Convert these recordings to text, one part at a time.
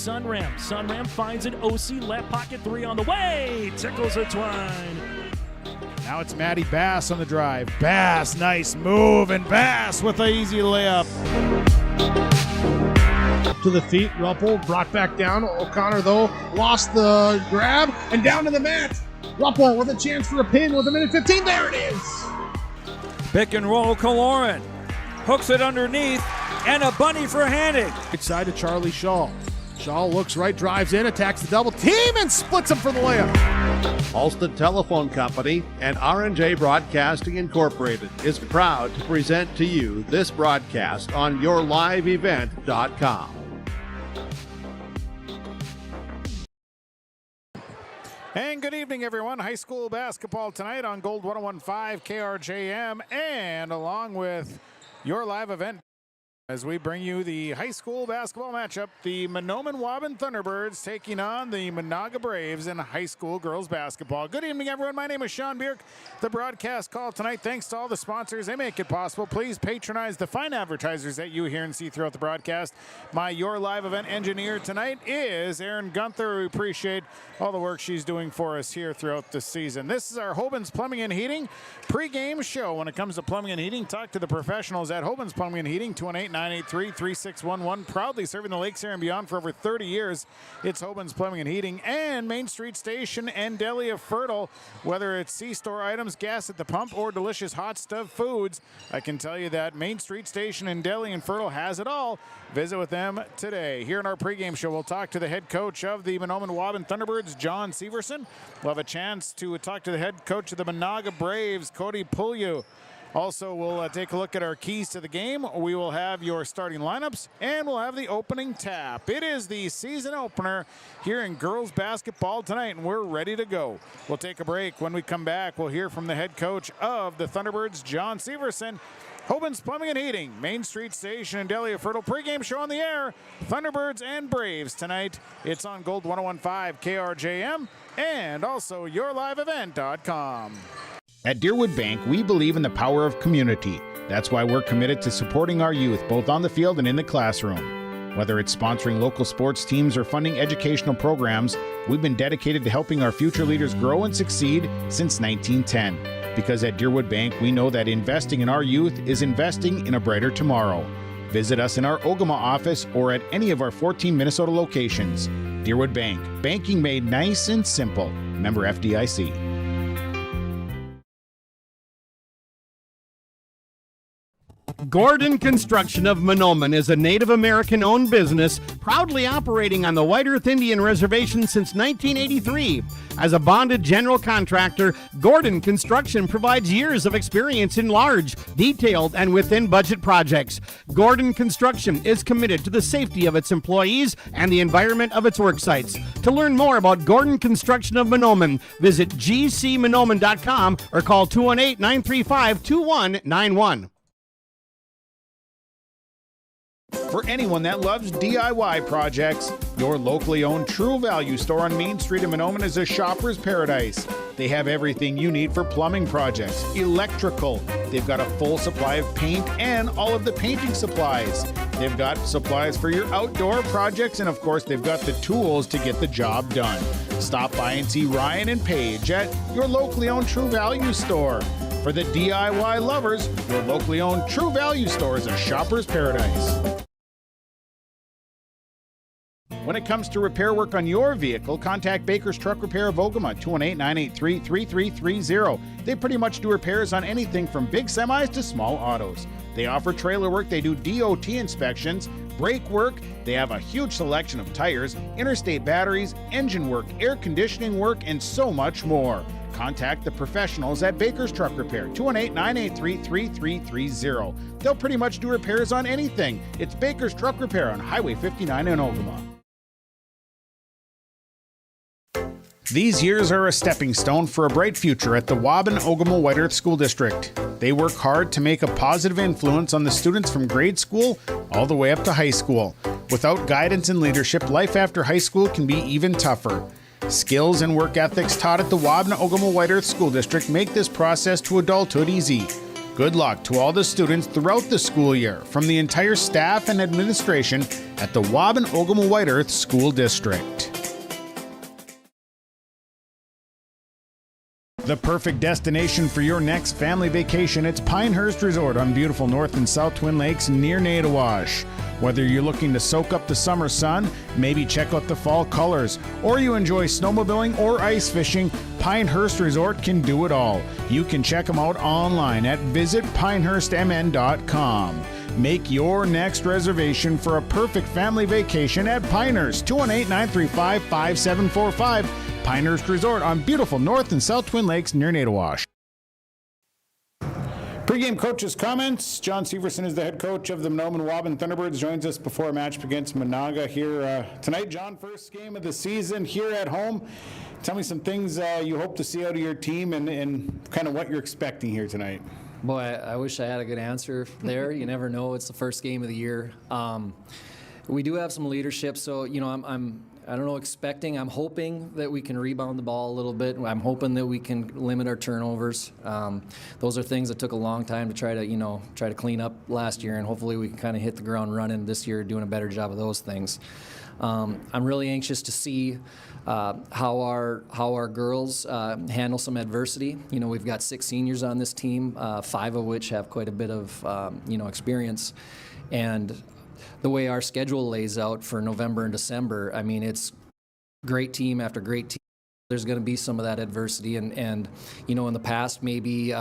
Sunram. Sunram finds an OC left pocket three on the way. Tickles a twine. Now it's Maddie Bass on the drive. Bass, nice move, and Bass with an easy layup. To the feet, Ruppel brought back down. O'Connor, though, lost the grab and down to the mat. Ruppel with a chance for a pin with a minute 15. There it is. Pick and roll, Kaloran. Hooks it underneath, and a bunny for handing. Right side to Charlie Shaw. Shaw looks right, drives in, attacks the double team, and splits him for the layup. Halstead Telephone Company and R&J Broadcasting Incorporated is proud to present to you this broadcast on yourliveevent.com. And good evening, everyone. High school basketball tonight on Gold 101.5 KRJM, and along with your live event as we bring you the high school basketball matchup, the Mahnomen-Waubun Thunderbirds taking on the Menahga Braves in high school girls basketball. Good evening, everyone. My name is Sean Bierk. The broadcast call tonight, thanks to all the sponsors. They make it possible. Please patronize the fine advertisers that you hear and see throughout the broadcast. My Your Live Event engineer tonight is Erin Gunther. We appreciate all the work she's doing for us here throughout the season. This is our Hoban's Plumbing and Heating pregame show. When it comes to plumbing and heating, talk to the professionals at Hoban's Plumbing and Heating, 218-983-3611. Proudly serving the lakes area and beyond for over 30 years. It's Hoban's Plumbing and Heating and Main Street Station and Deli of Fertile. Whether it's C-store items, gas at the pump, or delicious hot stuff foods, I can tell you that Main Street Station and Deli and Fertile has it all. Visit with them today. Here in our pregame show, we'll talk to the head coach of the Mahnomen-Waubun Thunderbirds, John Severson. We'll have a chance to talk to the head coach of the Menahga Braves, Cody Pulu. Also, we'll take a look at our keys to the game. We will have your starting lineups, and we'll have the opening tap. It is the season opener here in girls basketball tonight, and we're ready to go. We'll take a break. When we come back, we'll hear from the head coach of the Thunderbirds, John Severson. Hoban's Plumbing and Heating, Main Street Station and Deli of Fertile pregame show on the air. Thunderbirds and Braves tonight. It's on Gold 101.5 KRJM and also yourliveevent.com. At Deerwood Bank, we believe in the power of community. That's why we're committed to supporting our youth, both on the field and in the classroom. Whether it's sponsoring local sports teams or funding educational programs, we've been dedicated to helping our future leaders grow and succeed since 1910. Because at Deerwood Bank, we know that investing in our youth is investing in a brighter tomorrow. Visit us in our Ogama office or at any of our 14 Minnesota locations. Deerwood Bank, banking made nice and simple. Member FDIC. Gordon Construction of Mahnomen is a Native American-owned business proudly operating on the White Earth Indian Reservation since 1983. As a bonded general contractor, Gordon Construction provides years of experience in large, detailed, and within-budget projects. Gordon Construction is committed to the safety of its employees and the environment of its work sites. To learn more about Gordon Construction of Mahnomen, visit gcmahnomen.com or call 218-935-2191. For anyone that loves DIY projects, your locally owned True Value store on Main Street in Mahnomen is a shopper's paradise. They have everything you need for plumbing projects, electrical. They've got a full supply of paint and all of the painting supplies. They've got supplies for your outdoor projects, and of course, they've got the tools to get the job done. Stop by and see Ryan and Paige at your locally owned True Value store. For the DIY lovers, your locally owned True Value store is a shopper's paradise. When it comes to repair work on your vehicle, contact Baker's Truck Repair of Ogama, 218-983-3330. They pretty much do repairs on anything from big semis to small autos. They offer trailer work, they do DOT inspections, brake work, they have a huge selection of tires, interstate batteries, engine work, air conditioning work, and so much more. Contact the professionals at Baker's Truck Repair, 218-983-3330. They'll pretty much do repairs on anything. It's Baker's Truck Repair on Highway 59 in Ogama. These years are a stepping stone for a bright future at the Waubun-Ogama White Earth School District. They work hard to make a positive influence on the students from grade school all the way up to high school. Without guidance and leadership, life after high school can be even tougher. Skills and work ethics taught at the Waubun-Ogama White Earth School District make this process to adulthood easy. Good luck to all the students throughout the school year from the entire staff and administration at the Mahnomen-Waubun White Earth School District. The perfect destination for your next family vacation, it's Pinehurst Resort on beautiful North and South Twin Lakes near Nadawash. Whether you're looking to soak up the summer sun, maybe check out the fall colors, or you enjoy snowmobiling or ice fishing, Pinehurst Resort can do it all. You can check them out online at visitpinehurstmn.com. Make your next reservation for a perfect family vacation at Pinehurst, 218-935-5745. Pinehurst Resort on beautiful North and South Twin Lakes near Nadawash. Pregame coach's comments. John Severson is the head coach of the Mahnomen-Waubun Thunderbirds. Joins us before a match against Menahga here tonight. John, first game of the season here at home. Tell me some things you hope to see out of your team and kind of what you're expecting here tonight. Boy, I wish I had a good answer there. You never know. It's the first game of the year. We do have some leadership, so I don't know, I'm hoping that we can rebound the ball a little bit. I'm hoping that we can limit our turnovers. Those are things that took a long time to try to clean up last year, and hopefully we can kind of hit the ground running this year, doing a better job of those things. I'm really anxious to see how our girls handle some adversity. We've got 6 seniors on this team, 5 of which have quite a bit of experience, and the way our schedule lays out for November and December, I mean, it's great team after great team. There's going to be some of that adversity, and in the past maybe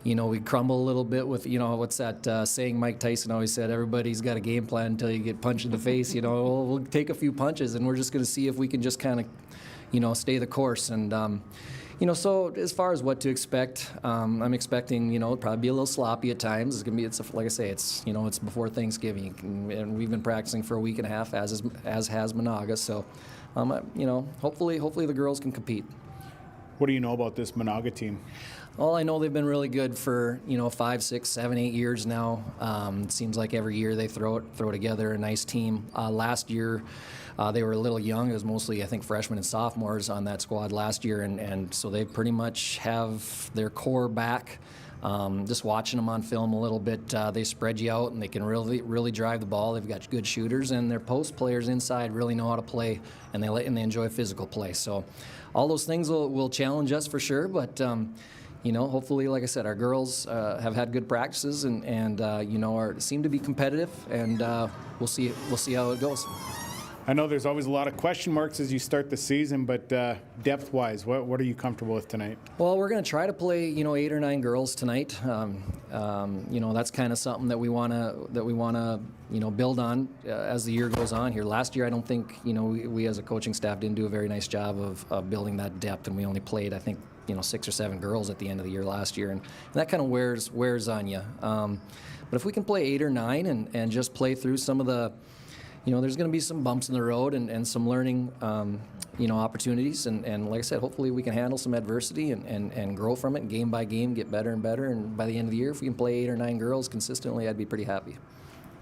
we crumble a little bit with what's that saying Mike Tyson always said, everybody's got a game plan until you get punched in the face. We'll take a few punches, and we're just going to see if we can just kind of stay the course. And so as far as what to expect, I'm expecting, probably be a little sloppy at times. Like I say, it's before Thanksgiving, and we've been practicing for a week and a half, as has Menahga. So, hopefully the girls can compete. What do you know about this Menahga team? Well, I know they've been really good for 5, 6, 7, 8 years now. It seems like every year they throw together a nice team. Last year, they were a little young. It was mostly, I think, freshmen and sophomores on that squad last year, and so they pretty much have their core back. Just watching them on film a little bit, they spread you out, and they can really drive the ball. They've got good shooters, and their post players inside really know how to play, and they enjoy physical play. So all those things will challenge us for sure, but hopefully, like I said, our girls have had good practices and seem to be competitive, and we'll see how it goes. I know there's always a lot of question marks as you start the season, but depth-wise, what are you comfortable with tonight? Well, we're going to try to play 8 or 9 girls tonight. That's kind of something that we want to build on as the year goes on here. Last year, I don't think we as a coaching staff didn't do a very nice job of building that depth, and we only played, I think, 6 or 7 girls at the end of the year last year, and that kind of wears on you. But if we can play 8 or 9 and just play through some of the, there's going to be some bumps in the road and some learning, opportunities, and like I said, hopefully we can handle some adversity and grow from it, game by game, get better and better, and by the end of the year, if we can play 8 or 9 girls consistently, I'd be pretty happy.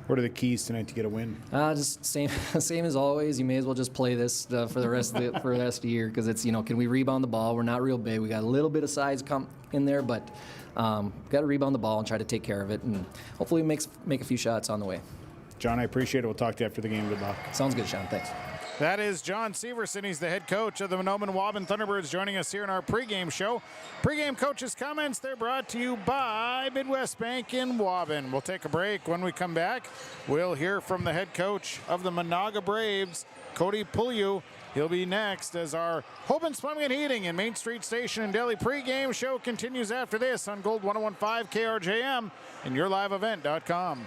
What are the keys tonight to get a win? Just same as always. You may as well just play this for the rest of the year, because it's can we rebound the ball? We're not real big. We got a little bit of size come in there, but got to rebound the ball and try to take care of it, and hopefully make a few shots on the way. John, I appreciate it. We'll talk to you after the game. Good luck. Sounds good, Sean. Thanks. That is John Severson. He's the head coach of the Mahnomen-Waubun Thunderbirds, joining us here in our pregame show. Pregame coaches' comments, they're brought to you by Midwest Bank in Waubun. We'll take a break. When we come back, we'll hear from the head coach of the Menahga Braves, Cody Pulu. He'll be next as our Hoban's Plumbing and Heating and Main Street Station and Deli pregame show continues after this on Gold 101.5 KRJM and YourLiveEvent.com.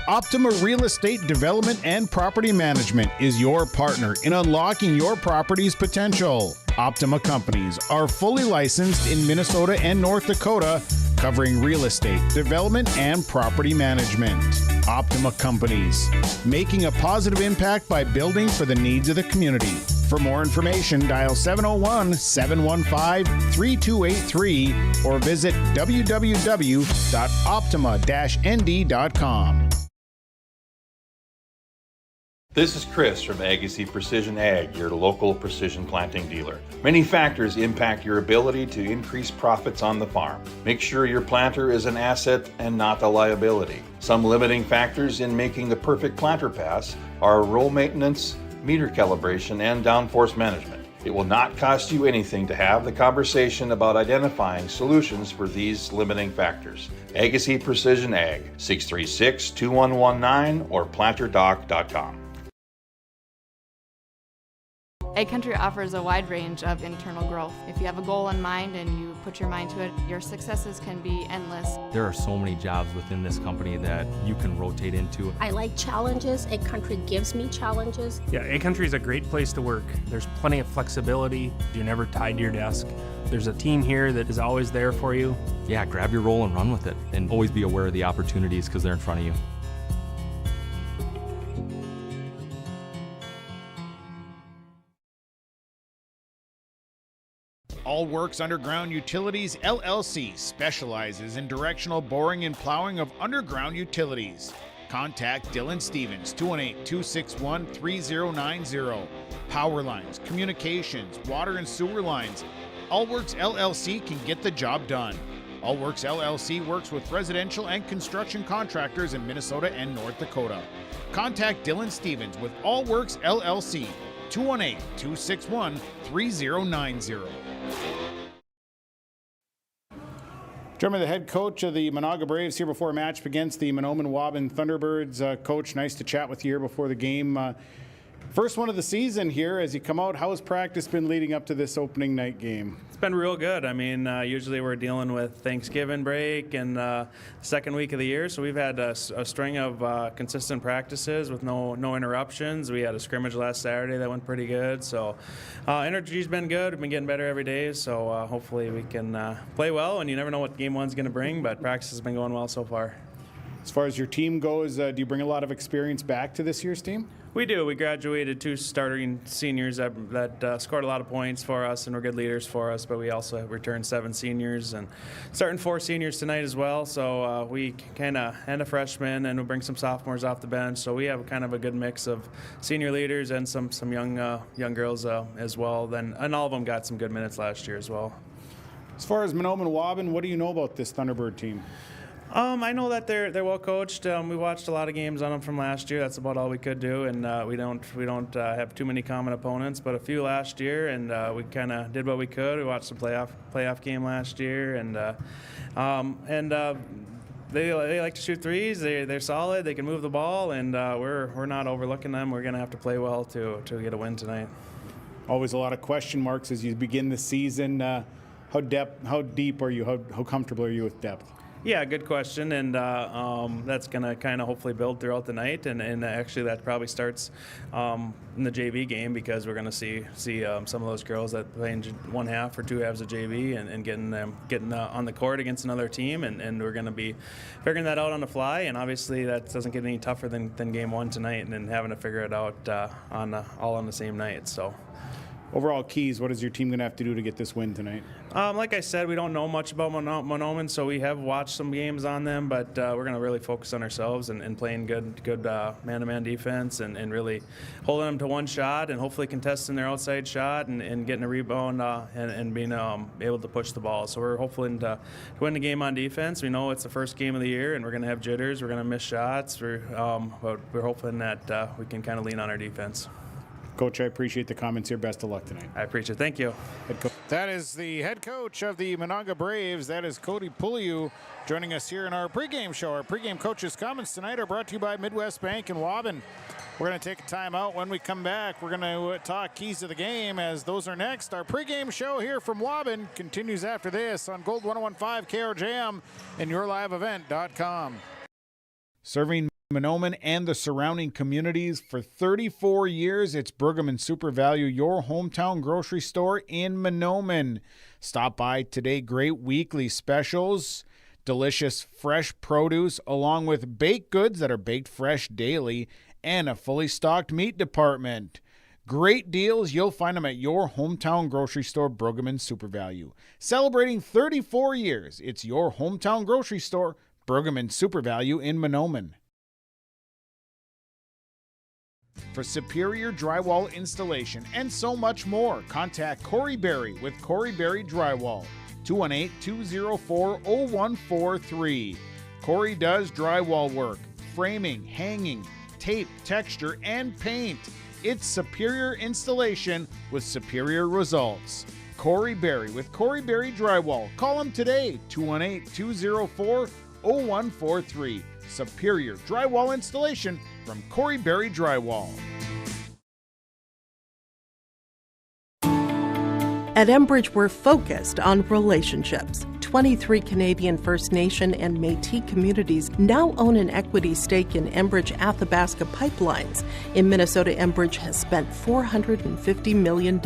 Optima Real Estate Development and Property Management is your partner in unlocking your property's potential. Optima Companies are fully licensed in Minnesota and North Dakota, covering real estate, development, and property management. Optima Companies, making a positive impact by building for the needs of the community. For more information, dial 701-715-3283 or visit www.optima-nd.com. This is Chris from Agassiz Precision Ag, your local precision planting dealer. Many factors impact your ability to increase profits on the farm. Make sure your planter is an asset and not a liability. Some limiting factors in making the perfect planter pass are row maintenance, meter calibration, and downforce management. It will not cost you anything to have the conversation about identifying solutions for these limiting factors. Agassiz Precision Ag, 636-2119 or planterdoc.com. Ag Country offers a wide range of internal growth. If you have a goal in mind and you put your mind to it, your successes can be endless. There are so many jobs within this company that you can rotate into. I like challenges. Ag Country gives me challenges. Yeah, Ag Country is a great place to work. There's plenty of flexibility. You're never tied to your desk. There's a team here that is always there for you. Yeah, grab your role and run with it. And always be aware of the opportunities because they're in front of you. All Works Underground Utilities LLC specializes in directional boring and plowing of underground utilities. Contact Dylan Stevens, 218-261-3090. Power lines, communications, water and sewer lines. All Works LLC can get the job done. All Works LLC works with residential and construction contractors in Minnesota and North Dakota. Contact Dylan Stevens with All Works LLC, 218-261-3090. Join me, the head coach of the Menahga Braves here before a match against the Mahnomen-Waubun Thunderbirds. Coach, nice to chat with you here before the game. First one of the season here as you come out. How has practice been leading up to this opening night game? It's been real good. I mean, usually we're dealing with Thanksgiving break and second week of the year, so we've had a string of consistent practices with no interruptions. We had a scrimmage last Saturday that went pretty good, so energy's been good. We've been getting better every day, so hopefully we can play well, and you never know what game one's going to bring, but practice has been going well so far. As far as your team goes, do you bring a lot of experience back to this year's team? We do. We graduated 2 starting seniors that scored a lot of points for us and were good leaders for us, but we also have returned 7 seniors and starting 4 seniors tonight as well. So we kind of and a freshman, and we'll bring some sophomores off the bench. So we have kind of a good mix of senior leaders and some young girls as well. And all of them got some good minutes last year as well. As far as Mahnomen-Waubun, what do you know about this Thunderbird team? I know that they're well coached. We watched a lot of games on them from last year. That's about all we could do, and we don't have too many common opponents, but a few last year, and we kind of did what we could. We watched the playoff game last year, and they like to shoot threes. They're solid. They can move the ball, and we're not overlooking them. We're going to have to play well to get a win tonight. Always a lot of question marks as you begin the season. How deep are you? How comfortable are you with depth? Yeah, good question, and that's going to kind of hopefully build throughout the night, and actually that probably starts in the JV game because we're going to see some of those girls that play in 1 half or 2 halves of JV and getting on the court against another team, and we're going to be figuring that out on the fly, and obviously that doesn't get any tougher than game 1 tonight, and then having to figure it out all on the same night. So. Overall keys, what is your team going to have to do to get this win tonight? Like I said, we don't know much about Mahnomen, so we have watched some games on them, but we're going to really focus on ourselves and playing good man-to-man defense and really holding them to one shot and hopefully contesting their outside shot and getting a rebound and being able to push the ball. So we're hoping to win the game on defense. We know it's the first game of the year, and we're going to have jitters. We're going to miss shots. But we're hoping that we can kind of lean on our defense. Coach, I appreciate the comments here. Best of luck tonight. I appreciate it. Thank you. That is the head coach of the Menahga Braves. That is Cody Pulu joining us here in our pregame show. Our pregame coaches' comments tonight are brought to you by Midwest Bank and Waubun. We're going to take a time out. When we come back, we're going to talk keys to the game as those are next. Our pregame show here from Waubun continues after this on Gold 101.5 KRJM and YourLiveEvent.com. Serving Mahnomen and the surrounding communities for 34 years. It's Pregame Super Value, your hometown grocery store in Mahnomen. Stop by today. Great weekly specials, delicious fresh produce, along with baked goods that are baked fresh daily, and a fully stocked meat department. Great deals. You'll find them at your hometown grocery store, Pregame Super Value. Celebrating 34 years. It's your hometown grocery store, Pregame Super Value in Mahnomen. For superior drywall installation and so much more, contact Corey Berry with Corey Berry Drywall, 218-204-0143. Corey does drywall work, framing, hanging, tape, texture, and paint. It's superior installation with superior results. Corey Berry with Corey Berry Drywall. Call him today, 218-204-0143. Superior drywall installation from Corey Berry Drywall. At Enbridge, we're focused on relationships. 23 Canadian First Nation and Métis communities now own an equity stake in Enbridge Athabasca Pipelines. In Minnesota, Enbridge has spent $450 million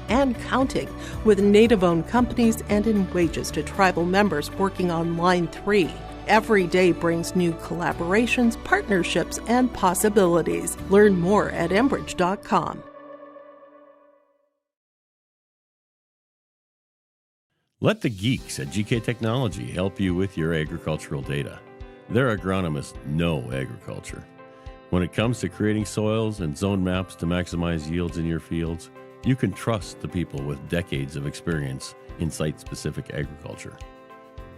and counting with Native-owned companies and in wages to tribal members working on Line 3. Every day brings new collaborations, partnerships, and possibilities. Learn more at Enbridge.com. Let the geeks at GK Technology help you with your agricultural data. Their agronomists know agriculture. When it comes to creating soils and zone maps to maximize yields in your fields, you can trust the people with decades of experience in site-specific agriculture.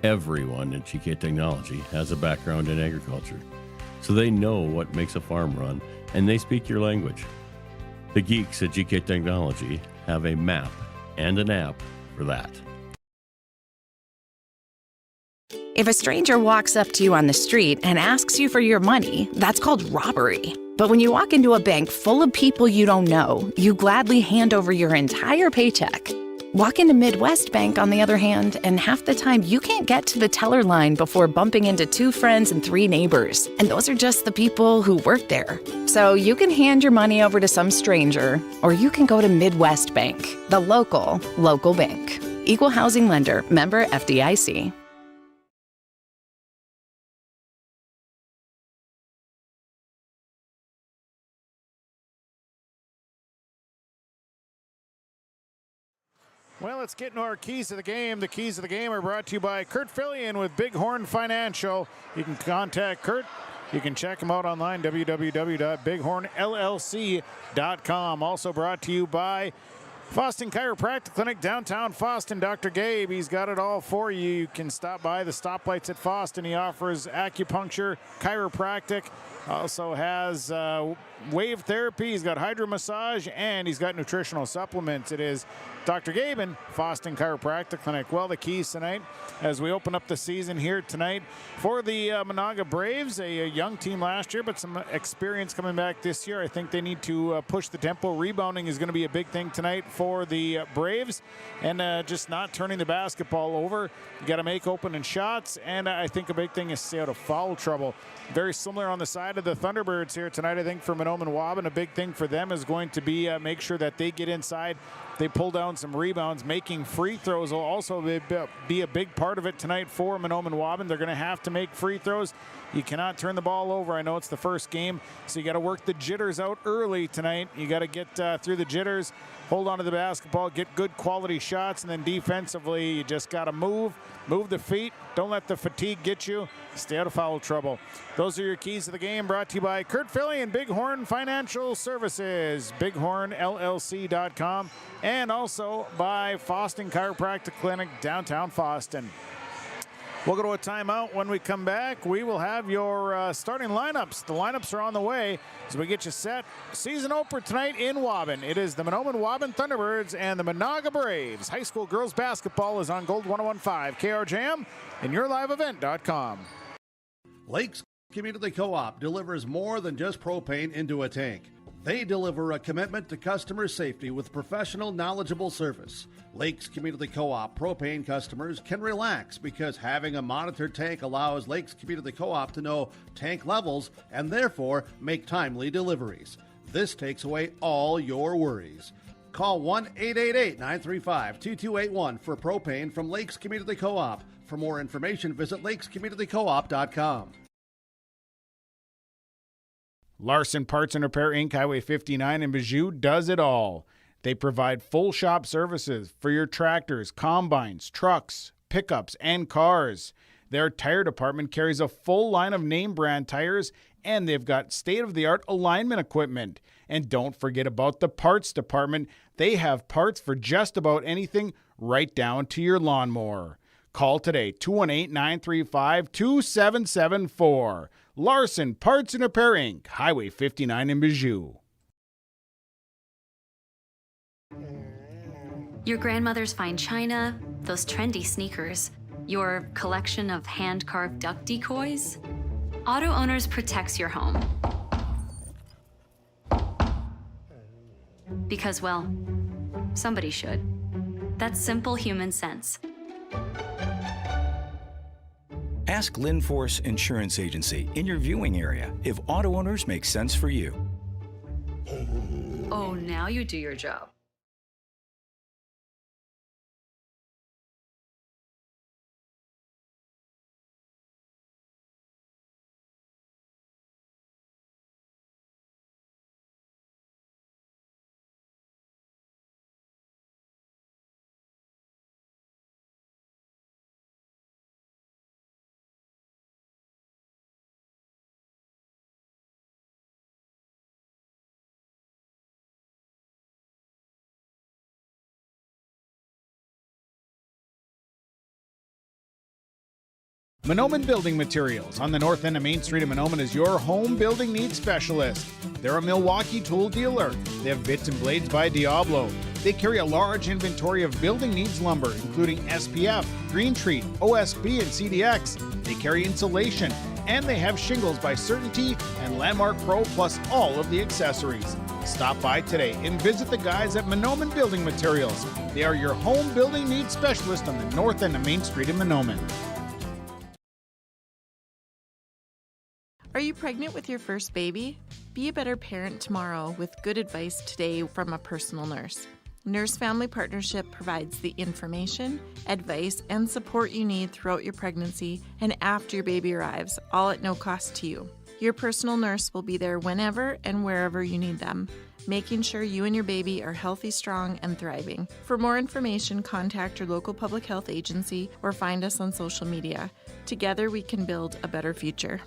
Everyone at GK Technology has a background in agriculture, so they know what makes a farm run, and they speak your language. The geeks at GK Technology have a map and an app for that. If a stranger walks up to you on the street and asks you for your money, that's called robbery. But when you walk into a bank full of people you don't know, you gladly hand over your entire paycheck. Walk into Midwest Bank, on the other hand, and half the time you can't get to the teller line before bumping into 2 friends and 3 neighbors. And those are just the people who work there. So you can hand your money over to some stranger, or you can go to Midwest Bank, the local bank. Equal housing lender, member FDIC. Well, let's get into our keys to the game. The keys of the game are brought to you by Kurt Fillion with Bighorn Financial. You can contact Kurt. You can check him out online, www.bighornllc.com. Also brought to you by Foston Chiropractic Clinic, downtown Foston. Dr. Gabe, he's got it all for you. You can stop by the stoplights at Foston. He offers acupuncture, chiropractic, also has wave therapy. He's got hydromassage, and he's got nutritional supplements. It is Dr. Gabe and Foston Chiropractic Clinic. Well, the keys tonight as we open up the season here tonight for the Menahga Braves, a young team last year, but some experience coming back this year. I think they need to push the tempo. Rebounding is going to be a big thing tonight for the Braves, and just not turning the basketball over. You got to make opening shots, and I think a big thing is stay out of foul trouble. Very similar on the side of the Thunderbirds here tonight. I think for Mahnomen-Waubun, a big thing for them is going to be make sure that they get inside. They pull down some rebounds. Making free throws will also be a big part of it tonight for Mahnomen-Waubun. They're going to have to make free throws. You cannot turn the ball over. I know it's the first game, so you got to work the jitters out early tonight. You got to get through the jitters, hold on to the basketball, get good quality shots, and then defensively, you just got to move the feet. Don't let the fatigue get you. Stay out of foul trouble. Those are your keys to the game, brought to you by Kurt Fillion, Bighorn Financial Services, bighornllc.com, and also by Foston Chiropractic Clinic, downtown Foston. We'll go to a timeout. When we come back, we will have your starting lineups. The lineups are on the way as we get you set. Season opener tonight in Waubun. It is the Mahnomen-Waubun Thunderbirds and the Menahga Braves. High school girls basketball is on Gold 101.5 KRJM and yourliveevent.com. Lakes Community Co-op delivers more than just propane into a tank. They deliver a commitment to customer safety with professional, knowledgeable service. Lakes Community Co-op propane customers can relax because having a monitored tank allows Lakes Community Co-op to know tank levels and therefore make timely deliveries. This takes away all your worries. Call 1-888-935-2281 for propane from Lakes Community Co-op. For more information, visit lakescommunitycoop.com. Larson Parts and Repair Inc., Highway 59 in Bijou does it all. They provide full shop services for your tractors, combines, trucks, pickups, and cars. Their tire department carries a full line of name brand tires, and they've got state-of-the-art alignment equipment. And don't forget about the parts department. They have parts for just about anything, right down to your lawnmower. Call today, 218-935-2774. Larson Parts and Repair Inc., Highway 59 in Bijou. Your grandmother's fine china, those trendy sneakers, your collection of hand-carved duck decoys. Auto Owners protects your home. Because, well, somebody should. That's simple human sense. Ask Linforce Insurance Agency in your viewing area if Auto Owners make sense for you. Oh, now you do your job. Mahnomen Building Materials on the north end of Main Street in Mahnomen is your home building needs specialist. They're a Milwaukee tool dealer. They have bits and blades by Diablo. They carry a large inventory of building needs lumber, including SPF, Green Tree, OSB, and CDX. They carry insulation, and they have shingles by Certainty and Landmark Pro, plus all of the accessories. Stop by today and visit the guys at Mahnomen Building Materials. They are your home building needs specialist on the north end of Main Street in Mahnomen. Are you pregnant with your first baby? Be a better parent tomorrow with good advice today from a personal nurse. Nurse Family Partnership provides the information, advice, and support you need throughout your pregnancy and after your baby arrives, all at no cost to you. Your personal nurse will be there whenever and wherever you need them, making sure you and your baby are healthy, strong, and thriving. For more information, contact your local public health agency or find us on social media. Together, we can build a better future.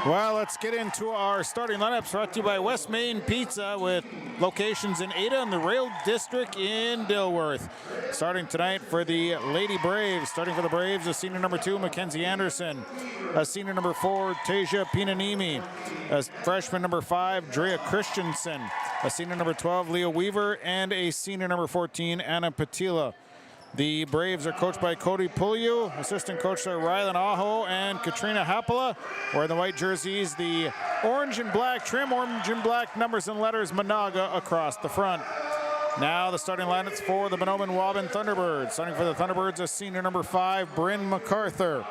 Well, let's get into our starting lineups brought to you by West Main Pizza with locations in Ada and the Rail District in Dilworth. Starting tonight for the Lady Braves. Starting for the Braves is senior number 2, Mackenzie Anderson. Senior number 4, Tasia Pinanimi. Freshman number 5, Drea Christensen. Senior number 12, Leo Weaver. And a senior number 14, Anna Patila. The Braves are coached by Cody Pulu. Assistant coach are Rylan Aho and Katrina Hapala. Wearing the white jerseys, the orange and black trim, orange and black numbers and letters, Menahga across the front. Now the starting lineups for the Mahnomen-Waubun Thunderbirds. Starting for the Thunderbirds, a senior number 5, Bryn MacArthur.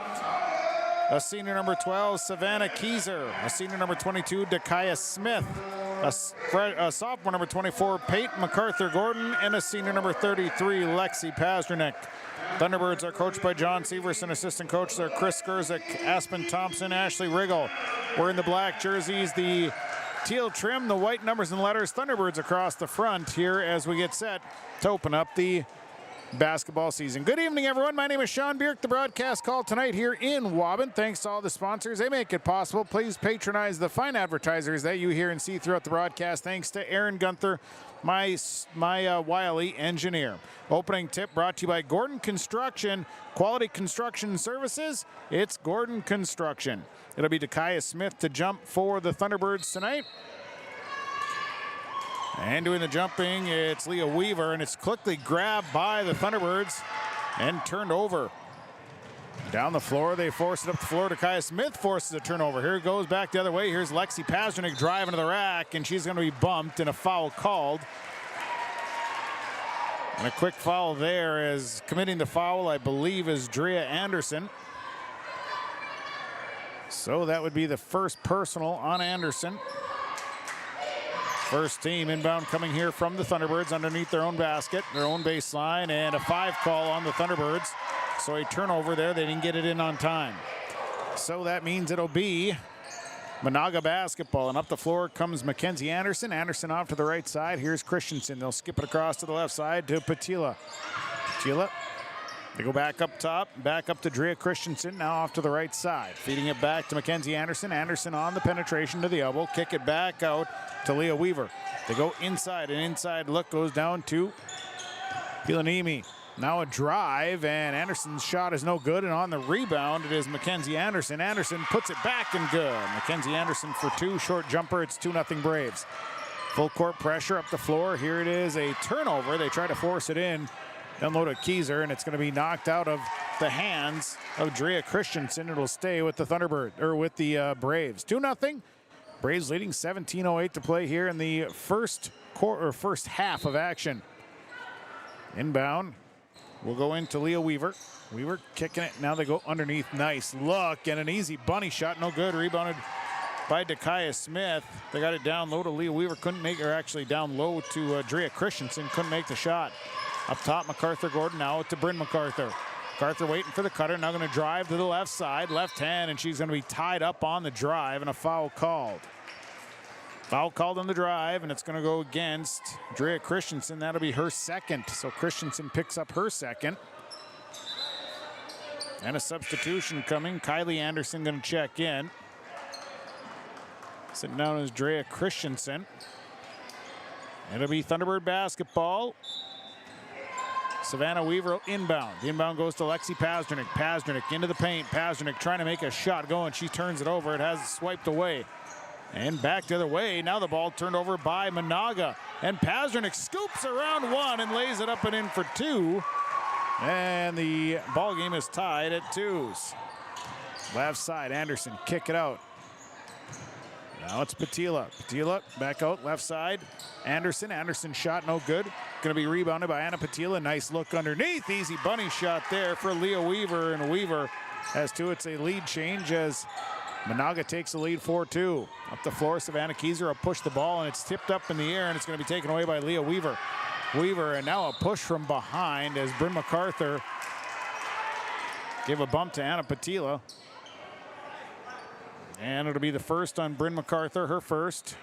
A senior number 12, Savannah Keyser. A senior number 22, Dakaya Smith. A sophomore number 24, Peyton MacArthur Gordon, and a senior number 33, Lexi Pasternak. Thunderbirds are coached by John Severson. Assistant coaches are Chris Skurzik, Aspen Thompson, Ashley Riggle. Wearing the black jerseys, the teal trim, the white numbers and letters. Thunderbirds across the front here as we get set to open up the basketball season. Good evening, everyone. My name is Sean Bierk. The broadcast call tonight here in Waubun. Thanks to all the sponsors. They make it possible. Please patronize the fine advertisers that you hear and see throughout the broadcast. Thanks to Aaron Gunther, my wily engineer. Opening tip brought to you by Gordon Construction. Quality construction services. It's Gordon Construction. It'll be Dakaya Smith to jump for the Thunderbirds tonight. And doing the jumping, it's Leah Weaver, and it's quickly grabbed by the Thunderbirds and turned over. Down the floor, they force it up the floor. Dakaya Smith forces a turnover. Here it goes back the other way. Here's Lexi Pasternak driving to the rack, and she's going to be bumped and a foul called. And a quick foul there as committing the foul, I believe, is Drea Anderson. So that would be the first personal on Anderson. First team inbound coming here from the Thunderbirds underneath their own basket, their own baseline, and a 5 call on the Thunderbirds. So a turnover there. They didn't get it in on time. So that means it'll be Menahga basketball. And up the floor comes Mackenzie Anderson. Anderson off to the right side. Here's Christensen. They'll skip it across to the left side to Patila. Patila. They go back up top, back up to Drea Christensen, now off to the right side. Feeding it back to Mackenzie Anderson. Anderson on the penetration to the elbow. Kick it back out to Leah Weaver. They go inside, and inside look goes down to Pilanimi. Now a drive, and Anderson's shot is no good, and on the rebound it is Mackenzie Anderson. Anderson puts it back and good. Mackenzie Anderson for 2, short jumper. It's 2-0 Braves. Full court pressure up the floor. Here it is, a turnover. They try to force it in. Down low to Keyser, and it's going to be knocked out of the hands of Drea Christensen. It'll stay with the Thunderbird, or with the Braves. 2-0. Braves leading 17:08 to play here in the first half of action. Inbound will go into Leah Weaver. Weaver kicking it. Now they go underneath. Nice look and an easy bunny shot. No good. Rebounded by Dakaya Smith. They got it down low to Leah Weaver. Couldn't make, or actually down low to Drea Christensen. Couldn't make the shot. Up top, MacArthur Gordon now to Bryn MacArthur. MacArthur waiting for the cutter. Now going to drive to the left side, left hand, and she's going to be tied up on the drive and a foul called. Foul called on the drive, and it's going to go against Drea Christensen. That'll be her second. So Christensen picks up her second. And a substitution coming. Kylie Anderson going to check in. Sitting down is Drea Christensen. It'll be Thunderbird basketball. Savannah Weaver inbound. The inbound goes to Lexi Pasternak. Pasternak into the paint. Pasternak trying to make a shot going. She turns it over. It has it swiped away. And back the other way. Now the ball turned over by Menahga. And Pasternak scoops around 1 and lays it up and in for 2. And the ball game is tied at 2s. Left side, Anderson kick it out. Now it's Patila. Patila back out left side. Anderson. Anderson shot no good. Going to be rebounded by Anna Patila. Nice look underneath. Easy bunny shot there for Leah Weaver. And Weaver has 2. It's a lead change as Menahga takes the lead 4-2. Up the floor, Savannah Keyser will push the ball, and it's tipped up in the air, and it's going to be taken away by Leah Weaver. Weaver, and now a push from behind as Bryn MacArthur gave a bump to Anna Patila. And it'll be the first on Bryn MacArthur, her first.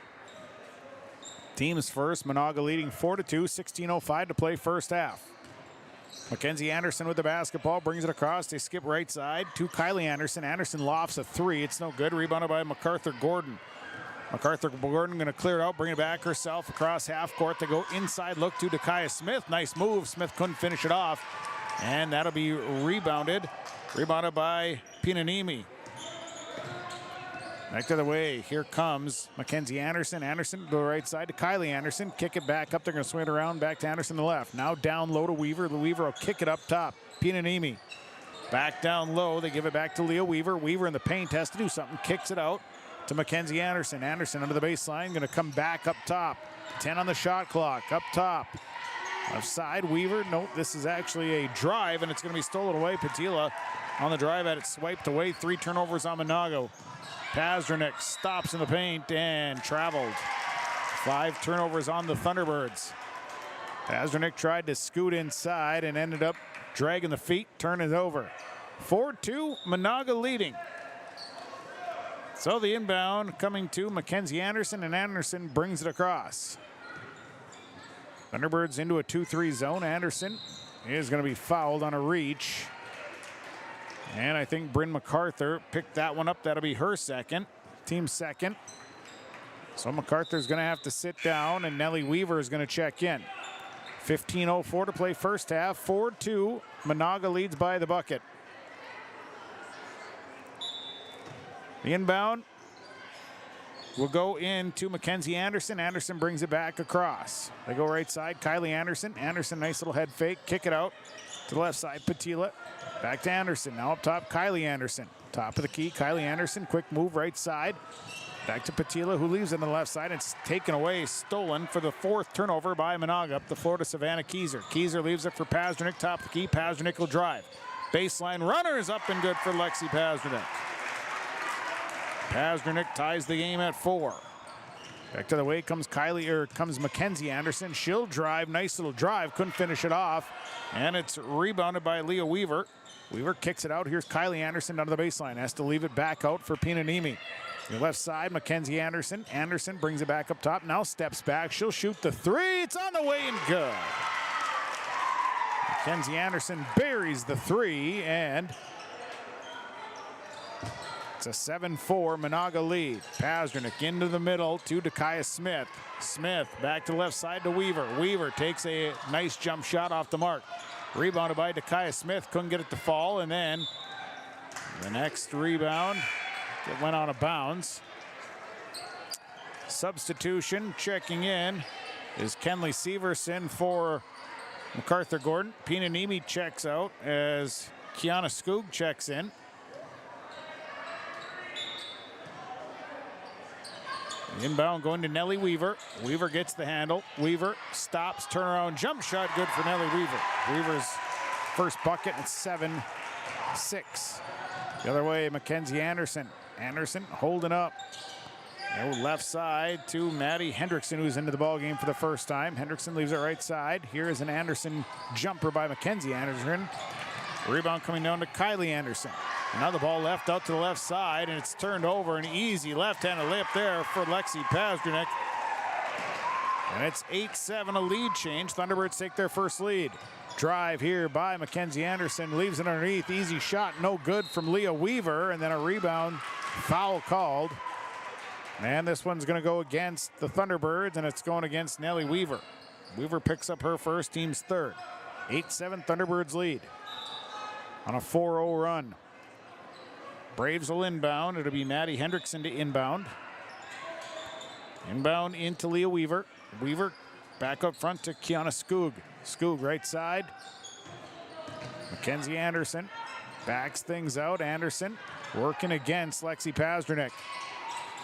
Team's first. Menahga leading 4-2, 16:05 to play first half. Mackenzie Anderson with the basketball, brings it across. They skip right side to Kylie Anderson. Anderson lofts a 3. It's no good. Rebounded by MacArthur Gordon. MacArthur Gordon going to clear it out, bring it back herself across half court. They go inside, look to Dakaya Smith. Nice move. Smith couldn't finish it off. And that'll be rebounded. Rebounded by Pinanimi. Back the other way. Here comes Mackenzie Anderson. Anderson to the right side to Kylie Anderson. Kick it back up. They're going to swing it around back to Anderson to the left. Now down low to Weaver. Weaver will kick it up top. Pinanimi back down low. They give it back to Leah Weaver. Weaver in the paint has to do something. Kicks it out to Mackenzie Anderson. Anderson under the baseline. Going to come back up top. 10 on the shot clock. Up top. Left side. Weaver. Nope. This is actually a drive, and it's going to be stolen away. Patila on the drive at it. Swiped away. 3 turnovers on Menahga. Pasternak stops in the paint and traveled. 5 turnovers on the Thunderbirds. Pasternak tried to scoot inside and ended up dragging the feet, turn it over. 4-2, Menahga leading. So the inbound coming to Mackenzie Anderson, and Anderson brings it across. Thunderbirds into a 2-3 zone. Anderson is going to be fouled on a reach. And I think Bryn MacArthur picked that one up. That'll be her second, team second. So MacArthur's going to have to sit down, and Nellie Weaver is going to check in. 15:04 to play first half. 4-2. Menahga leads by the bucket. The inbound will go into Mackenzie Anderson. Anderson brings it back across. They go right side. Kylie Anderson. Anderson, nice little head fake. Kick it out to the left side. Patila. Back to Anderson. Now up top, Kylie Anderson. Top of the key, Kylie Anderson. Quick move right side. Back to Patila, who leaves on the left side. It's taken away, stolen for the fourth turnover by Menahga. Up the floor to Savannah Kieser. Kieser leaves it for Pazdernik. Top of the key. Pazdernik will drive. Baseline runners up and good for Lexi Pazdernik. Pazdernik ties the game at 4. Back to the way comes comes Mackenzie Anderson. She'll drive, nice little drive, couldn't finish it off. And it's rebounded by Leah Weaver. Weaver kicks it out. Here's Kylie Anderson down to the baseline. Has to leave it back out for Pinanimi. The left side, Mackenzie Anderson. Anderson brings it back up top. Now steps back. She'll shoot the three. It's on the way and good. Mackenzie Anderson buries the three, and it's a 7-4 Menahga lead. Pazdernik into the middle to Dakaya Smith. Smith back to the left side to Weaver. Weaver takes a nice jump shot off the mark. Rebounded by Dakaya Smith. Couldn't get it to fall, and then the next rebound, it went out of bounds. Substitution checking in is Kenley Severson for MacArthur Gordon. Pinanimi checks out as Kiana Skoog checks in. Inbound going to Nellie Weaver. Weaver gets the handle. Weaver stops, turnaround, jump shot, good for Nellie Weaver. Weaver's first bucket, and 7-6. The other way, Mackenzie Anderson. Anderson holding up. Now left side to Maddie Hendrickson, who's into the ball game for the first time. Hendrickson leaves it right side. Here is an Anderson jumper by Mackenzie Anderson. Rebound coming down to Kylie Anderson. Now the ball left out to the left side, and it's turned over. An easy left-handed layup there for Lexi Pazdernik. And it's 8-7, a lead change. Thunderbirds take their first lead. Drive here by Mackenzie Anderson. Leaves it underneath. Easy shot, no good from Leah Weaver. And then a rebound, foul called. And this one's going to go against the Thunderbirds, and it's going against Nellie Weaver. Weaver picks up her first, team's third. 8-7 Thunderbirds lead on a 4-0 run. Braves will inbound. It'll be Maddie Hendrickson to inbound. Inbound into Leah Weaver. Weaver back up front to Kiana Skoog. Skoog right side. Mackenzie Anderson backs things out. Anderson working against Lexi Pazdernik.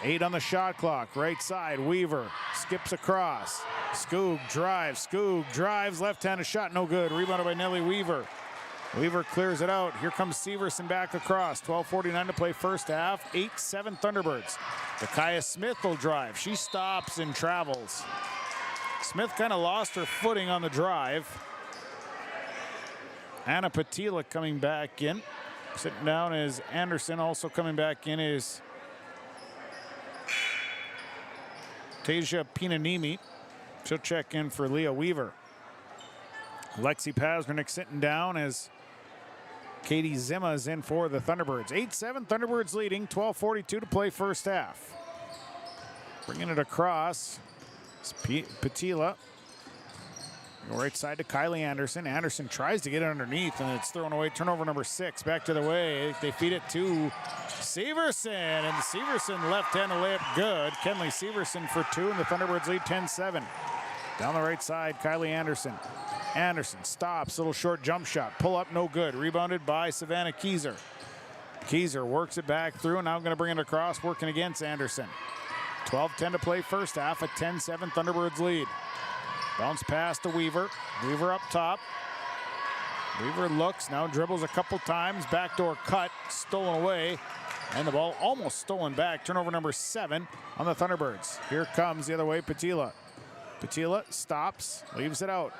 8 on the shot clock. Right side. Weaver skips across. Skoog drives. Left-handed shot, no good. Rebounded by Nellie Weaver. Weaver clears it out. Here comes Severson back across. 12:49 to play first half. 8-7 Thunderbirds. Dakaya Smith will drive. She stops and travels. Smith kind of lost her footing on the drive. Anna Patila coming back in. Sitting down is Anderson. Also coming back in is Tasia Pinanimi. She'll check in for Leah Weaver. Lexi Pazdernik sitting down as Katie Zima is in for the Thunderbirds. 8-7 Thunderbirds leading. 12:42 to play first half. Bringing it across. It's Patila. Right side to Kylie Anderson. Anderson tries to get it underneath, and it's thrown away. Turnover number 6. Back to the way. They feed it to Severson, and Severson left-handed layup good. Kenley Severson for 2, and the Thunderbirds lead 10-7. Down the right side, Kylie Anderson. Anderson stops, little short jump shot. Pull up, no good. Rebounded by Savannah Kieser. Kieser works it back through, and now going to bring it across, working against Anderson. 12-10 to play first half, a 10-7 Thunderbirds lead. Bounce pass to Weaver. Weaver up top. Weaver looks, now dribbles a couple times. Backdoor cut, stolen away. And the ball almost stolen back. Turnover number 7 on the Thunderbirds. Here comes the other way, Patila. Patila stops, leaves it out.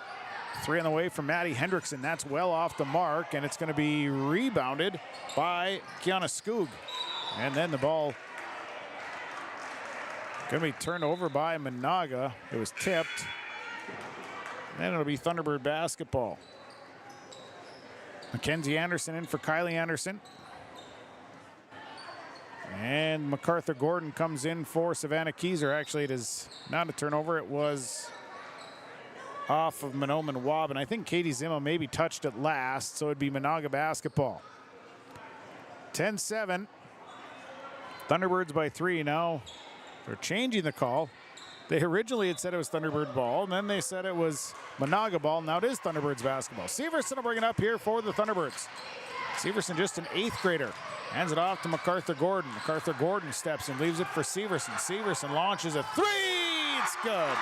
3 on the way from Maddie Hendrickson. That's well off the mark, and it's going to be rebounded by Kiana Skoog. And then the ball going to be turned over by Menahga. It was tipped. And it'll be Thunderbird basketball. Mackenzie Anderson in for Kylie Anderson. And MacArthur Gordon comes in for Savannah Keyser. Actually, it is not a turnover. It was off of Mahnomen-Waubun. I think Katie Zimma maybe touched it last, so it'd be Menahga basketball. 10-7. Thunderbirds by 3 now. They're changing the call. They originally had said it was Thunderbird ball, and then they said it was Menahga ball. Now it is Thunderbirds basketball. Severson will bring it up here for the Thunderbirds. Severson, just an 8th grader. Hands it off to MacArthur Gordon. MacArthur Gordon steps and leaves it for Severson. Severson launches a 3. It's good.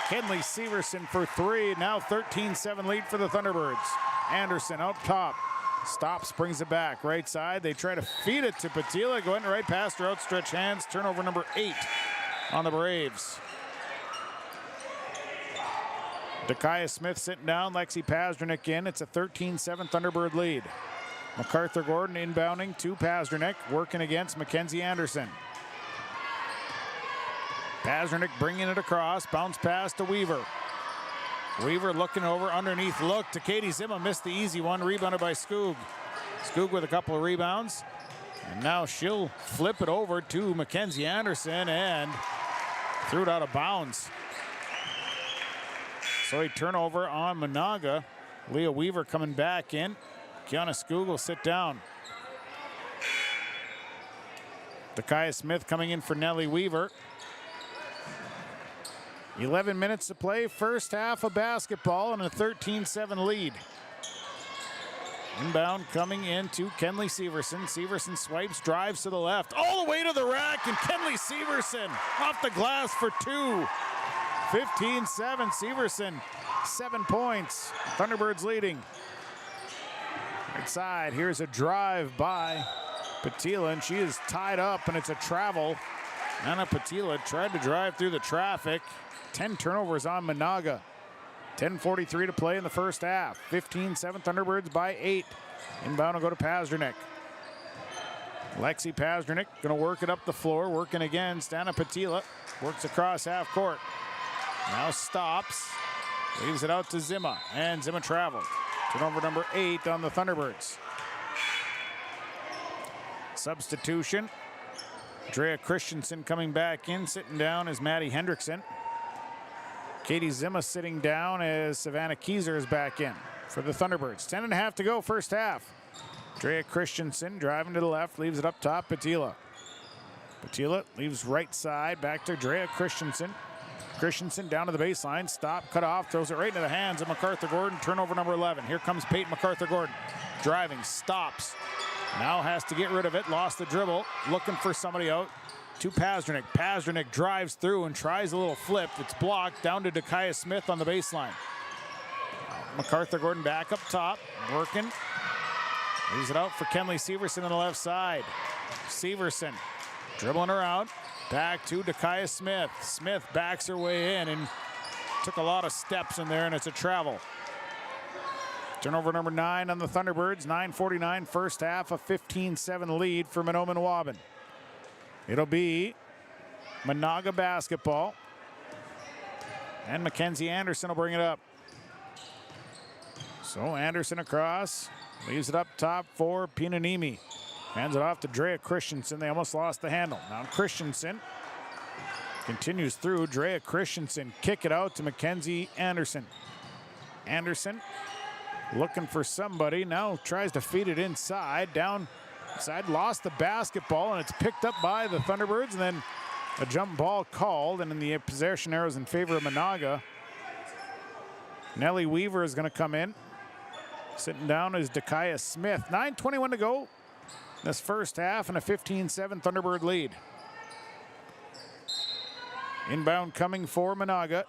Kenley Severson for 3. Now 13-7 lead for the Thunderbirds. Anderson out top. Stops, brings it back. Right side. They try to feed it to Patila. Going right past her outstretched hands. Turnover number 8 on the Braves. Dakaya Smith sitting down. Lexi Pazdernick in. It's a 13-7 Thunderbird lead. MacArthur Gordon inbounding to Pazdernick. Working against Mackenzie Anderson. Pazdernick bringing it across. Bounce pass to Weaver. Weaver looking over underneath. Look to Katie Zimma. Missed the easy one. Rebounded by Skoog. Skoog with a couple of rebounds. And now she'll flip it over to Mackenzie Anderson and threw it out of bounds. So a turnover on Menahga. Leah Weaver coming back in. Kiana Skoog will sit down. Dakaya Smith coming in for Nellie Weaver. 11 minutes to play, first half of basketball, and a 13-7 lead. Inbound coming into Kenley Severson. Severson swipes, drives to the left, all the way to the rack, and Kenley Severson off the glass for 2. 15-7, Severson, 7 points. Thunderbirds leading. Right side, here's a drive by Patila, and she is tied up, and it's a travel. Anna Patila tried to drive through the traffic. 10 turnovers on Menahga. 10:43 to play in the first half. 15-7 Thunderbirds by 8. Inbound will go to Pazdernick. Lexi Pazdernick going to work it up the floor, working against Anna Patila. Works across half court. Now stops. Leaves it out to Zimma, and Zimma traveled. Turnover number 8 on the Thunderbirds. Substitution. Drea Christensen coming back in. Sitting down is Maddie Hendrickson. Katie Zimma sitting down as Savannah Keyser is back in for the Thunderbirds. 10.5 to go, first half. Drea Christensen driving to the left, leaves it up top, Patila. Patila leaves right side, back to Drea Christensen. Christensen down to the baseline, stop, cut off, throws it right into the hands of MacArthur Gordon, turnover number 11. Here comes Peyton MacArthur Gordon, driving, stops. Now has to get rid of it, lost the dribble, looking for somebody out. To Pazdernick. Pazdernick drives through and tries a little flip. It's blocked down to Dakaya Smith on the baseline. MacArthur Gordon back up top, working. Leaves it out for Kenley Severson on the left side. Severson dribbling her out. Back to Dakaya Smith. Smith backs her way in and took a lot of steps in there, and it's a travel. Turnover number 9 on the Thunderbirds. 9:49 first half, a 15-7 lead for Mahnomen-Waubun. It'll be Menahga basketball. And Mackenzie Anderson will bring it up. So Anderson across. Leaves it up top for Pinanimi. Hands it off to Drea Christensen. They almost lost the handle. Now Christensen continues through. Drea Christensen kick it out to Mackenzie Anderson. Anderson looking for somebody. Now tries to feed it inside. Down side, lost the basketball, and it's picked up by the Thunderbirds, and then a jump ball called, and in the possession arrows in favor of Menahga. Nellie Weaver is going to come in. Sitting down is Dakaya Smith. 9:21 to go this first half, and a 15-7 Thunderbird lead. Inbound coming for Menahga.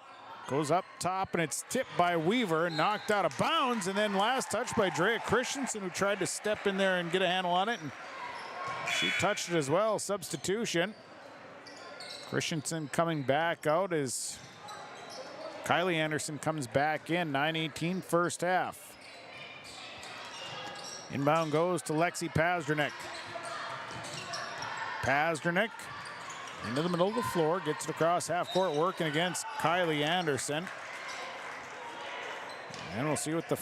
Goes up top, and it's tipped by Weaver, knocked out of bounds, and then last touch by Drea Christensen, who tried to step in there and get a handle on it, and she touched it as well. Substitution. Christensen coming back out as Kylie Anderson comes back in. 9:18 first half. Inbound goes to Lexi Pazdernick. Pazdernick into the middle of the floor, gets it across half court, working against Kylie Anderson. And we'll see what the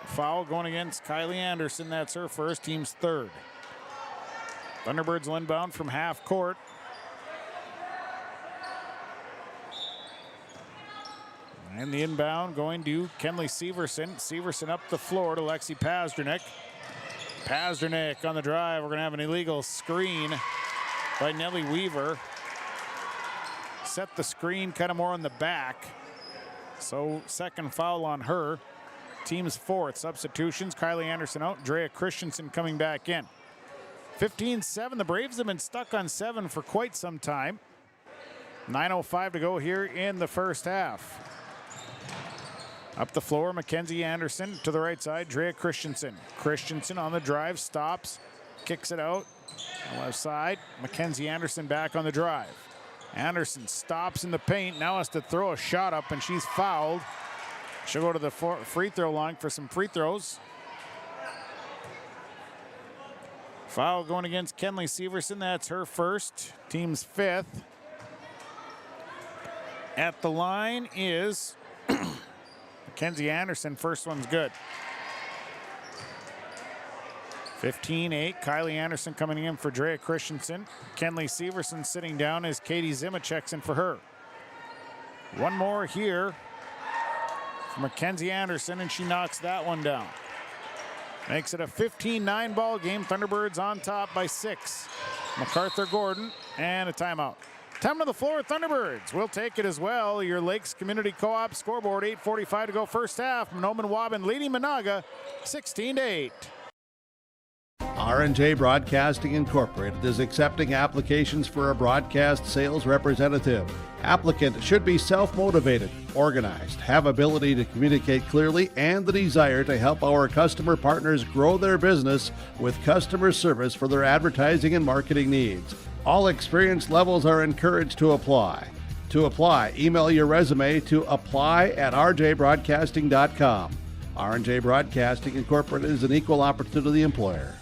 foul going against Kylie Anderson. That's her first, team's third. Thunderbirds will inbound from half court. And the inbound going to Kenley Severson. Severson up the floor to Lexi Pazdernick. Pazdernick on the drive. We're going to have an illegal screen by Nellie Weaver. Set the screen kind of more on the back. So second foul on her. Team's fourth. Substitutions, Kylie Anderson out. Drea Christensen coming back in. 15-7. The Braves have been stuck on 7 for quite some time. 9:05 to go here in the first half. Up the floor, Mackenzie Anderson to the right side, Drea Christensen. Christensen on the drive, stops, kicks it out. On the left side, Mackenzie Anderson back on the drive. Anderson stops in the paint, now has to throw a shot up, and she's fouled. She'll go to the free throw line for some free throws. Foul going against Kenley Severson, that's her first, team's fifth. At the line is Mackenzie Anderson, first one's good. 15-8, Kylie Anderson coming in for Drea Christensen. Kenley Severson sitting down as Katie Zimacek's in for her. One more here for Mackenzie Anderson, and she knocks that one down. Makes it a 15-9 ball game. Thunderbirds on top by 6. MacArthur Gordon and a timeout. Time to the floor, Thunderbirds. We'll take it as well. Your Lakes Community Co-op scoreboard, 8:45 to go first half. Mahnomen-Waubun leading Menahga 16-8. R&J Broadcasting Incorporated is accepting applications for a broadcast sales representative. Applicant should be self-motivated, organized, have ability to communicate clearly, and the desire to help our customer partners grow their business with customer service for their advertising and marketing needs. All experience levels are encouraged to apply. To apply, email your resume to apply@rjbroadcasting.com. R&J Broadcasting Incorporated is an equal opportunity employer.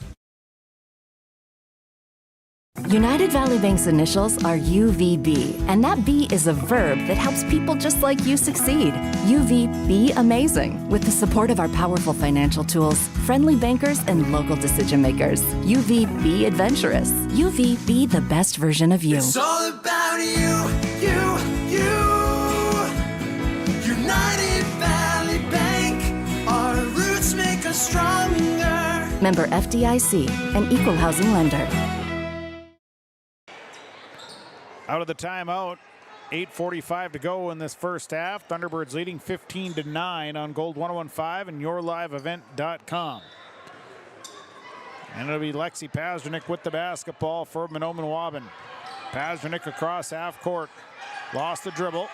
United Valley Bank's initials are UVB, and that B is a verb that helps people just like you succeed. UVB amazing, with the support of our powerful financial tools, friendly bankers, and local decision makers. UVB adventurous. UVB the best version of you. It's all about you. United Valley Bank, our roots make us stronger. Member FDIC, an equal housing lender. Out of the timeout, 8:45 to go in this first half. Thunderbirds leading 15-9 on Gold 101.5 and YourLiveEvent.com. And it'll be Lexi Pazdernick with the basketball for Mahnomen-Waubun. Pazdernick across half court. Lost the dribble.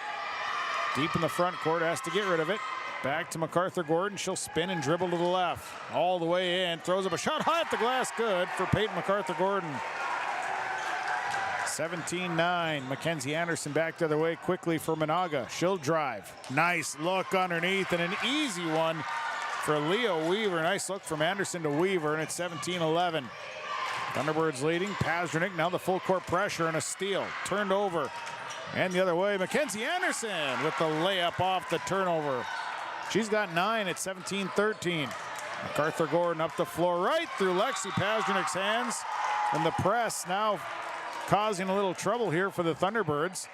Deep in the front court, has to get rid of it. Back to MacArthur Gordon. She'll spin and dribble to the left. All the way in. Throws up a shot high at the glass. Good for Peyton MacArthur Gordon. 17-9. Mackenzie Anderson back the other way quickly for Menahga. She'll drive. Nice look underneath and an easy one for Leo Weaver. Nice look from Anderson to Weaver, and it's 17-11. Thunderbirds leading. Pazdernick now the full court pressure and a steal. Turned over. And the other way, Mackenzie Anderson with the layup off the turnover. She's got 9 at 17-13. MacArthur Gordon up the floor right through Lexi Pazdernick's hands. And the press now causing a little trouble here for the Thunderbirds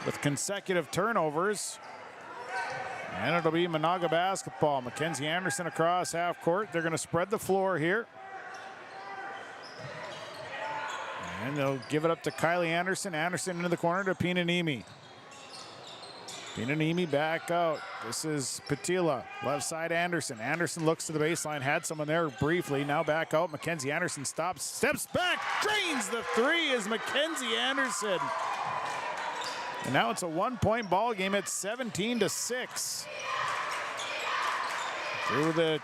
with consecutive turnovers. And it'll be Menahga basketball. Mackenzie Anderson across half court. They're going to spread the floor here. And they'll give it up to Kylie Anderson. Anderson into the corner to Pinanimi. Pinanimi back out. This is Patila. Left side Anderson. Anderson looks to the baseline. Had someone there briefly. Now back out. Mackenzie Anderson stops. Steps back. Drains the three is Mackenzie Anderson. And now it's a 1-point ball game at 17-6. Through the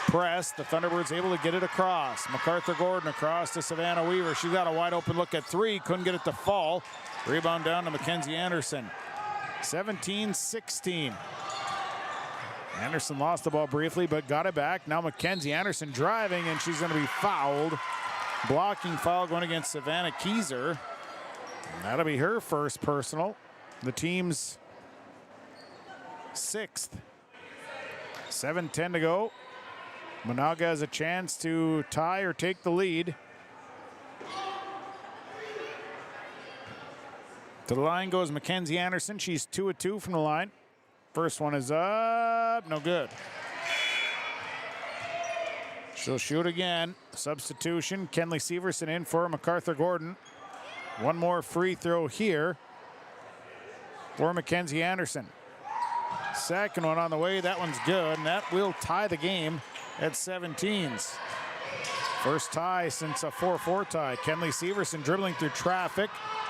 press, the Thunderbirds able to get it across. MacArthur Gordon across to Savannah Weaver. She got a wide open look at three. Couldn't get it to fall. Rebound down to Mackenzie Anderson. 17-16. Anderson lost the ball briefly, but got it back. Now Mackenzie Anderson driving, and she's going to be fouled. Blocking foul going against Savannah Keyser. And that'll be her first personal. The team's 6th. 7:10 to go Menahga has a chance to tie or take the lead. To the line goes Mackenzie Anderson. She's 2 of 2 from the line. First one is up, no good. She'll shoot again. Substitution, Kenley Severson in for MacArthur Gordon. One more free throw here for Mackenzie Anderson. Second one on the way, that one's good, and that will tie the game at 17s. First tie since a 4-4 tie. Kenley Severson dribbling through traffic.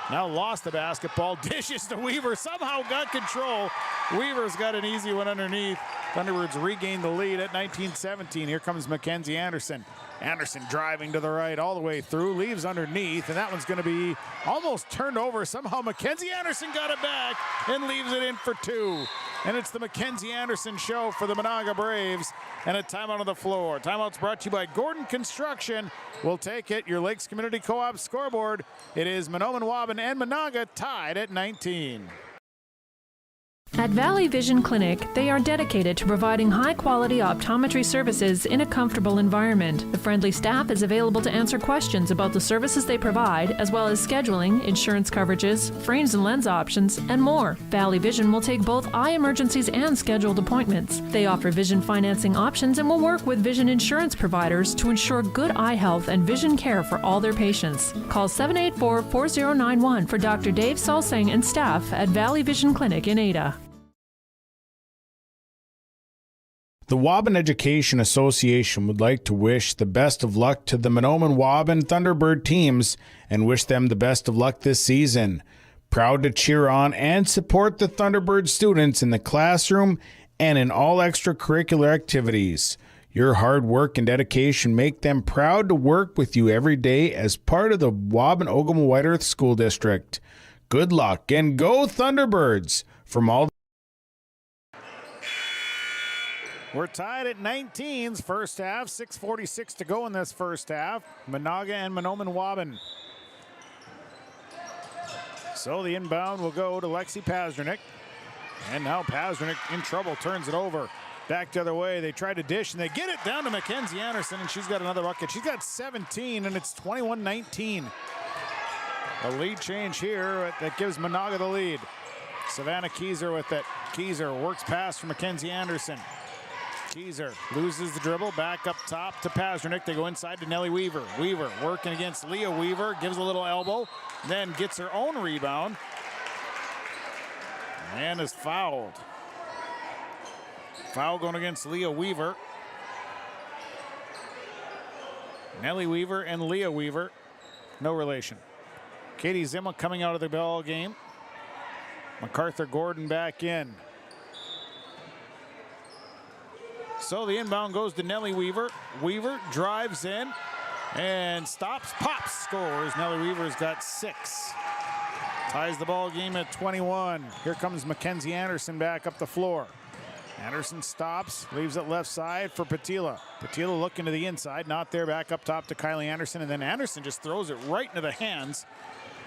Now lost the basketball, dishes to Weaver, somehow got control. Weaver's got an easy one underneath. Thunderbirds regain the lead at 19-17. Here comes Mackenzie Anderson. Anderson driving to the right all the way through, leaves underneath, and that one's going to be almost turned over. Somehow Mackenzie Anderson got it back and leaves it in for 2. And it's the Mackenzie Anderson show for the Menahga Braves. And a timeout on the floor. Timeout's brought to you by Gordon Construction. We'll take it. Your Lakes Community Co-op scoreboard. It is Mahnomen-Waubun and Menahga tied at 19. At Valley Vision Clinic, they are dedicated to providing high-quality optometry services in a comfortable environment. The friendly staff is available to answer questions about the services they provide, as well as scheduling, insurance coverages, frames and lens options, and more. Valley Vision will take both eye emergencies and scheduled appointments. They offer vision financing options and will work with vision insurance providers to ensure good eye health and vision care for all their patients. Call 784-4091 for Dr. Dave Salsing and staff at Valley Vision Clinic in Ada. The Waubun Education Association would like to wish the best of luck to the Mahnomen-Waubun Thunderbird teams and wish them the best of luck this season. Proud to cheer on and support the Thunderbird students in the classroom and in all extracurricular activities. Your hard work and dedication make them proud to work with you every day as part of the Waubun-Ogama-White Earth School District. Good luck and go Thunderbirds! From all We're tied at 19s first half, 6:46 to go in this first half. Menahga and Mahnomen-Waubun. So the inbound will go to Lexi Pazdernik. And now Pazdernik in trouble, turns it over. Back the other way, they try to dish, and they get it down to Mackenzie Anderson, and she's got another bucket. She's got 17, and it's 21-19. A lead change here that gives Menahga the lead. Savannah Keyser with it. Keyser works past for Mackenzie Anderson. Keyser loses the dribble, back up top to Pazdernik. They go inside to Nellie Weaver. Weaver working against Leah Weaver, gives a little elbow, then gets her own rebound, and is fouled. Foul going against Leah Weaver. Nellie Weaver and Leah Weaver, no relation. Katie Zimma coming out of the ball game. MacArthur Gordon back in. So the inbound goes to Nellie Weaver. Weaver drives in and stops, pops, scores. Nellie Weaver's got 6. Ties the ball game at 21. Here comes Mackenzie Anderson back up the floor. Anderson stops, leaves it left side for Patila. Patila looking to the inside, not there, back up top to Kylie Anderson, and then Anderson just throws it right into the hands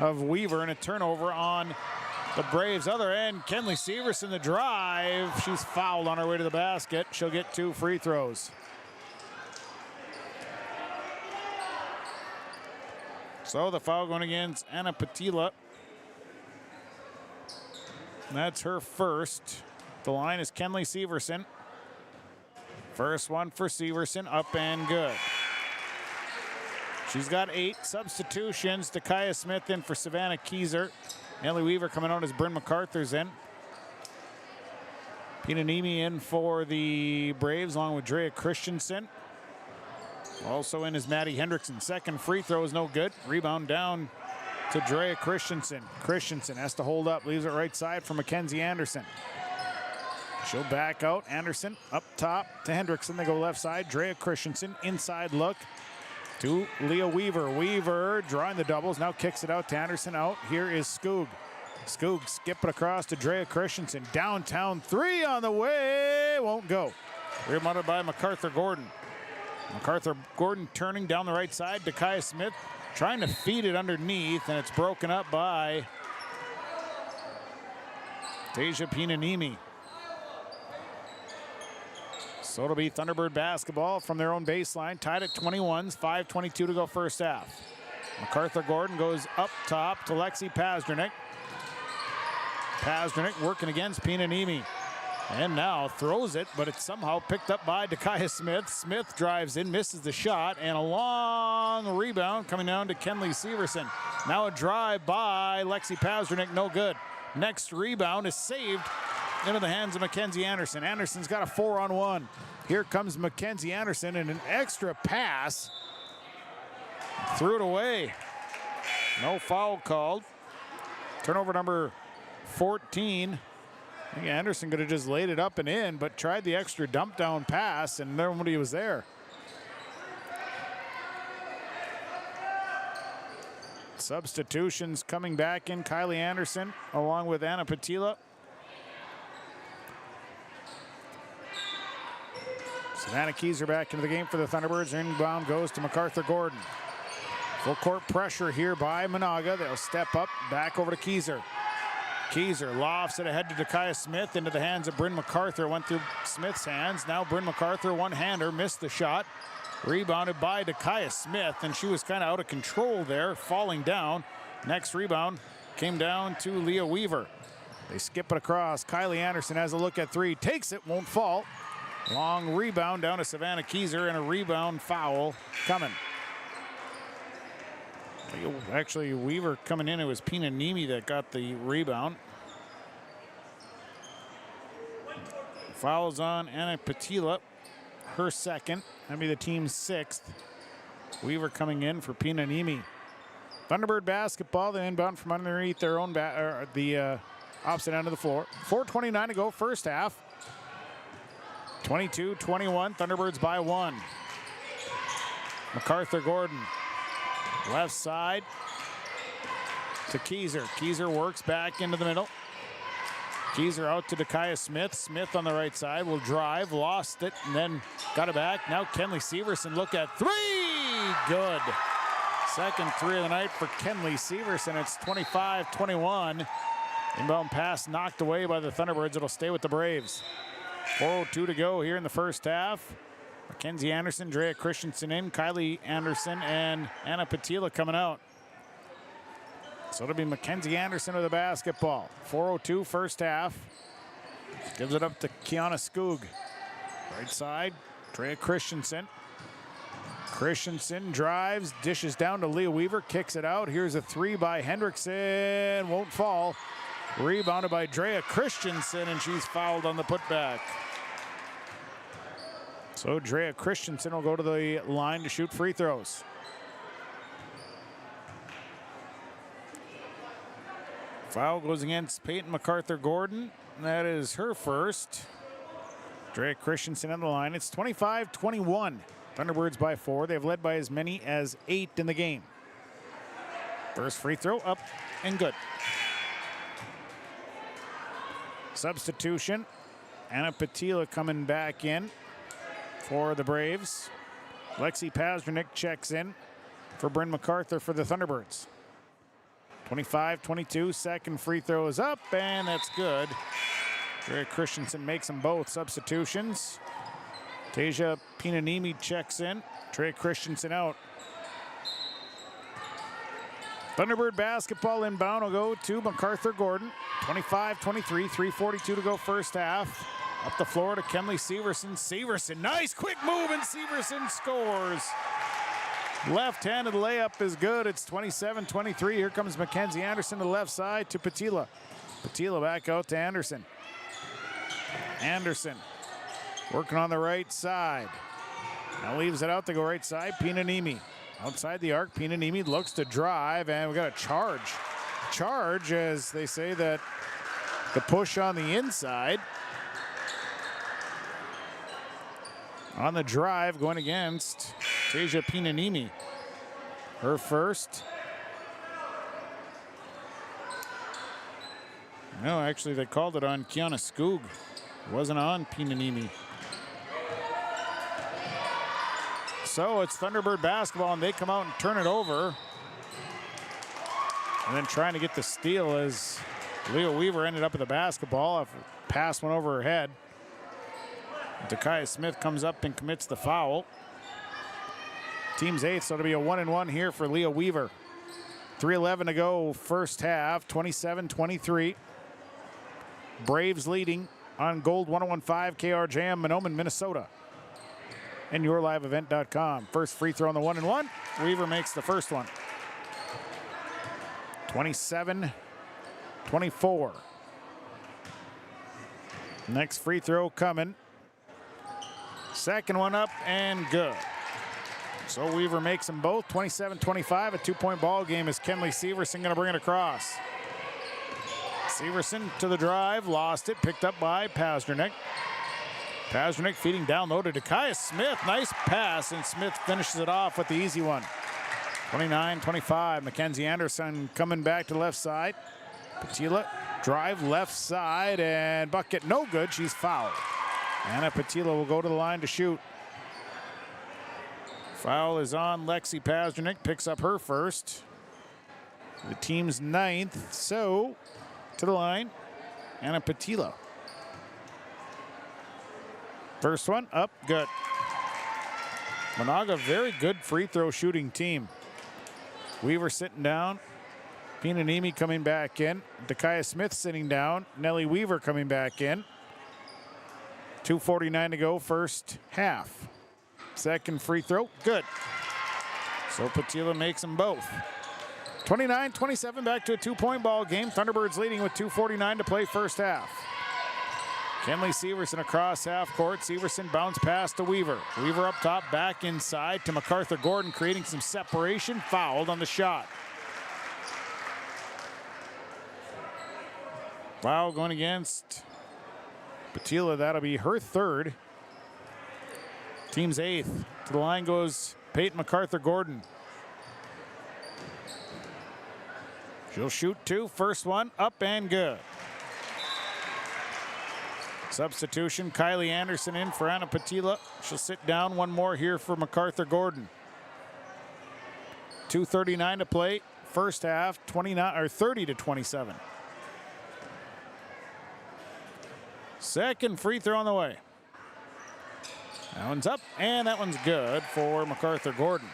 of Weaver, and a turnover on the Braves' other end. Kenley Severson the drive. She's fouled on her way to the basket. She'll get 2 free throws. So the foul going against Anna Patila. That's her first. The line is Kenley Severson. First one for Severson, up and good. She's got 8 substitutions. Dakaya Smith in for Savannah Keyser. Nellie Weaver coming out as Bryn MacArthur's in. Pinanimi in for the Braves along with Drea Christensen. Also in is Maddie Hendrickson. Second free throw is no good. Rebound down to Drea Christensen. Christensen has to hold up, leaves it right side for Mackenzie Anderson. She'll back out. Anderson up top to Hendrickson. They go left side. Drea Christensen inside look to Leah Weaver. Weaver drawing the doubles. Now kicks it out to Anderson. Out. Here is Skoog. Skoog skip it across to Drea Christensen. Downtown 3 on the way. Won't go. Rebounded by MacArthur Gordon. MacArthur Gordon turning down the right side. Dakaya Smith trying to feed it underneath, and it's broken up by Tasia Pinanimi. So it'll be Thunderbird basketball from their own baseline, tied at 21s, 5:22 to go first half. MacArthur Gordon goes up top to Lexi Pazdernik. Pazdernik working against Pinanimi. And now throws it, but it's somehow picked up by Dakaya Smith. Smith drives in, misses the shot, and a long rebound coming down to Kenley Severson. Now a drive by Lexi Pazdernik, no good. Next rebound is saved into the hands of Mackenzie Anderson. Anderson's got a 4-on-1. Here comes Mackenzie Anderson and an extra pass. Threw it away. No foul called. Turnover number 14. I think Anderson could have just laid it up and in, but tried the extra dump down pass, and nobody was there. Substitutions coming back in. Kylie Anderson along with Anna Patila. Savannah Keyser back into the game for the Thunderbirds. Inbound goes to MacArthur Gordon. Full court pressure here by Menahga. They'll step up, back over to Keyser. Keyser lofts it ahead to Dakaya Smith into the hands of Bryn MacArthur. Went through Smith's hands. Now Bryn MacArthur, one-hander, missed the shot. Rebounded by Dakaya Smith, and she was kind of out of control there, falling down. Next rebound came down to Leah Weaver. They skip it across. Kylie Anderson has a look at three. Takes it, won't fall. Long rebound down to Savannah Keyser, and a rebound foul coming. Actually, Weaver coming in, it was Pinanimi that got the rebound. Fouls on Anna Patila, her second. That'd be the team's sixth. Weaver coming in for Pinanimi. Thunderbird basketball, they inbound from underneath their own the opposite end of the floor. 4:29 to go, first half. 22-21, Thunderbirds by one. MacArthur Gordon. Left side to Keyser. Keyser works back into the middle. Keyser out to Dakaya Smith. Smith on the right side will drive, lost it, and then got it back. Now Kenley Severson, look at three. Good. Second three of the night for Kenley Severson. It's 25-21. Inbound pass knocked away by the Thunderbirds. It'll stay with the Braves. 4:02 to go here in the first half. Mackenzie Anderson, Drea Christensen in, Kylie Anderson, and Anna Patila coming out. So it'll be Mackenzie Anderson with the basketball. 4:02 first half. Gives it up to Kiana Skoog. Right side, Drea Christensen. Christensen drives, dishes down to Leah Weaver, kicks it out. Here's a three by Hendrickson, won't fall. Rebounded by Drea Christensen, and she's fouled on the putback. So Drea Christensen will go to the line to shoot free throws. Foul goes against Peyton MacArthur Gordon. That is her first. Drea Christensen on the line. It's 25-21. Thunderbirds by four. They've led by as many as 8 in the game. First free throw up and good. Substitution. Anna Patila coming back in for the Braves. Lexi Pazdernik checks in for Bryn MacArthur for the Thunderbirds. 25-22, second free throw is up, and that's good. Drea Christensen makes them both. Substitutions. Tasia Pinanimi checks in. Drea Christensen out. Thunderbird basketball inbound will go to MacArthur Gordon. 25-23, 3:42 to go first half. Up the floor to Kenley Severson. Severson, nice quick move, and Severson scores. Left-handed layup is good. It's 27-23. Here comes Mackenzie Anderson to the left side to Patila. Patila back out to Anderson. Anderson working on the right side. Now leaves it out to go right side. Pinanimi outside the arc. Pinanimi looks to drive, and we got a charge. Charge, as they say that the push on the inside. On the drive, going against Tasia Pinanimi. Her first. No, actually, they called it on Kiana Skoog. It wasn't on Pinanimi. So it's Thunderbird basketball, and they come out and turn it over. And then trying to get the steal as Leah Weaver ended up with the basketball. A pass went over her head. Dakaya Smith comes up and commits the foul. Team's eighth, so it'll be a 1-and-1 here for Leah Weaver. 3:11 to go first half, 27-23. Braves leading on Gold 101.5 KRJM, Mahnomen, Minnesota. And YourLiveEvent.com. First free throw on the 1-and-1. Weaver makes the first one. 27-24. Next free throw coming. Second one up and good. So Weaver makes them both. 27-25, a 2-point ball game as Kenley Severson going to bring it across. Severson to the drive, lost it, picked up by Pasternak. Pasternak feeding down low to Dakaya Smith. Nice pass, and Smith finishes it off with the easy one. 29-25, Mackenzie Anderson coming back to the left side. Patila drive left side, and bucket no good. She's fouled. Anna Patila will go to the line to shoot. Foul is on Lexi Pasternak, picks up her first. The team's ninth, so to the line, Anna Patila. First one up, good. Menahga, very good free throw shooting team. Weaver sitting down. Pinanimi coming back in. Dakaya Smith sitting down. Nellie Weaver coming back in. 2:49 to go first half. Second free throw, good. So Patila makes them both. 29-27, back to a 2-point ball game. Thunderbirds leading with 2:49 to play first half. Kenley Severson across half court. Severson bounce pass to Weaver. Weaver up top, back inside to MacArthur Gordon, creating some separation. Fouled on the shot. Foul going against Patila. That'll be her third. Team's eighth. To the line goes Peyton MacArthur Gordon. She'll shoot two. First one up and good. Substitution, Kylie Anderson in for Anna Patila. She'll sit down. One more here for MacArthur Gordon. 2:39 to play. First half, 30-27. Second free throw on the way. That one's up, and that one's good for MacArthur Gordon.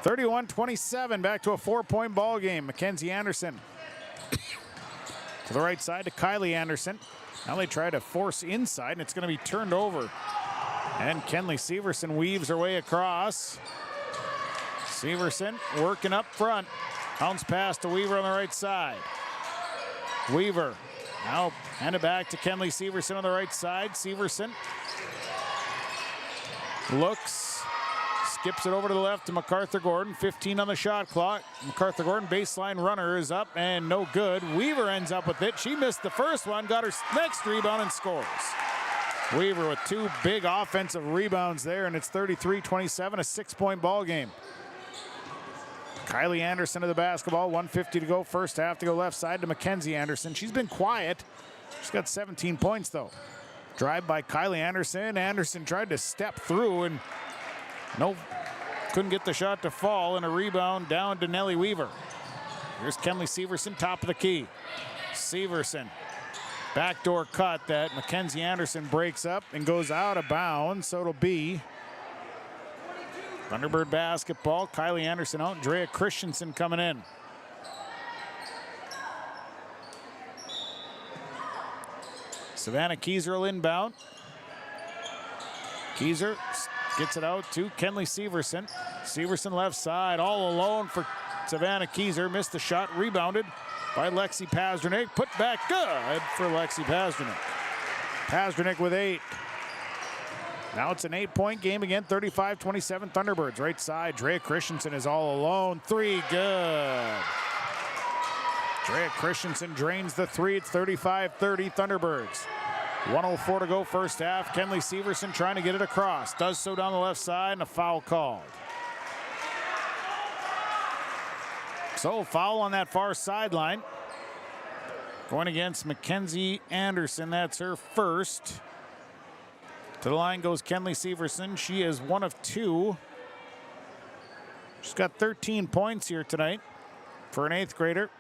31-27, back to a 4-point ball game. Mackenzie Anderson to the right side to Kylie Anderson. Now they try to force inside, and it's going to be turned over. And Kenley Severson weaves her way across. Severson working up front. Bounce pass to Weaver on the right side. Weaver now hand it back to Kenley Severson on the right side. Severson looks, skips it over to the left to MacArthur Gordon. 15 on the shot clock. MacArthur Gordon, baseline runner, is up and no good. Weaver ends up with it. She missed the first one, got her next rebound and scores. Weaver with two big offensive rebounds there, and it's 33-27, a 6-point ball game. Kylie Anderson to the basketball, 1:50 to go first half, to go left side to Mackenzie Anderson. She's been quiet. She's got 17 points though. Drive by Kylie Anderson. Anderson tried to step through and couldn't get the shot to fall, and a rebound down to Nellie Weaver. Here's Kenley Severson, top of the key. Severson, backdoor cut that Mackenzie Anderson breaks up and goes out of bounds, so it'll be Thunderbird basketball. Kylie Anderson out, Drea Christensen coming in. Savannah Keyser will inbound. Keyser gets it out to Kenley Severson. Severson left side, all alone for Savannah Keyser. Missed the shot, rebounded by Lexi Pasternak. Put back good for Lexi Pasternak. Pasternak with 8. Now it's an 8-point game again, 35-27 Thunderbirds. Right side, Drea Christensen is all alone. 3, good. Drea Christensen drains the 3. It's 35-30 Thunderbirds. 1:04 to go first half. Kenley Severson trying to get it across. Does so down the left side, and a foul called. So foul on that far sideline. Going against Mackenzie Anderson. That's her first. To the line goes Kenley Severson. She is 1 of 2. She's got 13 points here tonight for an 8th grader.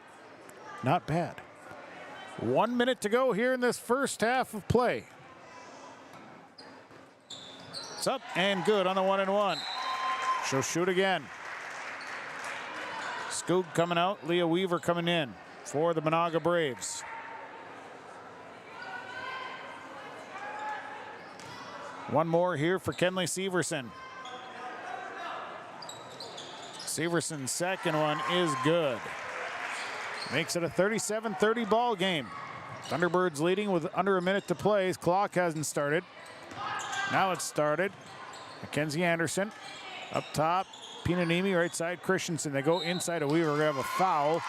Not bad. 1 minute to go here in this first half of play. It's up and good on the 1-1. She'll shoot again. Skoog coming out, Leah Weaver coming in for the Menahga Braves. One more here for Kenley Severson. Severson's second one is good. Makes it a 37-30 ball game. Thunderbirds leading with under a minute to play. His clock hasn't started. Now it's started. Mackenzie Anderson up top. Pinanimi right side. Christensen. They go inside of Weaver. We're going to have a foul.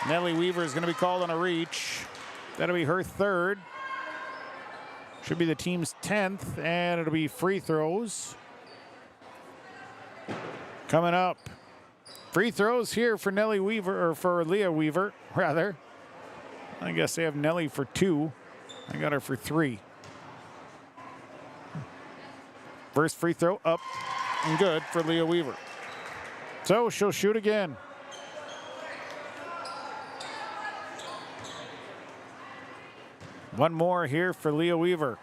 Nellie Weaver is going to be called on a reach. That'll be her third. Should be the team's 10th, and it'll be free throws. Coming up. Free throws here for Nellie Weaver, or for Leah Weaver, rather. I guess they have Nellie for 2. I got her for 3. First free throw up and good for Leah Weaver. So she'll shoot again. One more here for Leah Weaver.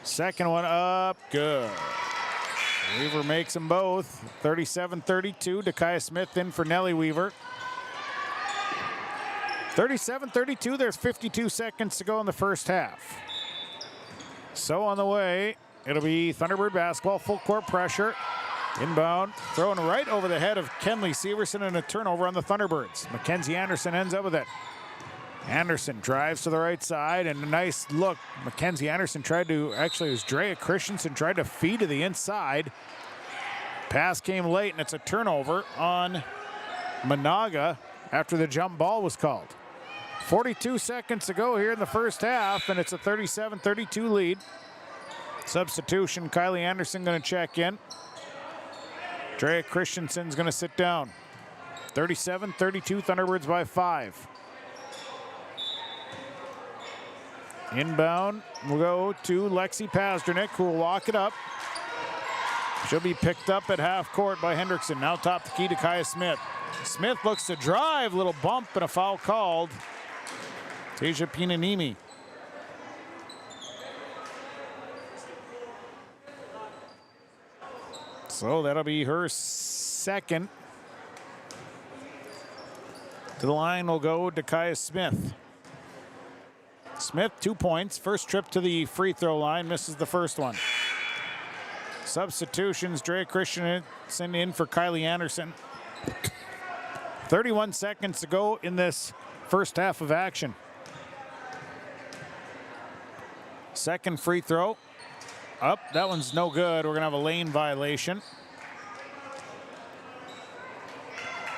Second one up, good. Weaver makes them both. 37-32. Dakaya Smith in for Nellie Weaver. 37-32. There's 52 seconds to go in the first half. So on the way, it'll be Thunderbird basketball, full court pressure. Inbound, thrown right over the head of Kenley Severson, and a turnover on the Thunderbirds. Mackenzie Anderson ends up with it. Anderson drives to the right side, and a nice look. Mackenzie Anderson tried to, actually it was Drea Christensen, tried to feed to the inside. Pass came late, and it's a turnover on Menahga after the jump ball was called. 42 seconds to go here in the first half, and it's a 37-32 lead. Substitution, Kylie Anderson going to check in. Drea Christensen's going to sit down. 37-32, Thunderbirds by 5. Inbound will go to Lexi Pasternak, who will walk it up. She'll be picked up at half court by Hendrickson. Now top the key to Kaya Smith. Smith looks to drive, little bump and a foul called. Tasia Pinanimi. So that'll be her second. To the line will go to Kaya Smith. Smith, 2 points. First trip to the free throw line, misses the first one. Substitutions, Drea Christensen in for Kylie Anderson. 31 seconds to go in this first half of action. Second free throw. Up, that one's no good. We're gonna have a lane violation.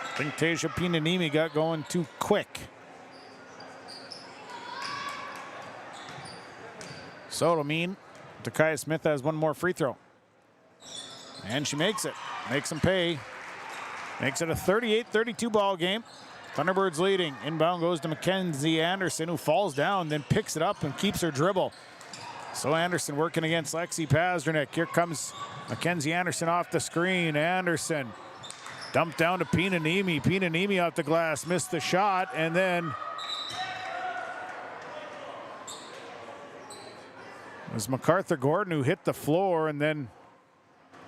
I think Tasia Pinanimi got going too quick. So it'll mean Dakaya Smith has one more free throw. And she makes it. Makes them pay. Makes it a 38-32 ball game. Thunderbirds leading. Inbound goes to Mackenzie Anderson, who falls down, then picks it up and keeps her dribble. So Anderson working against Lexi Pasternak. Here comes Mackenzie Anderson off the screen. Anderson dumped down to Pinanimi. Pinanimi off the glass, missed the shot, and then it was MacArthur Gordon who hit the floor, and then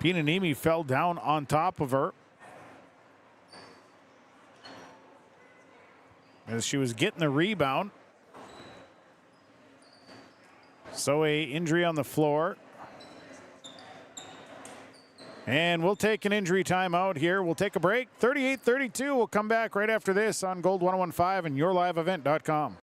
Pinanimi fell down on top of her as she was getting the rebound. So a injury on the floor. And we'll take an injury timeout here. We'll take a break. 38-32. We'll come back right after this on Gold 1015 and yourliveevent.com.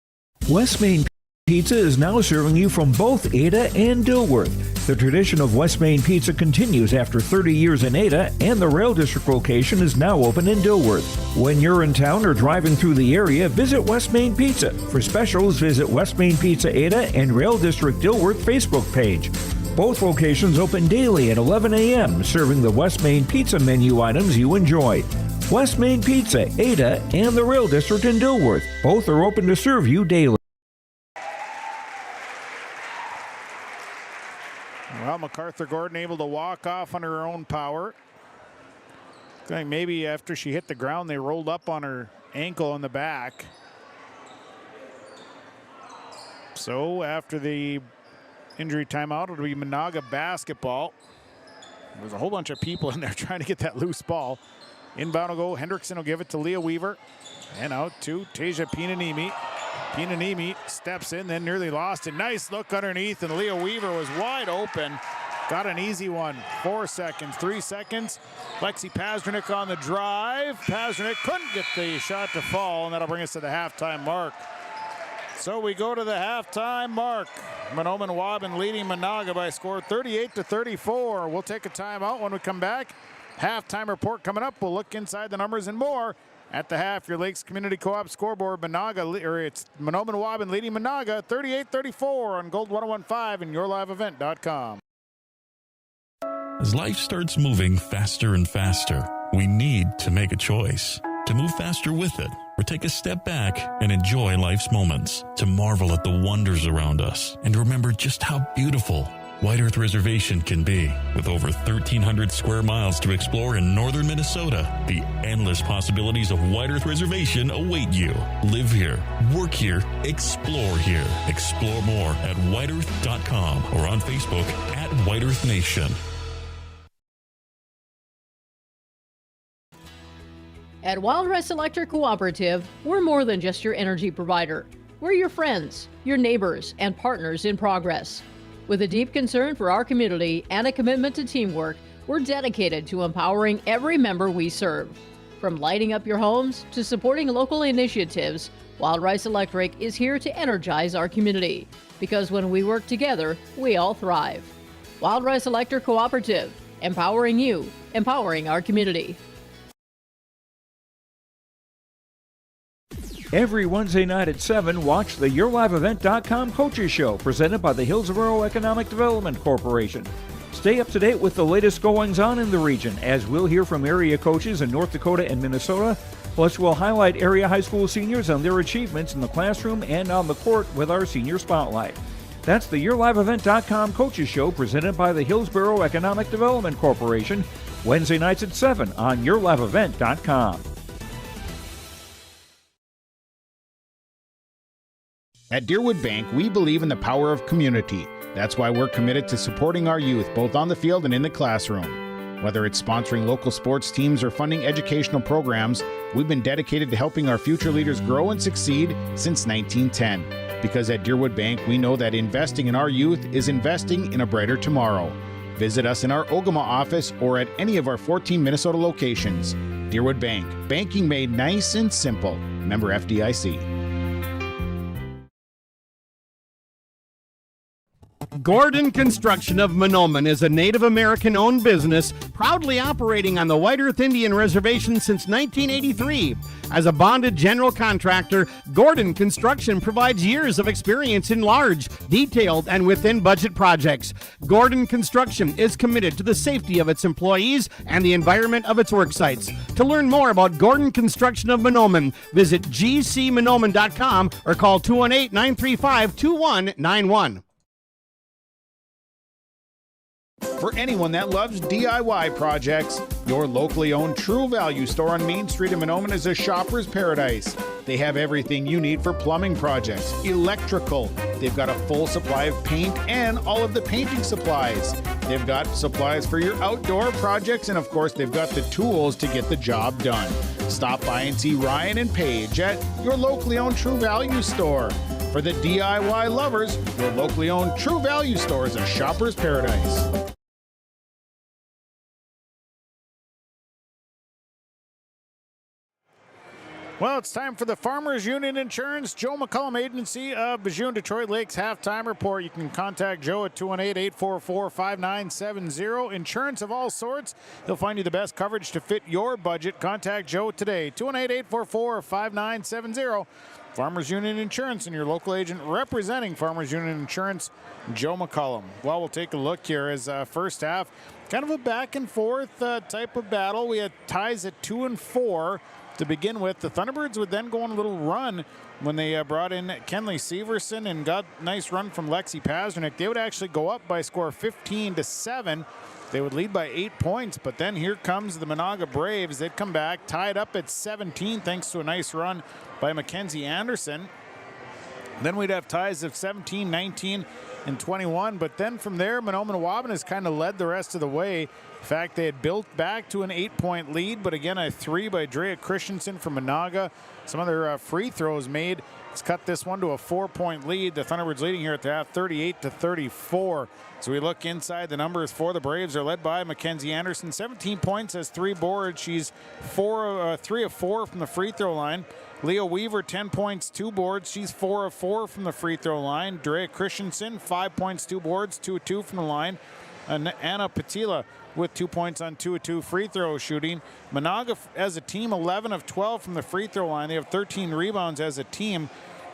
West Main Pizza is now serving you from both Ada and Dilworth. The tradition of West Main Pizza continues after 30 years in Ada, and the Rail District location is now open in Dilworth. When you're in town or driving through the area, visit West Main Pizza. For specials, visit West Main Pizza Ada and Rail District Dilworth Facebook page. Both locations open daily at 11 a.m., serving the West Main Pizza menu items you enjoy. West Main Pizza, Ada, and the Rail District in Dilworth. Both are open to serve you daily. Well, MacArthur Gordon able to walk off under her own power. I think maybe after she hit the ground, they rolled up on her ankle on the back. So after the Injury timeout. It'll be Menahga basketball. There's a whole bunch of people in there trying to get that loose ball. Inbound will go. Hendrickson will give it to Leah Weaver. And out to Tasia Pinanimi. Pinanimi steps in, then nearly lost it. Nice look underneath, and Leah Weaver was wide open. Got an easy one. 4 seconds, 3 seconds. Lexi Pazdernick on the drive. Pazdernick couldn't get the shot to fall, and that'll bring us to the halftime mark. So we go to the halftime mark. Mahnomen-Waubun leading Menahga by a score 38-34. We'll take a timeout when we come back. Halftime report coming up. We'll look inside the numbers and more. At the half, your Lakes Community Co-op scoreboard, it's Mahnomen-Waubun leading Menahga 38-34 on Gold 101.5 and yourliveevent.com. As life starts moving faster and faster, we need to make a choice. To move faster with it, or take a step back and enjoy life's moments. To marvel at the wonders around us, and remember just how beautiful White Earth Reservation can be. With over 1,300 square miles to explore in northern Minnesota, the endless possibilities of White Earth Reservation await you. Live here, work here, explore here. Explore more at whiteearth.com or on Facebook at White Earth Nation. At Wild Rice Electric Cooperative, we're more than just your energy provider. We're your friends, your neighbors, and partners in progress. With a deep concern for our community and a commitment to teamwork, we're dedicated to empowering every member we serve. From lighting up your homes to supporting local initiatives, Wild Rice Electric is here to energize our community. Because when we work together, we all thrive. Wild Rice Electric Cooperative, empowering you, empowering our community. Every Wednesday night at 7, watch the YourLiveEvent.com Coaches Show presented by the Hillsborough Economic Development Corporation. Stay up to date with the latest goings-on in the region as we'll hear from area coaches in North Dakota and Minnesota. Plus, we'll highlight area high school seniors and their achievements in the classroom and on the court with our Senior Spotlight. That's the YourLiveEvent.com Coaches Show presented by the Hillsborough Economic Development Corporation. Wednesday nights at 7 on YourLiveEvent.com. At Deerwood Bank, we believe in the power of community. That's why we're committed to supporting our youth, both on the field and in the classroom. Whether it's sponsoring local sports teams or funding educational programs, we've been dedicated to helping our future leaders grow and succeed since 1910. Because at Deerwood Bank, we know that investing in our youth is investing in a brighter tomorrow. Visit us in our Ogama office or at any of our 14 Minnesota locations. Deerwood Bank, banking made nice and simple. Member FDIC. Gordon Construction of Mahnomen is a Native American-owned business proudly operating on the White Earth Indian Reservation since 1983. As a bonded general contractor, Gordon Construction provides years of experience in large, detailed, and within-budget projects. Gordon Construction is committed to the safety of its employees and the environment of its work sites. To learn more about Gordon Construction of Mahnomen, visit gcmahnomen.com or call 218-935-2191. For anyone that loves DIY projects, your locally owned True Value store on Main Street in Mahnomen is a shopper's paradise. They have everything you need for plumbing projects, electrical. They've got a full supply of paint and all of the painting supplies. They've got supplies for your outdoor projects, and of course, they've got the tools to get the job done. Stop by and see Ryan and Paige at your locally owned True Value store. For the DIY lovers, your locally owned True Value store is a shopper's paradise. Well, it's time for the Farmers Union Insurance Joe McCullum Agency of Bijou Detroit Lakes halftime report. You can contact Joe at 218-844-5970. Insurance of all sorts. He'll find you the best coverage to fit your budget. Contact Joe today, 218-844-5970. Farmers Union Insurance and your local agent representing Farmers Union Insurance, Joe McCullum. Well, we'll take a look here as first half, kind of a back and forth type of battle. We had ties at 2 and 4. To begin with, the Thunderbirds would then go on a little run when they brought in Kenley Severson and got a nice run from Lexi Pazdernick. They would actually go up by a score of 15-7. They would lead by 8 points, but then here comes the Menahga Braves. They'd come back, tied up at 17 thanks to a nice run by Mackenzie Anderson. Then we'd have ties of 17-19 and 21. But then from there, Mahnomen-Waubun has kind of led the rest of the way. In fact, they had built back to an 8-point lead, but again, a 3 by Drea Christensen from Menahga. Some other free throws made. It's cut this one to a 4-point lead. The Thunderbirds leading here at the half, 38-34. So we look inside, the numbers for the Braves are led by Mackenzie Anderson. 17 points, has 3 boards. She's 3 of 4 from the free throw line. Leah Weaver, 10 points, 2 boards. She's 4 of 4 from the free throw line. Drea Christensen, 5 points, 2 boards, 2 of 2 from the line. And Anna Patila with 2 points on 2 of 2 free throw shooting. Menahga as a team, 11 of 12 from the free throw line. They have 13 rebounds as a team.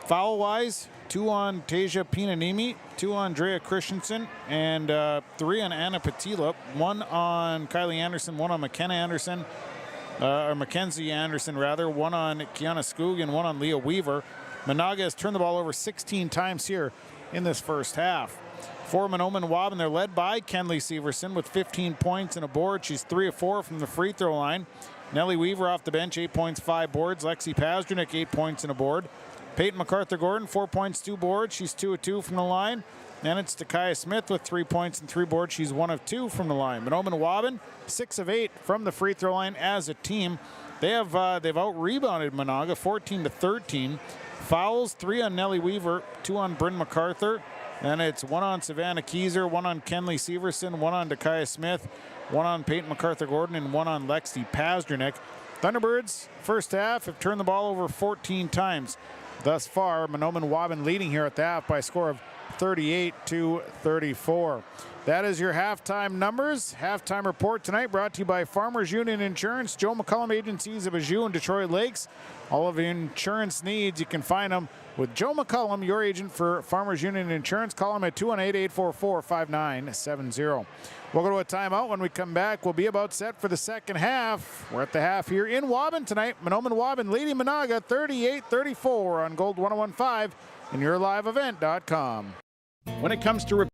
Foul-wise, 2 on Tasia Pinanimi, 2 on Drea Christensen, and 3 on Anna Patila. 1 on Kylie Anderson, 1 on Mackenzie Anderson, 1 on Kiana Skoog, 1 on Leah Weaver. Menahga has turned the ball over 16 times here in this first half. For Mahnomen-Waubun, they're led by Kenley Severson with 15 points and a board. She's 3 of 4 from the free throw line. Nellie Weaver off the bench, 8 points, 5 boards. Lexi Pazdernick, 8 points and a board. Peyton MacArthur-Gordon, 4 points, 2 boards. She's 2 of 2 from the line. Then it's Takaya Smith with 3 points and 3 boards. She's 1 of 2 from the line. Mahnomen-Waubun, 6 of 8 from the free throw line as a team. They've out-rebounded Menahga, 14-13. Fouls, 3 on Nellie Weaver, 2 on Bryn MacArthur. Then it's 1 on Savannah Keyser, 1 on Kenley Severson, 1 on Takaya Smith, 1 on Peyton MacArthur-Gordon, and 1 on Lexi Pazdernick. Thunderbirds, first half, have turned the ball over 14 times. Thus far, Mahnomen-Waubun leading here at the half by a score of 38-34. That is your halftime numbers. Halftime report tonight brought to you by Farmers Union Insurance, Joe McCullum Agencies of Anjou and Detroit Lakes. All of your insurance needs, you can find them with Joe McCullum, your agent for Farmers Union Insurance. Call him at 218-844-5970. We'll go to a timeout. When we come back, we'll be about set for the second half. We're at the half here in Waubun tonight. Mahnomen-Waubun leading Menahga 38-34 on Gold 101.5 and yourliveevent.com. When it comes to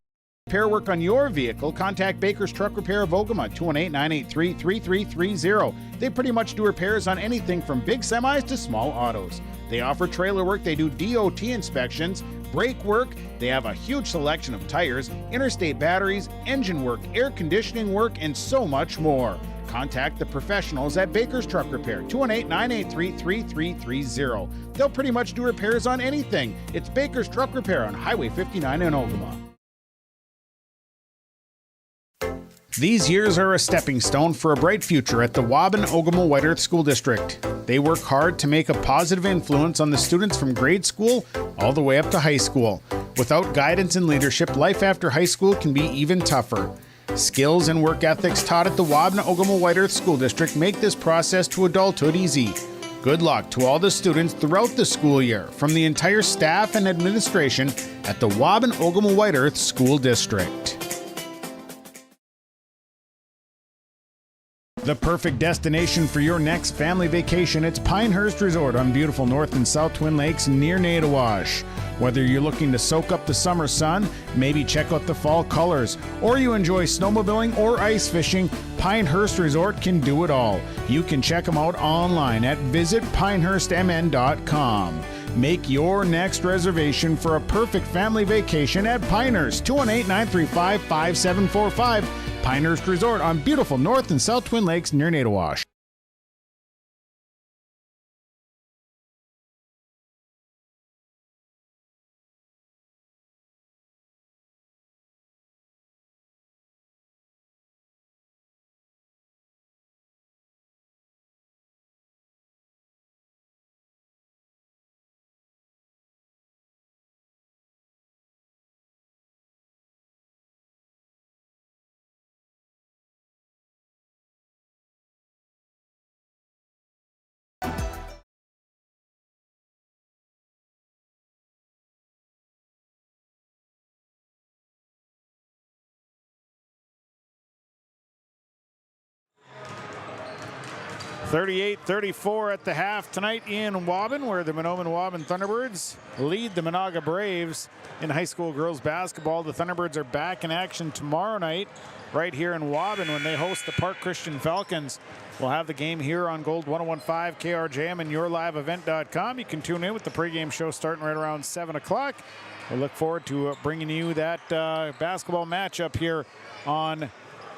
repair work on your vehicle, contact Baker's Truck Repair of Ogama, 218-983-3330. They pretty much do repairs on anything from big semis to small autos. They offer trailer work, they do DOT inspections, brake work, they have a huge selection of tires, interstate batteries, engine work, air conditioning work, and so much more. Contact the professionals at Baker's Truck Repair, 218-983-3330. They'll pretty much do repairs on anything. It's Baker's Truck Repair on Highway 59 in Ogama. These years are a stepping stone for a bright future at the Waubun-Ogama White Earth School District. They work hard to make a positive influence on the students from grade school all the way up to high school. Without guidance and leadership, life after high school can be even tougher. Skills and work ethics taught at the Waubun-Ogama White Earth School District make this process to adulthood easy. Good luck to all the students throughout the school year from the entire staff and administration at the Waubun-Ogama White Earth School District. The perfect destination for your next family vacation, it's Pinehurst Resort on beautiful North and South Twin Lakes near Nadawash. Whether you're looking to soak up the summer sun, maybe check out the fall colors, or you enjoy snowmobiling or ice fishing, Pinehurst Resort can do it all. You can check them out online at visitpinehurstmn.com. Make your next reservation for a perfect family vacation at Pinehurst, 218-935-5745. Pinehurst Resort on beautiful North and South Twin Lakes near Nadawash. (38-34) at the half tonight in Waubun, where the Mahnomen-Waubun Thunderbirds lead the Menahga Braves in high school girls basketball. The Thunderbirds are back in action tomorrow night right here in Waubun when they host the Park Christian Falcons. We'll have the game here on Gold 101.5 KRJM and yourliveevent.com. You can tune in with the pregame show starting right around 7 o'clock. We look forward to bringing you that basketball matchup here on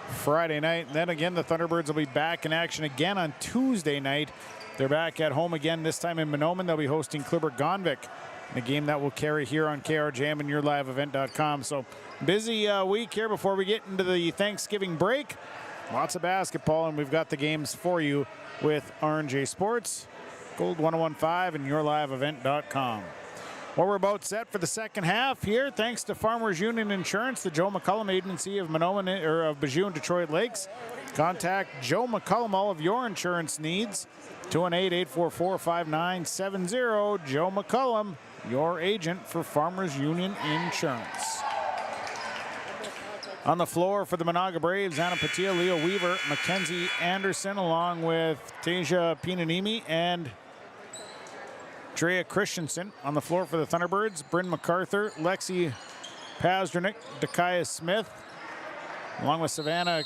Friday night. And then again, the Thunderbirds will be back in action again on Tuesday night. They're back at home again, this time in Mahnomen. They'll be hosting Kluber-Gonvik, a game that will carry here on KRJM and yourliveevent.com. So busy week here before we get into the Thanksgiving break. Lots of basketball, and we've got the games for you with R&J Sports, Gold 101.5 and yourliveevent.com. Well, we're about set for the second half here, thanks to Farmers Union Insurance, the Joe McCullum Agency of Bijou and Detroit Lakes. Contact Joe McCullum, all of your insurance needs. 218-844-5970. Joe McCullum, your agent for Farmers Union Insurance. On the floor for the Menahga Braves, Anna Patia, Leo Weaver, Mackenzie Anderson, along with Tasia Pinanimi and Drea Christensen. On the floor for the Thunderbirds, Bryn MacArthur, Lexi Pazdernick, Dakaya Smith, along with Savannah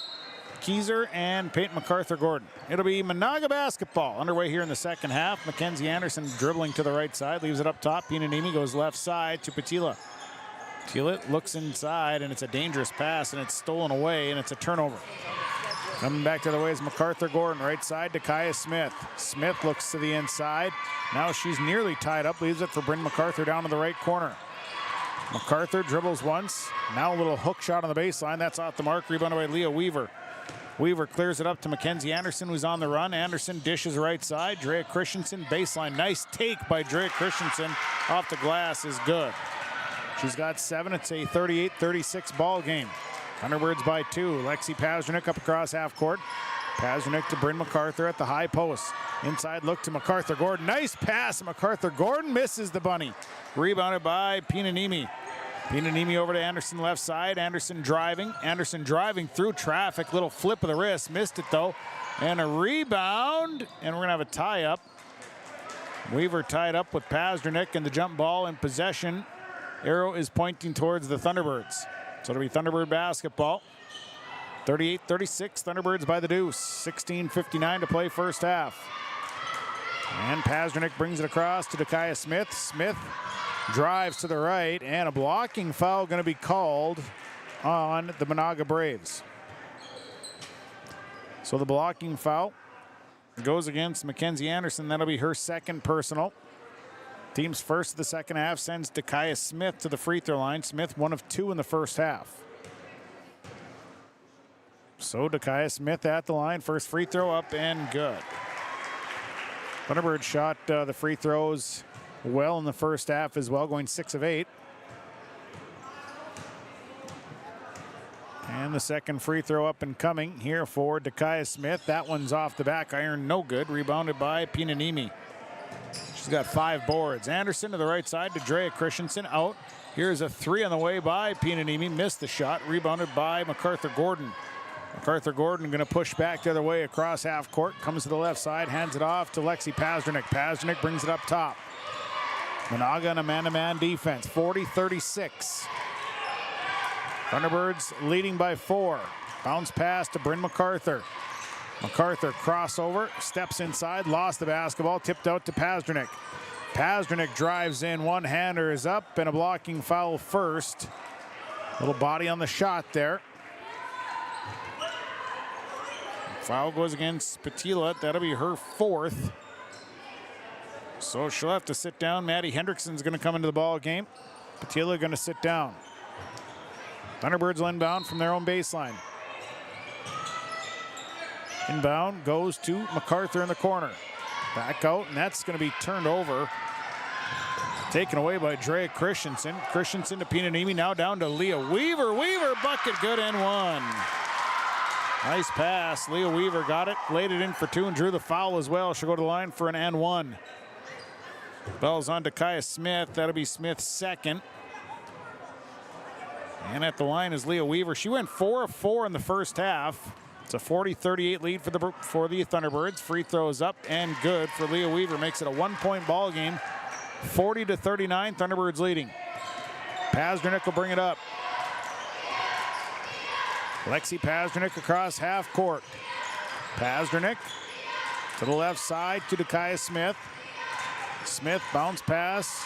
Keyser and Peyton MacArthur-Gordon. It'll be Menahga basketball underway here in the second half. Mackenzie Anderson dribbling to the right side, leaves it up top. Pinanimi goes left side to Patila. Patila looks inside, and it's a dangerous pass, and it's stolen away, and it's a turnover. Coming back to the way is MacArthur-Gordon, right side to Kaya Smith. Smith looks to the inside. Now she's nearly tied up, leaves it for Bryn MacArthur down to the right corner. MacArthur dribbles once. Now a little hook shot on the baseline. That's off the mark, rebounded by Leah Weaver. Weaver clears it up to Mackenzie Anderson, who's on the run. Anderson dishes right side. Drea Christensen, baseline. Nice take by Drea Christensen. Off the glass is good. She's got 7. It's a 38-36 ball game. Thunderbirds by 2. Lexi Pazdernick up across half court. Pazdernick to Bryn MacArthur at the high post. Inside look to MacArthur-Gordon. Nice pass. MacArthur-Gordon misses the bunny. Rebounded by Pinanimi. Pinanimi over to Anderson left side. Anderson driving through traffic. Little flip of the wrist. Missed it though. And a rebound. And we're going to have a tie up. Weaver tied up with Pazdernick, and the jump ball in possession. Arrow is pointing towards the Thunderbirds. So it'll be Thunderbird basketball. 38-36, Thunderbirds by the deuce. 16:59 to play first half. And Pazdernick brings it across to Dakaya Smith. Smith drives to the right, and a blocking foul going to be called on the Menahga Braves. So the blocking foul goes against Mackenzie Anderson. That'll be her second personal. Team's first of the second half sends Dakaya Smith to the free throw line. Smith 1 of 2 in the first half. So Dakaya Smith at the line. First free throw up and good. Thunderbird shot the free throws well in the first half as well, going 6 of 8. And the second free throw up and coming here for Dakaya Smith. That one's off the back iron, no good. Rebounded by Pinanimi. She's got 5 boards. Anderson to the right side to Drea Christensen, out. Here's a 3 on the way by Pinanimi. Missed the shot. Rebounded by MacArthur-Gordon. MacArthur-Gordon going to push back the other way across half court. Comes to the left side. Hands it off to Lexi Pazdernick. Pazdernick brings it up top. Menahga in a man-to-man defense. 40-36. Thunderbirds leading by 4. Bounce pass to Bryn MacArthur. MacArthur crossover, steps inside, lost the basketball, tipped out to Pazdernick. Pazdernick drives in, one-hander is up, and a blocking foul first. Little body on the shot there. Foul goes against Patila. That'll be her 4th. So she'll have to sit down. Maddie Hendrickson's going to come into the ball game. Patila going to sit down. Thunderbirds inbound from their own baseline. Inbound goes to MacArthur in the corner. Back out, and that's going to be turned over. Taken away by Drea Christensen. Christensen to Pinanimi, now down to Leah Weaver. Weaver, bucket, good and 1. Nice pass. Leah Weaver got it, laid it in for 2, and drew the foul as well. She'll go to the line for an and 1. Bell's on to Kaya Smith. That'll be Smith's second. And at the line is Leah Weaver. She went 4 of 4 in the first half. It's a 40-38 lead for the Thunderbirds. Free throws up and good for Leah Weaver. Makes it a 1-point ball game. 40-39, Thunderbirds leading. Pazdernick will bring it up. Lexi Pazdernik across half court. Pazdernik to the left side to Dakaya Smith. Smith bounce pass,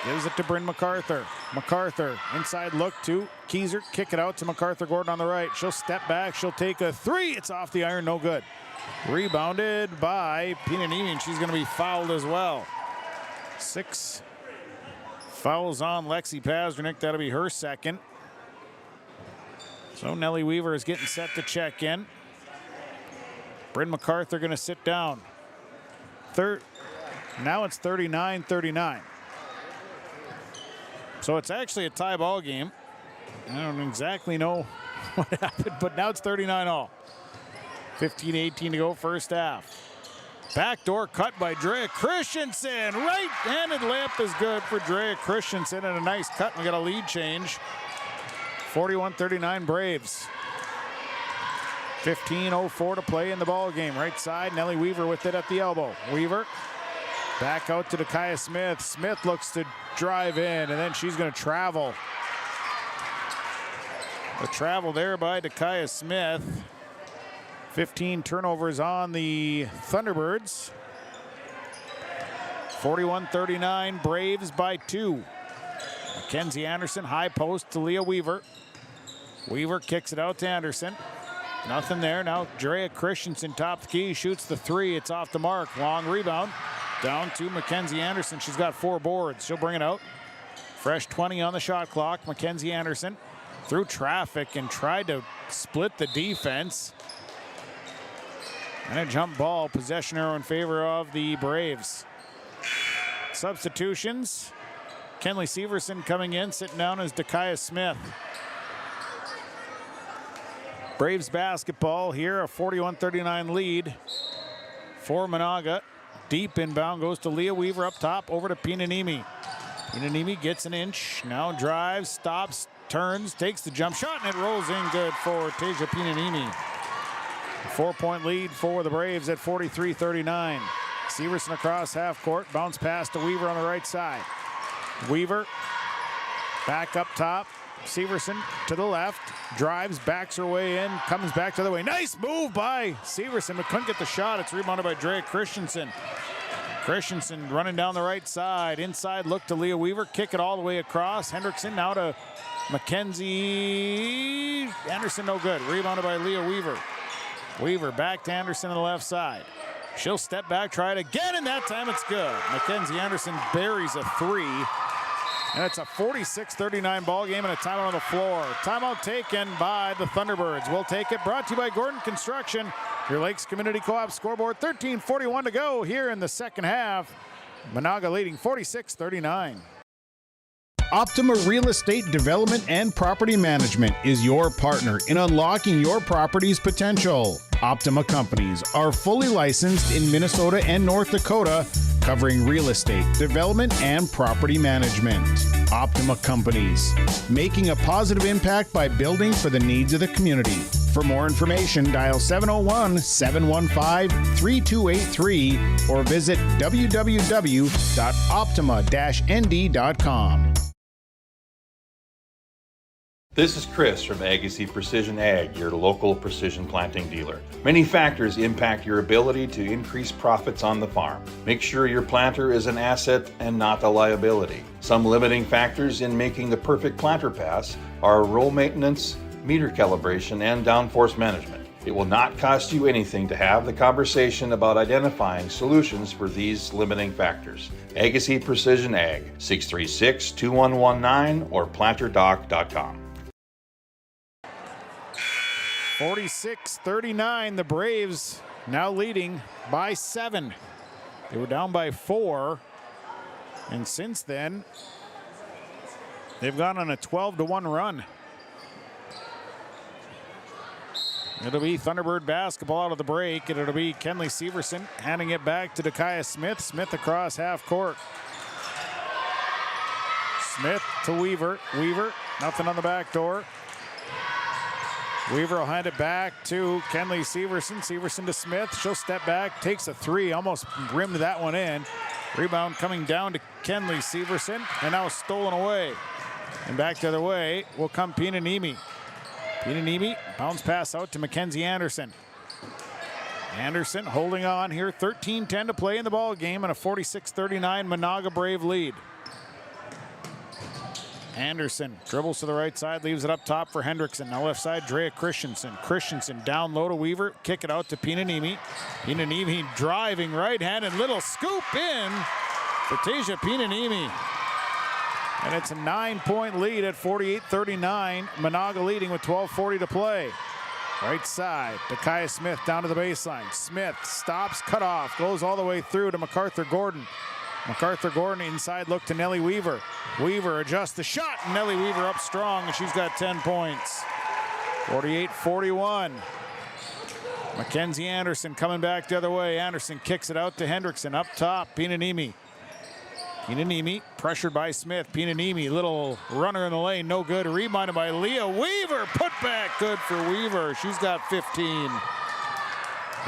gives it to Bryn MacArthur. MacArthur inside look to Keyser, kick it out to MacArthur Gordon on the right. She'll step back, she'll take a three. It's off the iron, no good. Rebounded by Pinanini, and she's going to be fouled as well. 6 fouls on Lexi Pazdernik. That'll be her second. So Nellie Weaver is getting set to check in. Bryn MacArthur going to sit down. Now it's 39-39. So it's actually a tie ball game. I don't exactly know what happened, but now it's 39-all. 15-18 to go first half. Backdoor cut by Drea Christensen. Right-handed layup is good for Drea Christensen, and a nice cut. We got a lead change. 41-39 Braves. 15:04 to play in the ball game. Right side, Nellie Weaver with it at the elbow. Weaver back out to Dakaya Smith. Smith looks to drive in, and then she's going to travel. The travel there by Dakaya Smith. 15 turnovers on the Thunderbirds. 41-39 Braves by 2. Mackenzie Anderson, high post to Leah Weaver. Weaver kicks it out to Anderson. Nothing there. Now Drea Christensen top the key, shoots the three. It's off the mark. Long rebound. Down to Mackenzie Anderson. She's got 4 boards. She'll bring it out. Fresh 20 on the shot clock. Mackenzie Anderson through traffic and tried to split the defense. And a jump ball. Possession arrow in favor of the Braves. Substitutions. Kenley Severson coming in, sitting down as Dakaya Smith. Braves basketball here, a 41-39 lead for Menahga. Deep inbound goes to Leah Weaver up top, over to Pinanimi. Pinanimi gets an inch, now drives, stops, turns, takes the jump shot, and it rolls in good for Tasia Pinanimi. 4-point lead for the Braves at 43-39. Severson across half court, bounce pass to Weaver on the right side. Weaver back up top. Severson to the left, drives, backs her way in, comes back to the way. Nice move by Severson, but couldn't get the shot. It's rebounded by Drea Christensen. Christensen running down the right side. Inside look to Leah Weaver, kick it all the way across. Hendrickson now to Mackenzie Anderson, no good. Rebounded by Leah Weaver. Weaver back to Anderson on the left side. She'll step back, try it again, and that time it's good. Mackenzie Anderson buries a three. And it's a 46-39 ball game and a timeout on the floor. Timeout taken by the Thunderbirds. We'll take it. Brought to you by Gordon Construction, your Lakes Community Co-op scoreboard. 13:41 to go here in the second half. Menahga leading 46-39. Optima Real Estate Development and Property Management is your partner in unlocking your property's potential. Optima Companies are fully licensed in Minnesota and North Dakota, covering real estate, development, and property management. Optima Companies, making a positive impact by building for the needs of the community. For more information, dial 701-715-3283 or visit www.optima-nd.com. This is Chris from Agassiz Precision Ag, your local precision planting dealer. Many factors impact your ability to increase profits on the farm. Make sure your planter is an asset and not a liability. Some limiting factors in making the perfect planter pass are row maintenance, meter calibration, and downforce management. It will not cost you anything to have the conversation about identifying solutions for these limiting factors. Agassiz Precision Ag, 636-2119 or planterdoc.com. 46-39, the Braves now leading by 7. They were down by 4, and since then, they've gone on a 12-1 run. It'll be Thunderbird basketball out of the break, and it'll be Kenley Severson handing it back to Dakaya Smith. Smith across half court. Smith to Weaver. Weaver, nothing on the back door. Weaver will hand it back to Kenley Severson. Severson to Smith. She'll step back, takes a three, almost rimmed that one in. Rebound coming down to Kenley Severson, and now stolen away. And back the other way will come Pinanimi. Pinanimi, bounce pass out to Mackenzie Anderson. Anderson holding on here, 13-10 to play in the ball game, and a 46-39 Menahga Brave lead. Anderson dribbles to the right side, leaves it up top for Hendrickson. Now left side, Drea Christensen. Christensen down low to Weaver, kick it out to Pinanimi. Pinanimi driving right-handed, little scoop in for Tasia Pinanimi. And it's a 9-point lead at 48-39. Menahga leading with 12:40 to play. Right side, Dakaya Smith down to the baseline. Smith stops, cut off, goes all the way through to MacArthur Gordon. MacArthur Gordon inside look to Nellie Weaver. Weaver adjusts the shot, and Nellie Weaver up strong, and she's got 10 points. 48-41. Mackenzie Anderson coming back the other way. Anderson kicks it out to Hendrickson. Up top, Pinanimi. Pinanimi pressured by Smith. Pinanimi, little runner in the lane, no good. Rebounded by Leah Weaver. Put back good for Weaver. She's got 15.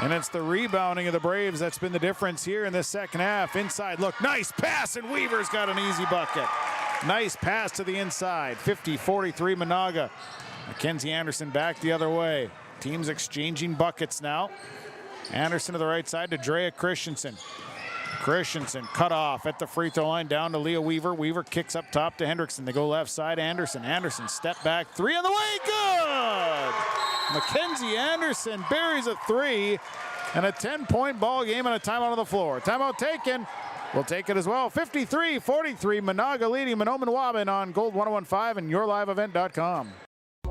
And it's the rebounding of the Braves that's been the difference here in this second half. Inside look, nice pass, and Weaver's got an easy bucket. Nice pass to the inside. 50-43 Menahga. Mackenzie Anderson back the other way. Teams exchanging buckets now. Anderson to the right side to Drea Christensen. Christensen cut off at the free throw line down to Leah Weaver. Weaver kicks up top to Hendrickson. They go left side, Anderson. Anderson step back, three on the way, good! Mackenzie Anderson buries a three, and a 10-point ball game and a timeout on the floor. Timeout taken. We'll take it as well. 53-43, Menahga leading Mahnomen-Waubun on Gold 101.5 and YourLiveEvent.com.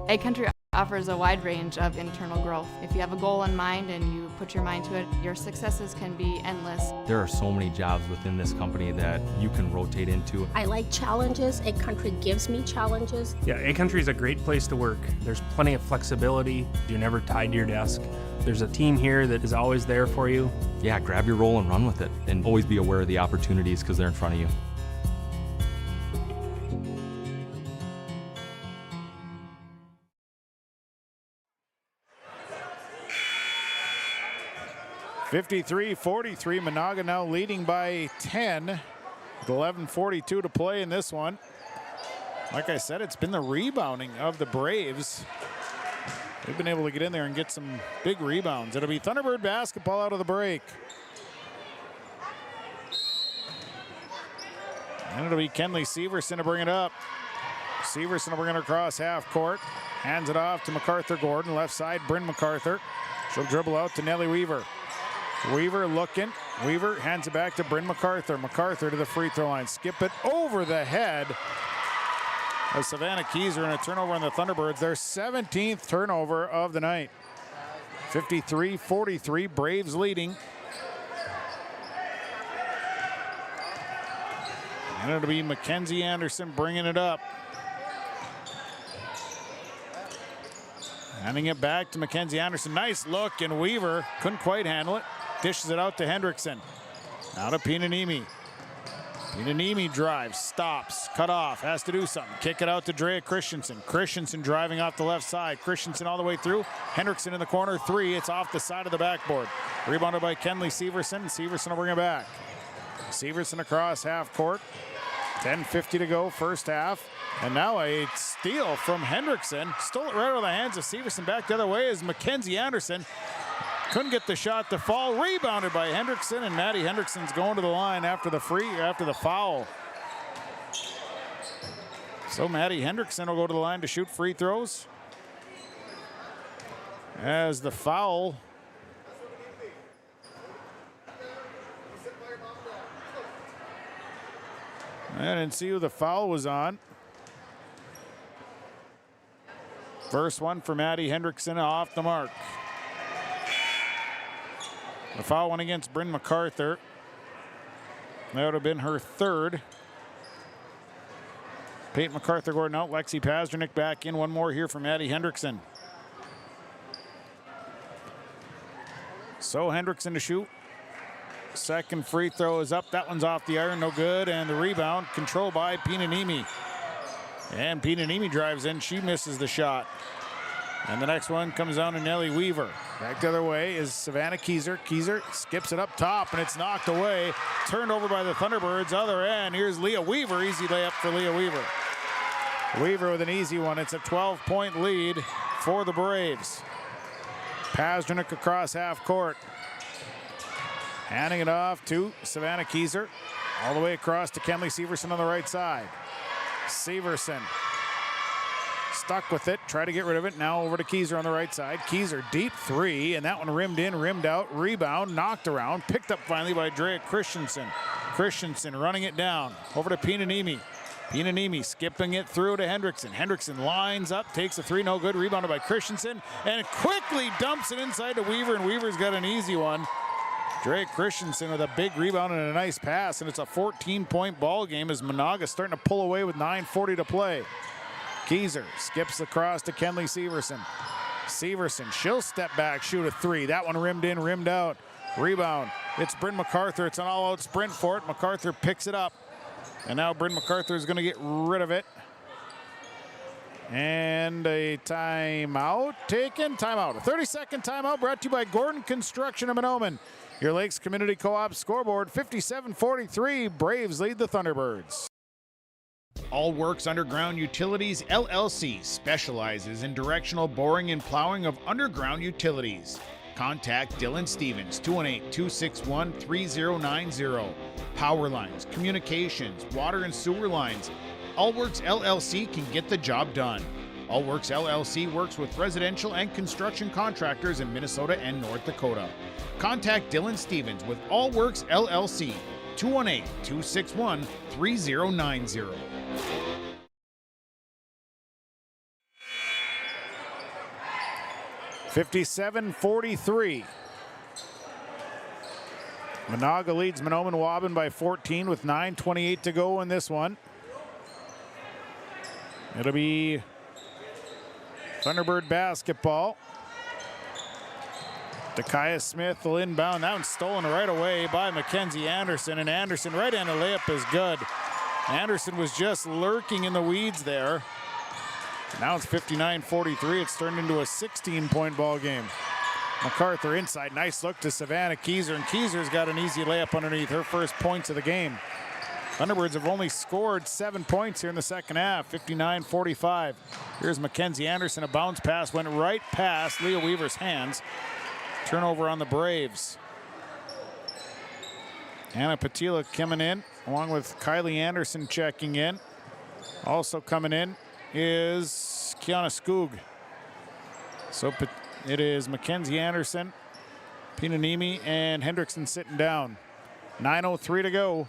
Ag Country offers a wide range of internal growth. If you have a goal in mind and you put your mind to it, your successes can be endless. There are so many jobs within this company that you can rotate into. I like challenges. Ag Country gives me challenges. Yeah, Ag Country is a great place to work. There's plenty of flexibility. You're never tied to your desk. There's a team here that is always there for you. Yeah, grab your role and run with it. And always be aware of the opportunities because they're in front of you. (53-43) Menahga now leading by 10 with 11:42 to play in this one. Like I said, it's been the rebounding of the Braves. They've been able to get in there and get some big rebounds. It'll be Thunderbird basketball out of the break. And it'll be Kenley Severson to bring it up. Severson will bring it across half court. Hands it off to MacArthur Gordon. Left side, Bryn MacArthur. She'll dribble out to Nellie Weaver. Weaver looking. Weaver hands it back to Bryn MacArthur. MacArthur to the free throw line. Skip it over the head of Savannah Keyser, and a turnover on the Thunderbirds. Their 17th turnover of the night. 53-43, Braves leading. And it'll be Mackenzie Anderson bringing it up. Handing it back to Mackenzie Anderson. Nice look, and Weaver couldn't quite handle it. Dishes it out to Hendrickson. Now to Pinanimi. Pinanimi drives, stops, cut off, has to do something. Kick it out to Drea Christensen. Christensen driving off the left side. Christensen all the way through. Hendrickson in the corner, three. It's off the side of the backboard. Rebounded by Kenley Severson, and Severson will bring it back. Severson across half court. 10:50 to go, first half. And now a steal from Hendrickson. Stole it right out of the hands of Severson. Back the other way is Mackenzie Anderson. Couldn't get the shot to fall. Rebounded by Hendrickson, and Maddie Hendrickson's going to the line after the foul. So Maddie Hendrickson will go to the line to shoot free throws. As the foul. I didn't see who the foul was on. First one for Maddie Hendrickson, off the mark. The foul went against Bryn MacArthur. That would have been her third. Peyton MacArthur Gordon out, Lexi Pazdernick back in. One more here for Maddie Hendrickson. So Hendrickson to shoot. Second free throw is up. That one's off the iron, no good. And the rebound controlled by Pinanimi. And Pinanimi drives in. She misses the shot. And the next one comes down to Nellie Weaver. Back the other way is Savannah Keyser. Keyser skips it up top, and it's knocked away. Turned over by the Thunderbirds. Other end, here's Leah Weaver. Easy layup for Leah Weaver. Weaver with an easy one. It's a 12-point lead. for the Braves. Pasternak across half court. Handing it off to Savannah Keyser. All the way across to Kenley Severson on the right side. Severson stuck with it, try to get rid of it. Now over to Keyser on the right side. Keyser deep three, and that one rimmed in, rimmed out, rebound, knocked around, picked up finally by Drea Christensen. Christensen running it down over to Pinanimi. Pinanimi skipping it through to Hendrickson. Hendrickson lines up, takes a three, no good, rebounded by Christensen, and quickly dumps it inside to Weaver, and Weaver's got an easy one. Drake Christensen with a big rebound and a nice pass, and it's a 14-point ball game as Menahga starting to pull away with 9:40 to play. Keyser skips across to Kenley Severson. Severson, she'll step back, shoot a three. That one rimmed in, rimmed out. Rebound. It's Bryn MacArthur. It's an all-out sprint for it. MacArthur picks it up. And now Bryn MacArthur is going to get rid of it. And a timeout taken. Timeout. A 30-second timeout brought to you by Gordon Construction of Mahnomen. Your Lakes Community Co-op scoreboard, 57-43. Braves lead the Thunderbirds. All Works Underground Utilities LLC specializes in directional boring and plowing of underground utilities. Contact Dylan Stevens, 218-261-3090. Power lines, communications, water and sewer lines. All Works LLC can get the job done. All Works LLC works with residential and construction contractors in Minnesota and North Dakota. Contact Dylan Stevens with All Works LLC, 218-261-3090. (57-43). Menahga leads Mahnomen-Waubun by 14 with 9:28 to go in this one. It'll be Thunderbird basketball. Dakaya Smith will inbound. That one's stolen right away by Mackenzie Anderson, and Anderson right-handed layup is good. Anderson was just lurking in the weeds there. Now it's 59-43. It's turned into a 16-point ball game. MacArthur inside. Nice look to Savannah Keyser, and Keyser's got an easy layup underneath, her first points of the game. Thunderbirds have only scored 7 points here in the second half, 59-45. Here's Mackenzie Anderson. A bounce pass went right past Leah Weaver's hands. Turnover on the Braves. Anna Patila coming in, along with Kylie Anderson checking in. Also coming in is Kiana Skoog. So it is Mackenzie Anderson, Pinanimi, and Hendrickson sitting down. 9:03 to go.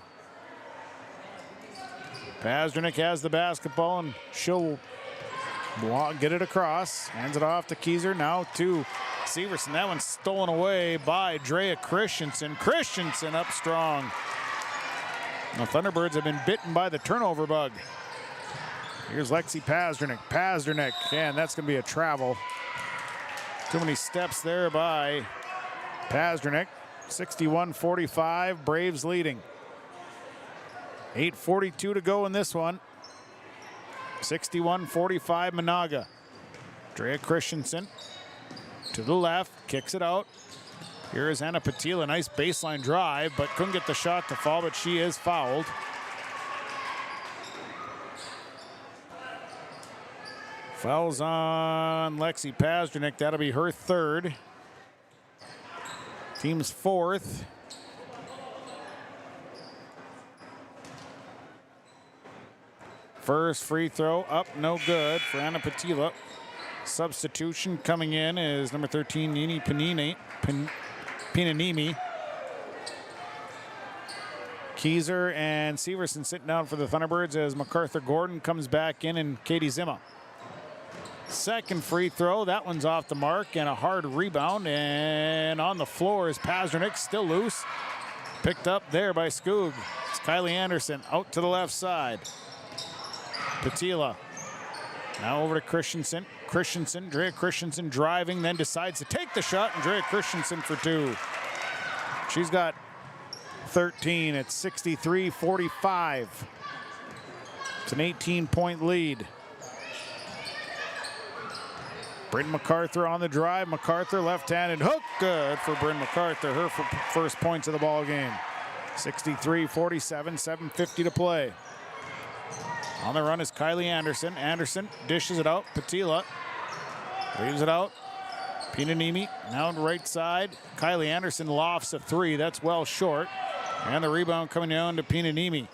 Pasternak has the basketball, and she'll get it across. Hands it off to Keyser, now to Severson. That one's stolen away by Drea Christensen. Christensen up strong. The Thunderbirds have been bitten by the turnover bug. Here's Lexi Pasternak. Pasternak, and that's going to be a travel. Too many steps there by Pasternak. 61-45, Braves leading. 8:42 to go in this one. 61-45 Menahga. Drea Christensen to the left, kicks it out. Here is Anna Patila, nice baseline drive, but couldn't get the shot to fall, but she is fouled. Fouls on Lexi Pasternak, that'll be her third. Team's fourth. First free throw up, no good for Anna Patila. Substitution coming in is number 13, Nini Pinanimi. Keyser and Severson sitting down for the Thunderbirds as MacArthur Gordon comes back in, and Katie Zimma. Second free throw, that one's off the mark, and a hard rebound, and on the floor is Pasternak, still loose. Picked up there by Skoog. It's Kylie Anderson out to the left side. Patila now over to Christensen. Drea Christensen driving, then decides to take the shot, and Drea Christensen for two. She's got 13 at 63-45. It's an 18-point lead. Bryn MacArthur on the drive. MacArthur left-handed hook, good for Bryn MacArthur, her first points of the ball game. 63-47, 7:50 to play. On the run is Kylie Anderson. Anderson dishes it out. Patila Leaves it out. Pinanimi now on the right side. Kylie Anderson lofts a three. That's well short. And the rebound coming down to Pinanimi.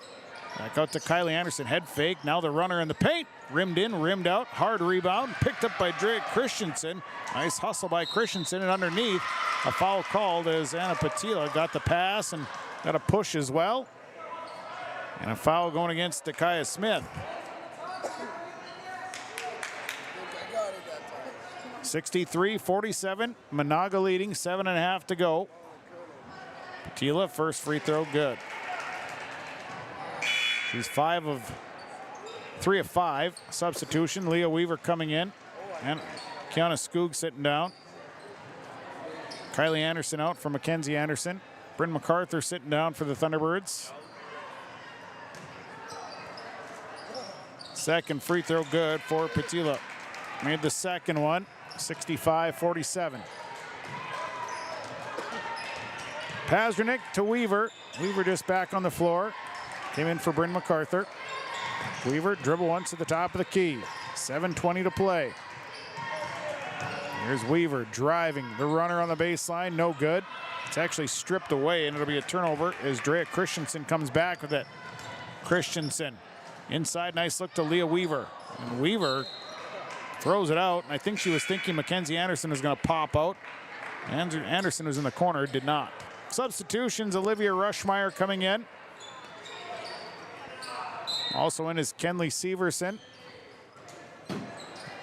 Back out to Kylie Anderson. Head fake. Now the runner in the paint. Rimmed in, rimmed out. Hard rebound. Picked up by Drake Christensen. Nice hustle by Christensen. And underneath, a foul called as Anna Patila got the pass and got a push as well. And a foul going against Dakaya Smith. 63-47. Menahga leading. 7.5 to go. Patila, first free throw, good. She's 3 of 5. Substitution. Leah Weaver coming in. And Kiana Skoog sitting down. Kylie Anderson out for Mackenzie Anderson. Bryn MacArthur sitting down for the Thunderbirds. Second free throw good for Patila. Made the second one. 65-47. Pazernik to Weaver. Weaver just back on the floor. Came in for Bryn MacArthur. Weaver dribble once at the top of the key. 7:20 to play. Here's Weaver driving. The runner on the baseline, no good. It's actually stripped away, and it'll be a turnover as Drea Christensen comes back with it. Christensen inside, nice look to Leah Weaver. And Weaver throws it out, and I think she was thinking Mackenzie Anderson was going to pop out. Anderson was in the corner, did not. Substitutions, Olivia Rushmeyer coming in. Also in is Kenley Severson.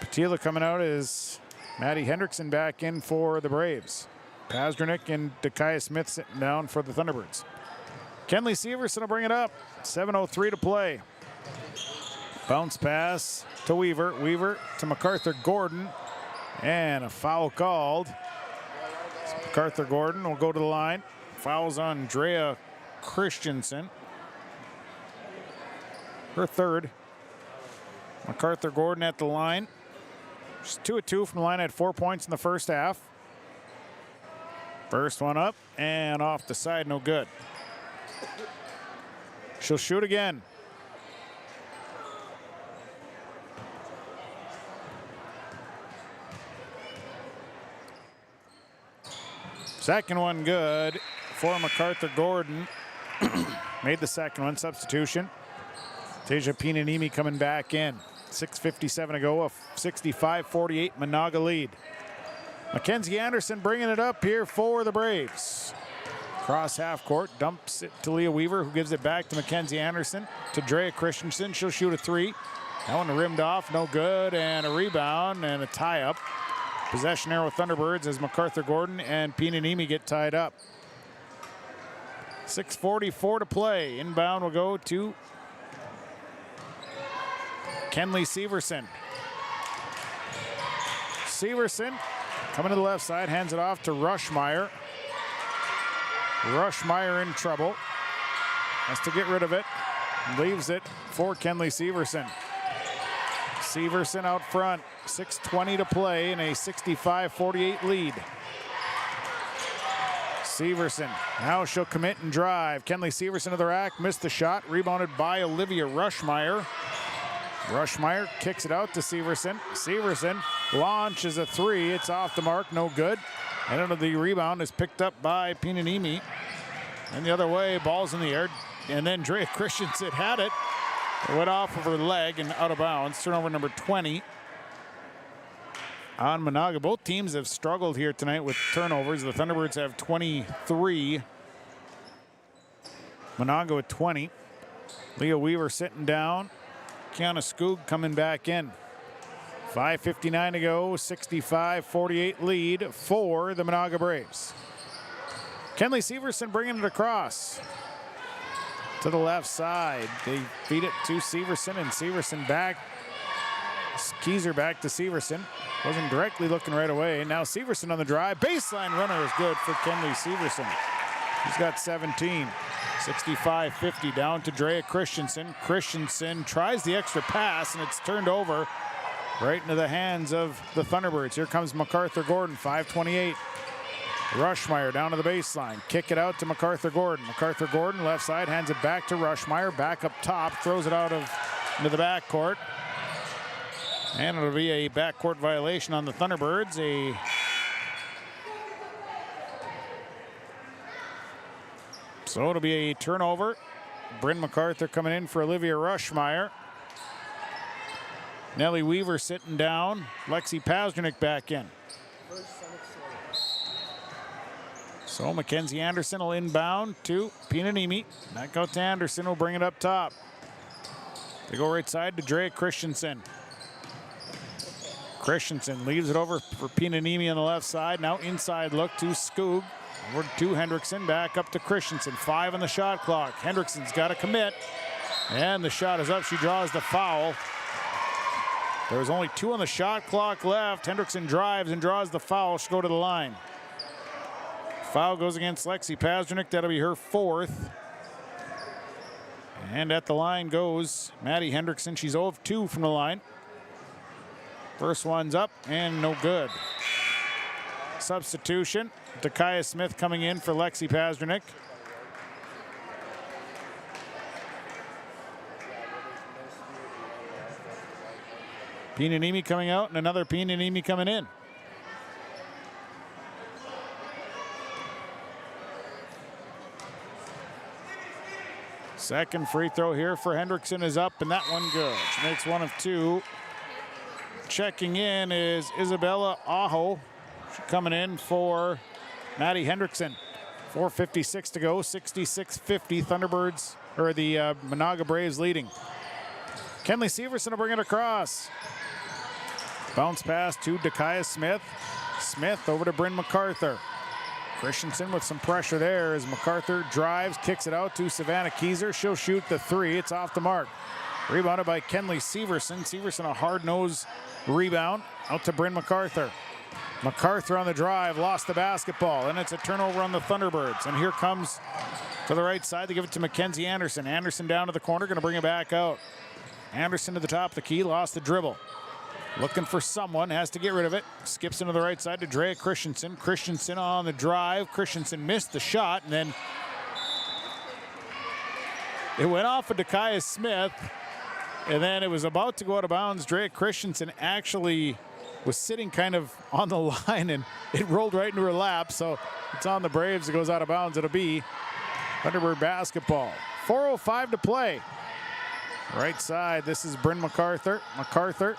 Patila coming out is Maddie Hendrickson back in for the Braves. Pazdernik and Dakaya Smith sitting down for the Thunderbirds. Kenley Severson will bring it up. 7:03 to play. Bounce pass to Weaver. Weaver to MacArthur Gordon. And a foul called. So MacArthur Gordon will go to the line. Fouls on Drea Christensen. Her third. MacArthur Gordon at the line. She's 2 of 2 from the line, at 4 points in the first half. First one up and off the side, no good. She'll shoot again. Second one good for MacArthur Gordon. Made the second one, substitution. Teja Pinanimi coming back in. 6:57 to go, a 65-48 Menahga lead. Mackenzie Anderson bringing it up here for the Braves. Cross half court, dumps it to Leah Weaver, who gives it back to Mackenzie Anderson. To Drea Christensen, she'll shoot a three. That one rimmed off, no good, and a rebound and a tie-up. Possession arrow Thunderbirds as MacArthur Gordon and Pinanimi get tied up. 6:44 to play. Inbound will go to Kenley Severson. Severson coming to the left side, hands it off to Rushmeyer. Rushmeyer in trouble. Has to get rid of it. Leaves it for Kenley Severson. Severson out front. 6:20 to play in a 65-48 lead. Severson, now she'll commit and drive. Kenley Severson to the rack, missed the shot. Rebounded by Olivia Rushmeyer. Rushmeyer kicks it out to Severson. Severson launches a three. It's off the mark, no good. And under the rebound is picked up by Pinanimi. And the other way, ball's in the air. And then Drea Christensen had it. It went off of her leg and out of bounds. Turnover number 20 on Menahga. Both teams have struggled here tonight with turnovers. The Thunderbirds have 23. Menahga with 20. Leah Weaver sitting down. Kiana Skoog coming back in. 5:59 to go, 65-48 lead for the Menahga Braves. Kenley Severson bringing it across to the left side. They feed it to Severson, and Severson back. Keyser back to Severson. Wasn't directly looking right away. Now Severson on the drive. Baseline runner is good for Kenley Severson. He's got 17. 65-50 down to Drea Christensen. Christensen tries the extra pass, and it's turned over right into the hands of the Thunderbirds. Here comes MacArthur Gordon, 5:28. Rushmeyer down to the baseline. Kick it out to MacArthur Gordon. MacArthur Gordon, left side, hands it back to Rushmeyer. Back up top, throws it out into the backcourt. And it'll be a backcourt violation on the Thunderbirds. So it'll be a turnover. Bryn MacArthur coming in for Olivia Rushmeyer. Nellie Weaver sitting down. Lexi Pasternak back in. So Mackenzie Anderson will inbound to Pinanimi. Back out to Anderson, will bring it up top. They go right side to Drea Christensen. Christensen leaves it over for Pinanimi on the left side. Now inside look to Skoog. Over to Hendrickson, back up to Christensen. 5 on the shot clock. Hendrickson's got to commit. And the shot is up. She draws the foul. There's only 2 on the shot clock left. Hendrickson drives and draws the foul. She'll go to the line. Foul goes against Lexi Pasternak. That'll be her 4th. And at the line goes Maddie Hendrickson. She's 0 of 2 from the line. First one's up and no good. Substitution. Dakaya Smith coming in for Lexi Pasternak. Pinanimi coming out and another Pinanimi coming in. Second free throw here for Hendrickson is up, and that one good. She makes 1 of 2. Checking in is Isabella Aho. She's coming in for Maddie Hendrickson. 4:56 to go, 66-50. Thunderbirds, or the Menahga Braves leading. Kenley Severson will bring it across. Bounce pass to Dakaya Smith. Smith over to Bryn MacArthur. Christensen with some pressure there as MacArthur drives, kicks it out to Savannah Keyser. She'll shoot the 3. It's off the mark. Rebounded by Kenley Severson. Severson a hard-nosed rebound out to Bryn MacArthur. MacArthur on the drive, lost the basketball, and it's a turnover on the Thunderbirds. And here comes to the right side to give it to Mackenzie Anderson. Anderson down to the corner, going to bring it back out. Anderson to the top of the key, lost the dribble. Looking for someone, has to get rid of it. Skips into the right side to Drea Christensen. Christensen on the drive. Christensen missed the shot, and then it went off of Dakaya Smith, and then it was about to go out of bounds. Drea Christensen actually was sitting kind of on the line, and it rolled right into her lap, so it's on the Braves. It goes out of bounds. It'll be Thunderbird basketball. 4:05 to play. Right side, this is Bryn MacArthur. MacArthur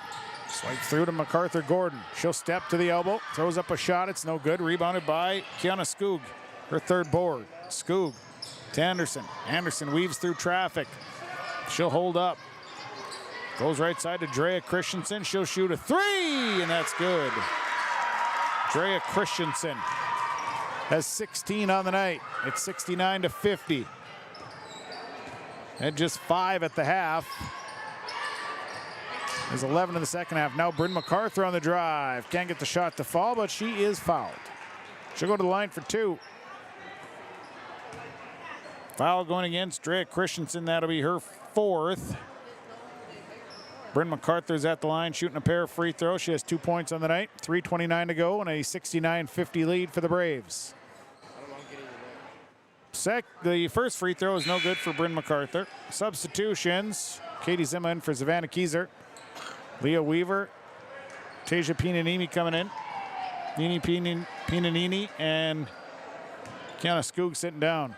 swipes through to MacArthur Gordon. She'll step to the elbow, throws up a shot. It's no good. Rebounded by Kiana Skoog, her 3rd board. Skoog to Anderson. Anderson weaves through traffic. She'll hold up. Goes right side to Drea Christensen. She'll shoot a 3, and that's good. Drea Christensen has 16 on the night. It's 69-50. And just 5 at the half. There's 11 in the second half. Now Bryn MacArthur on the drive. Can't get the shot to fall, but she is fouled. She'll go to the line for 2. Foul going against Drea Christensen. That'll be her 4th. Bryn MacArthur's at the line shooting a pair of free throws. She has 2 points on the night. 3:29 to go and a 69-50 lead for the Braves. The first free throw is no good for Bryn MacArthur. Substitutions. Katie Zimma in for Savannah Keyser. Leah Weaver. Tasia Pinanini coming in. Nini Pinanini and Kiana Skoog sitting down.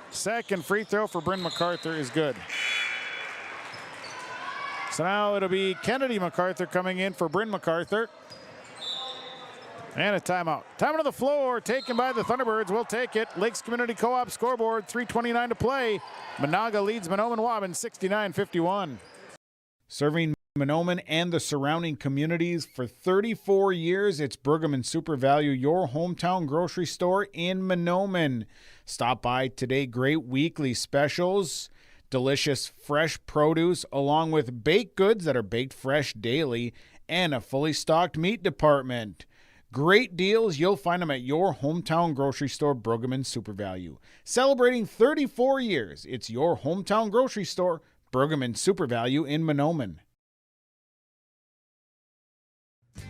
Second free throw for Bryn MacArthur is good. So now it'll be Kennedy MacArthur coming in for Bryn MacArthur. And a timeout. Time to the floor, taken by the Thunderbirds. We'll take it. Lakes Community Co-op scoreboard, 3:29 to play. Menahga leads Mahnomen-Waubun 69-51. Serving Mahnomen and the surrounding communities for 34 years, it's Pregame Super Value, your hometown grocery store in Mahnomen. Stop by today. Great weekly specials. Delicious fresh produce along with baked goods that are baked fresh daily and a fully stocked meat department. Great deals. You'll find them at your hometown grocery store, Pregame Super Value. Celebrating 34 years, it's your hometown grocery store, Pregame Super Value in Mahnomen.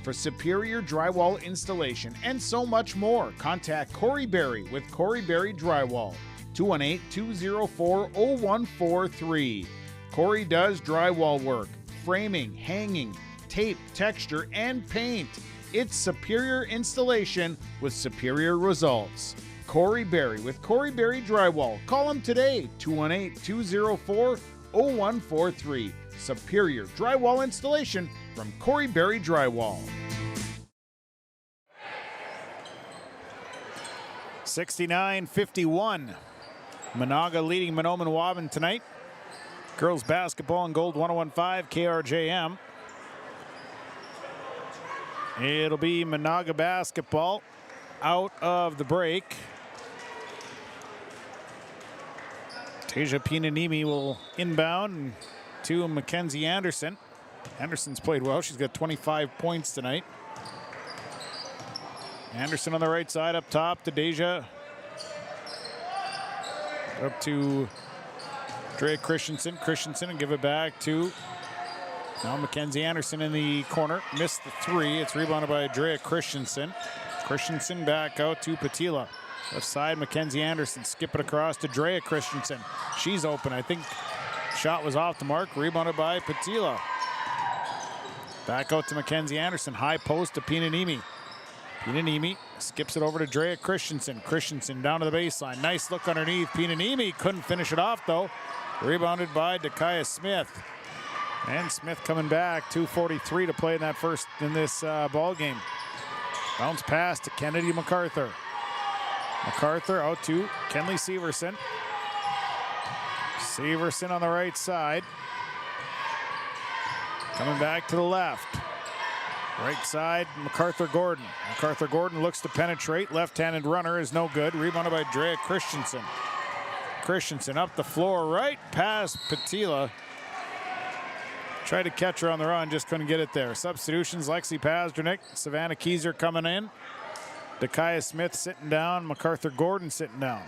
For superior drywall installation and so much more, contact Corey Berry with Corey Berry Drywall, 218-204-0143. Corey does drywall work, framing, hanging, tape, texture, and paint. It's superior installation with superior results. Corey Berry with Corey Berry Drywall. Call him today, 218-204-0143. Superior drywall installation from Corey Berry Drywall. 69-51. Menahga leading Mahnomen-Waubun tonight. Girls basketball on Gold 101.5 KRJM. It'll be Menahga basketball out of the break. Tasia Pinanimi will inbound to Mackenzie Anderson. Anderson's played well. She's got 25 points tonight. Anderson on the right side up top to Deja. Up to Drea Christensen. Christensen and give it back to now Mackenzie Anderson in the corner. Missed the three. It's rebounded by Drea Christensen. Christensen back out to Patila. Left side, Mackenzie Anderson. Skip it across to Drea Christensen. She's open. I think shot was off the mark. Rebounded by Patila. Back out to Mackenzie Anderson. High post to Pinanimi. Pinanimi skips it over to Drea Christensen. Christensen down to the baseline. Nice look underneath. Pinanimi couldn't finish it off though. Rebounded by Dakaya Smith. And Smith coming back. 2:43 to play in this ball game. Bounce pass to Kennedy MacArthur. MacArthur out to Kenley Severson. Severson on the right side. Coming back to the left. Right side, MacArthur Gordon. MacArthur Gordon looks to penetrate. Left-handed runner is no good. Rebounded by Drea Christensen. Christensen up the floor, right past Patila. Tried to catch her on the run, just couldn't get it there. Substitutions, Lexi Pazdernick, Savannah Keyser coming in. Dakaya Smith sitting down, MacArthur Gordon sitting down.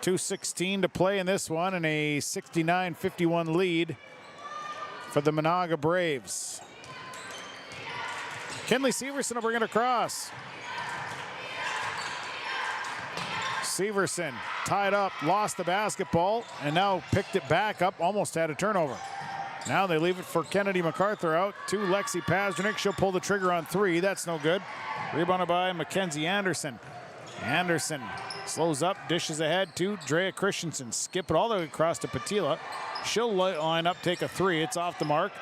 2:16 to play in this one and a 69-51 lead for the Menahga Braves. Kenley Severson will bring it across. Severson tied up, lost the basketball, and now picked it back up, almost had a turnover. Now they leave it for Kennedy MacArthur out to Lexi Pazdernick. She'll pull the trigger on three. That's no good. Rebounded by Mackenzie Anderson. Anderson slows up, dishes ahead to Drea Christensen. Skip it all the way across to Patila. She'll line up, take a three. It's off the mark.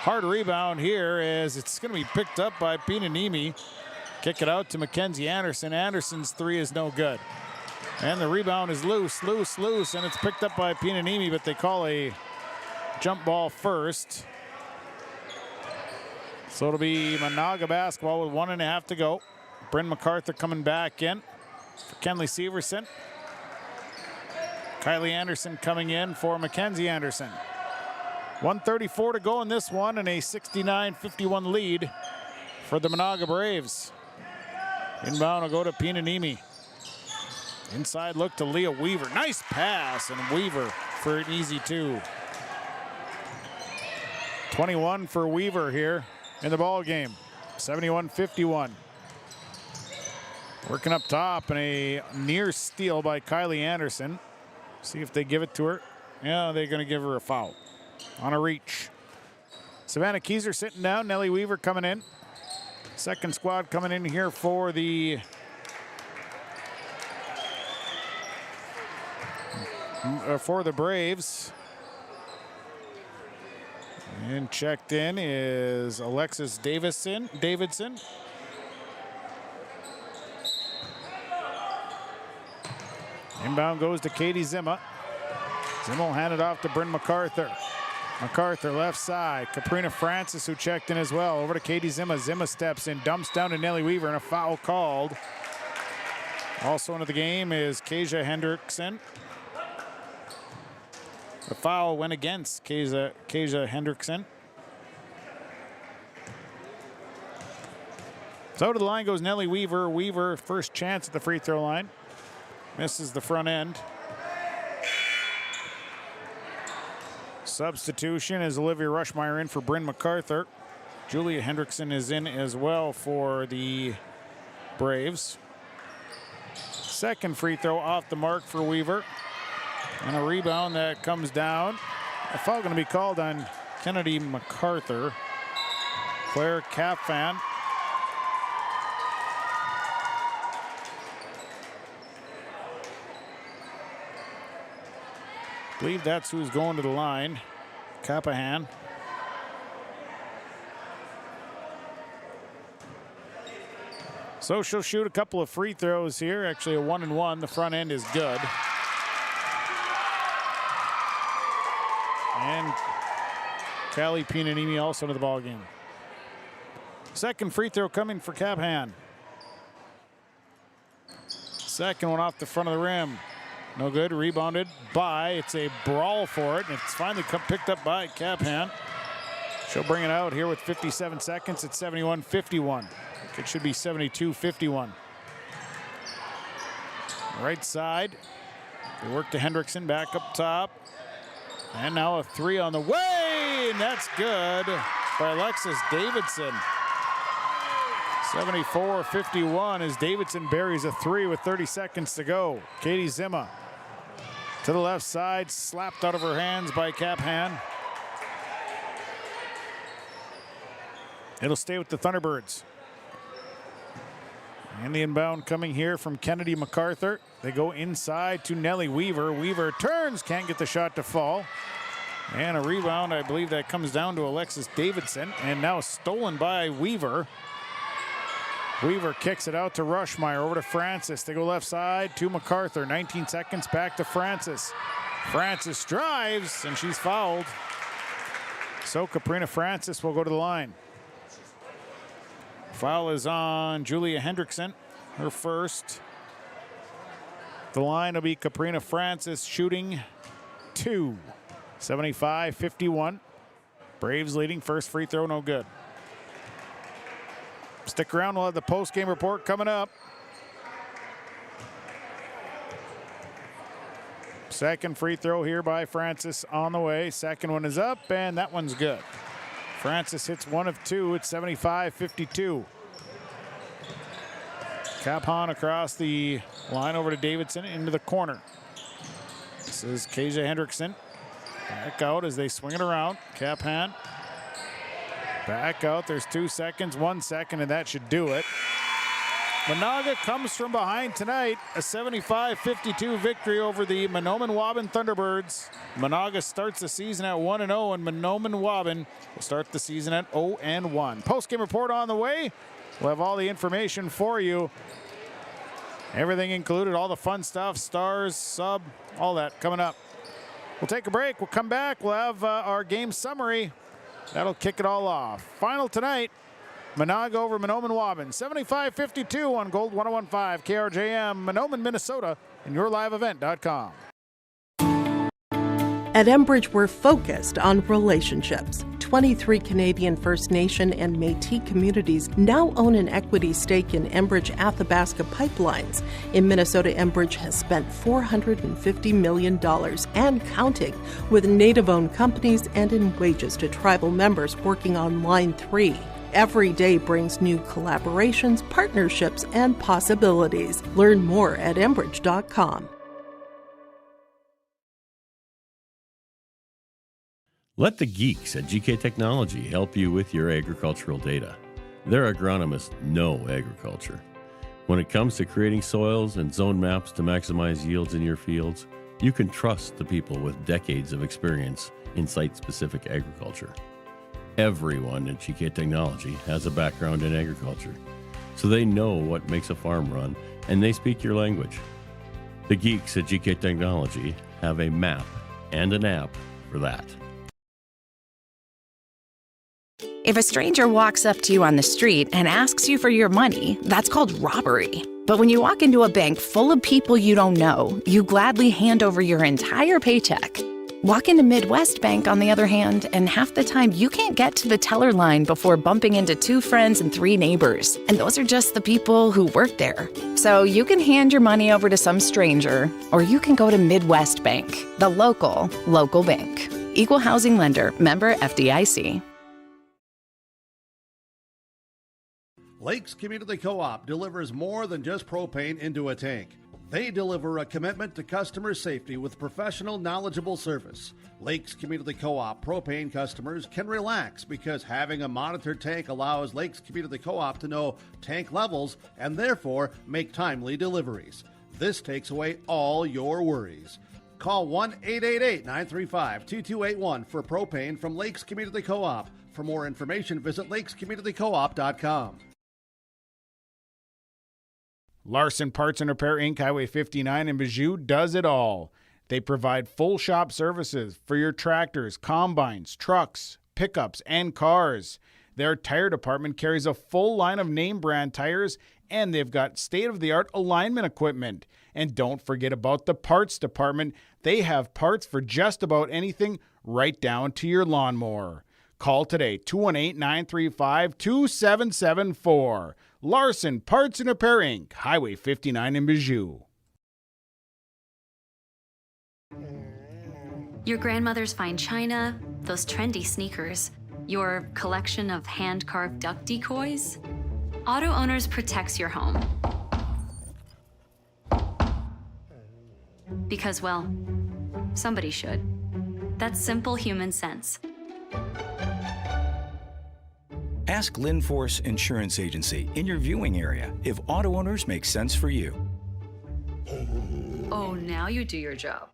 Hard rebound here as it's going to be picked up by Pinanimi. Kick it out to Mackenzie Anderson. Anderson's three is no good. And the rebound is loose, and it's picked up by Pinanimi, but they call a jump ball first. So it'll be Menahga basketball with 1.5 to go. Bryn MacArthur coming back in for Kenley Severson. Kylie Anderson coming in for Mackenzie Anderson. 1:34 to go in this one and a 69-51 lead for the Menahga Braves. Inbound will go to Pinanimi. Inside look to Leah Weaver. Nice pass, and Weaver for an easy two. 21 for Weaver here in the ball game. 71-51. Working up top and a near steal by Kylie Anderson. See if they give it to her. Yeah, they're going to give her a foul on a reach. Savannah Keyser sitting down. Nellie Weaver coming in. Second squad coming in here for the Braves. And checked in is Alexis Davidson. Inbound goes to Katie Zimma. Zimma will hand it off to Bryn MacArthur. MacArthur left side. Caprina Francis, who checked in as well. Over to Katie Zimma. Zimma steps in, dumps down to Nellie Weaver, and a foul called. Also into the game is Kasia Hendrickson. The foul went against Kasia Hendrickson. So to the line goes Nellie Weaver. Weaver, first chance at the free throw line. Misses the front end. Substitution is Olivia Rushmeyer in for Bryn MacArthur. Julia Hendrickson is in as well for the Braves. Second free throw off the mark for Weaver. And a rebound that comes down A foul going to be called on Kennedy MacArthur. Claire Capfan. I believe that's who's going to the line. Capahan. So she'll shoot a couple of free throws here. Actually a 1-and-1. The front end is good. And Callie Pinanimi also into the ball game. Second free throw coming for Caphan. Second one off the front of the rim. No good. Rebounded by. It's a brawl for it. And it's finally picked up by Caphan. She'll bring it out here with 57 seconds. It's 71-51. It should be 72-51. Right side. They work to Hendrickson back up top. And now a three on the way. And that's good by Alexis Davidson. 74-51 as Davidson buries a three with 30 seconds to go. Katie Zimma to the left side, slapped out of her hands by Caphan. It'll stay with the Thunderbirds. And the inbound coming here from Kennedy MacArthur. They go inside to Nellie Weaver. Weaver turns, can't get the shot to fall. And a rebound, I believe that comes down to Alexis Davidson. And now stolen by Weaver. Weaver kicks it out to Rushmeyer, over to Francis. They go left side to MacArthur. 19 seconds, back to Francis. Francis drives, and she's fouled. So Caprina Francis will go to the line. Foul is on Julia Hendrickson, her first. The line will be Caprina Francis shooting two. 75-51. Braves leading, first free throw, no good. Stick around, we'll have the post-game report coming up. Second free throw here by Francis on the way. Second one is up, and that one's good. Francis hits one of two. It's 75-52. Caphan across the line over to Davidson into the corner. This is Kasia Hendrickson. Back out as they swing it around. Caphan back out. There's 2 seconds, 1 second, and that should do it. Menahga comes from behind tonight. A 75-52 victory over the Mahnomen-Waubun Thunderbirds. Menahga starts the season at 1-0, and Mahnomen-Waubun will start the season at 0-1. Post-game report on the way. We'll have all the information for you. Everything included, all the fun stuff, stars, sub, all that coming up. We'll take a break. We'll come back. We'll have our game summary. That'll kick it all off. Final tonight. Menahga over Mahnomen-Waubun, 75-52 on Gold 101.5 KRJM, Mahnomen, Minnesota, and yourliveevent.com. At Enbridge, we're focused on relationships. 23 Canadian First Nation and Métis communities now own an equity stake in Enbridge Athabasca Pipelines. In Minnesota, Enbridge has spent $450 million and counting, with Native-owned companies and in wages to tribal members working on Line 3. Every day brings new collaborations, partnerships, and possibilities. Learn more at Enbridge.com. Let the geeks at GK Technology help you with your agricultural data. Their agronomists know agriculture. When it comes to creating soils and zone maps to maximize yields in your fields, you can trust the people with decades of experience in site-specific agriculture. Everyone at GK Technology has a background in agriculture, so they know what makes a farm run, and they speak your language. The geeks at GK Technology have a map and an app for that. If a stranger walks up to you on the street and asks you for your money, that's called robbery. But when you walk into a bank full of people you don't know, you gladly hand over your entire paycheck. Walk into Midwest Bank, on the other hand, and half the time you can't get to the teller line before bumping into 2 friends and 3 neighbors. And those are just the people who work there. So you can hand your money over to some stranger, or you can go to Midwest Bank, the local bank. Equal housing lender, member FDIC. Lakes Community Co-op delivers more than just propane into a tank. They deliver a commitment to customer safety with professional, knowledgeable service. Lakes Community Co-op propane customers can relax because having a monitored tank allows Lakes Community Co-op to know tank levels and therefore make timely deliveries. This takes away all your worries. Call 1-888-935-2281 for propane from Lakes Community Co-op. For more information, visit lakescommunitycoop.com. Larson Parts and Repair Inc., Highway 59 in Bijou does it all. They provide full shop services for your tractors, combines, trucks, pickups, and cars. Their tire department carries a full line of name brand tires, and they've got state-of-the-art alignment equipment. And don't forget about the parts department. They have parts for just about anything, right down to your lawnmower. Call today, 218-935-2774. Larson Parts and Repair Inc., Highway 59 in Bijou. Your grandmother's fine china, those trendy sneakers, your collection of hand-carved duck decoys. Auto Owners protects your home. Because, well, somebody should. That's simple human sense. Ask Linforce Insurance Agency in your viewing area if auto owners make sense for you. Oh, now you do your job.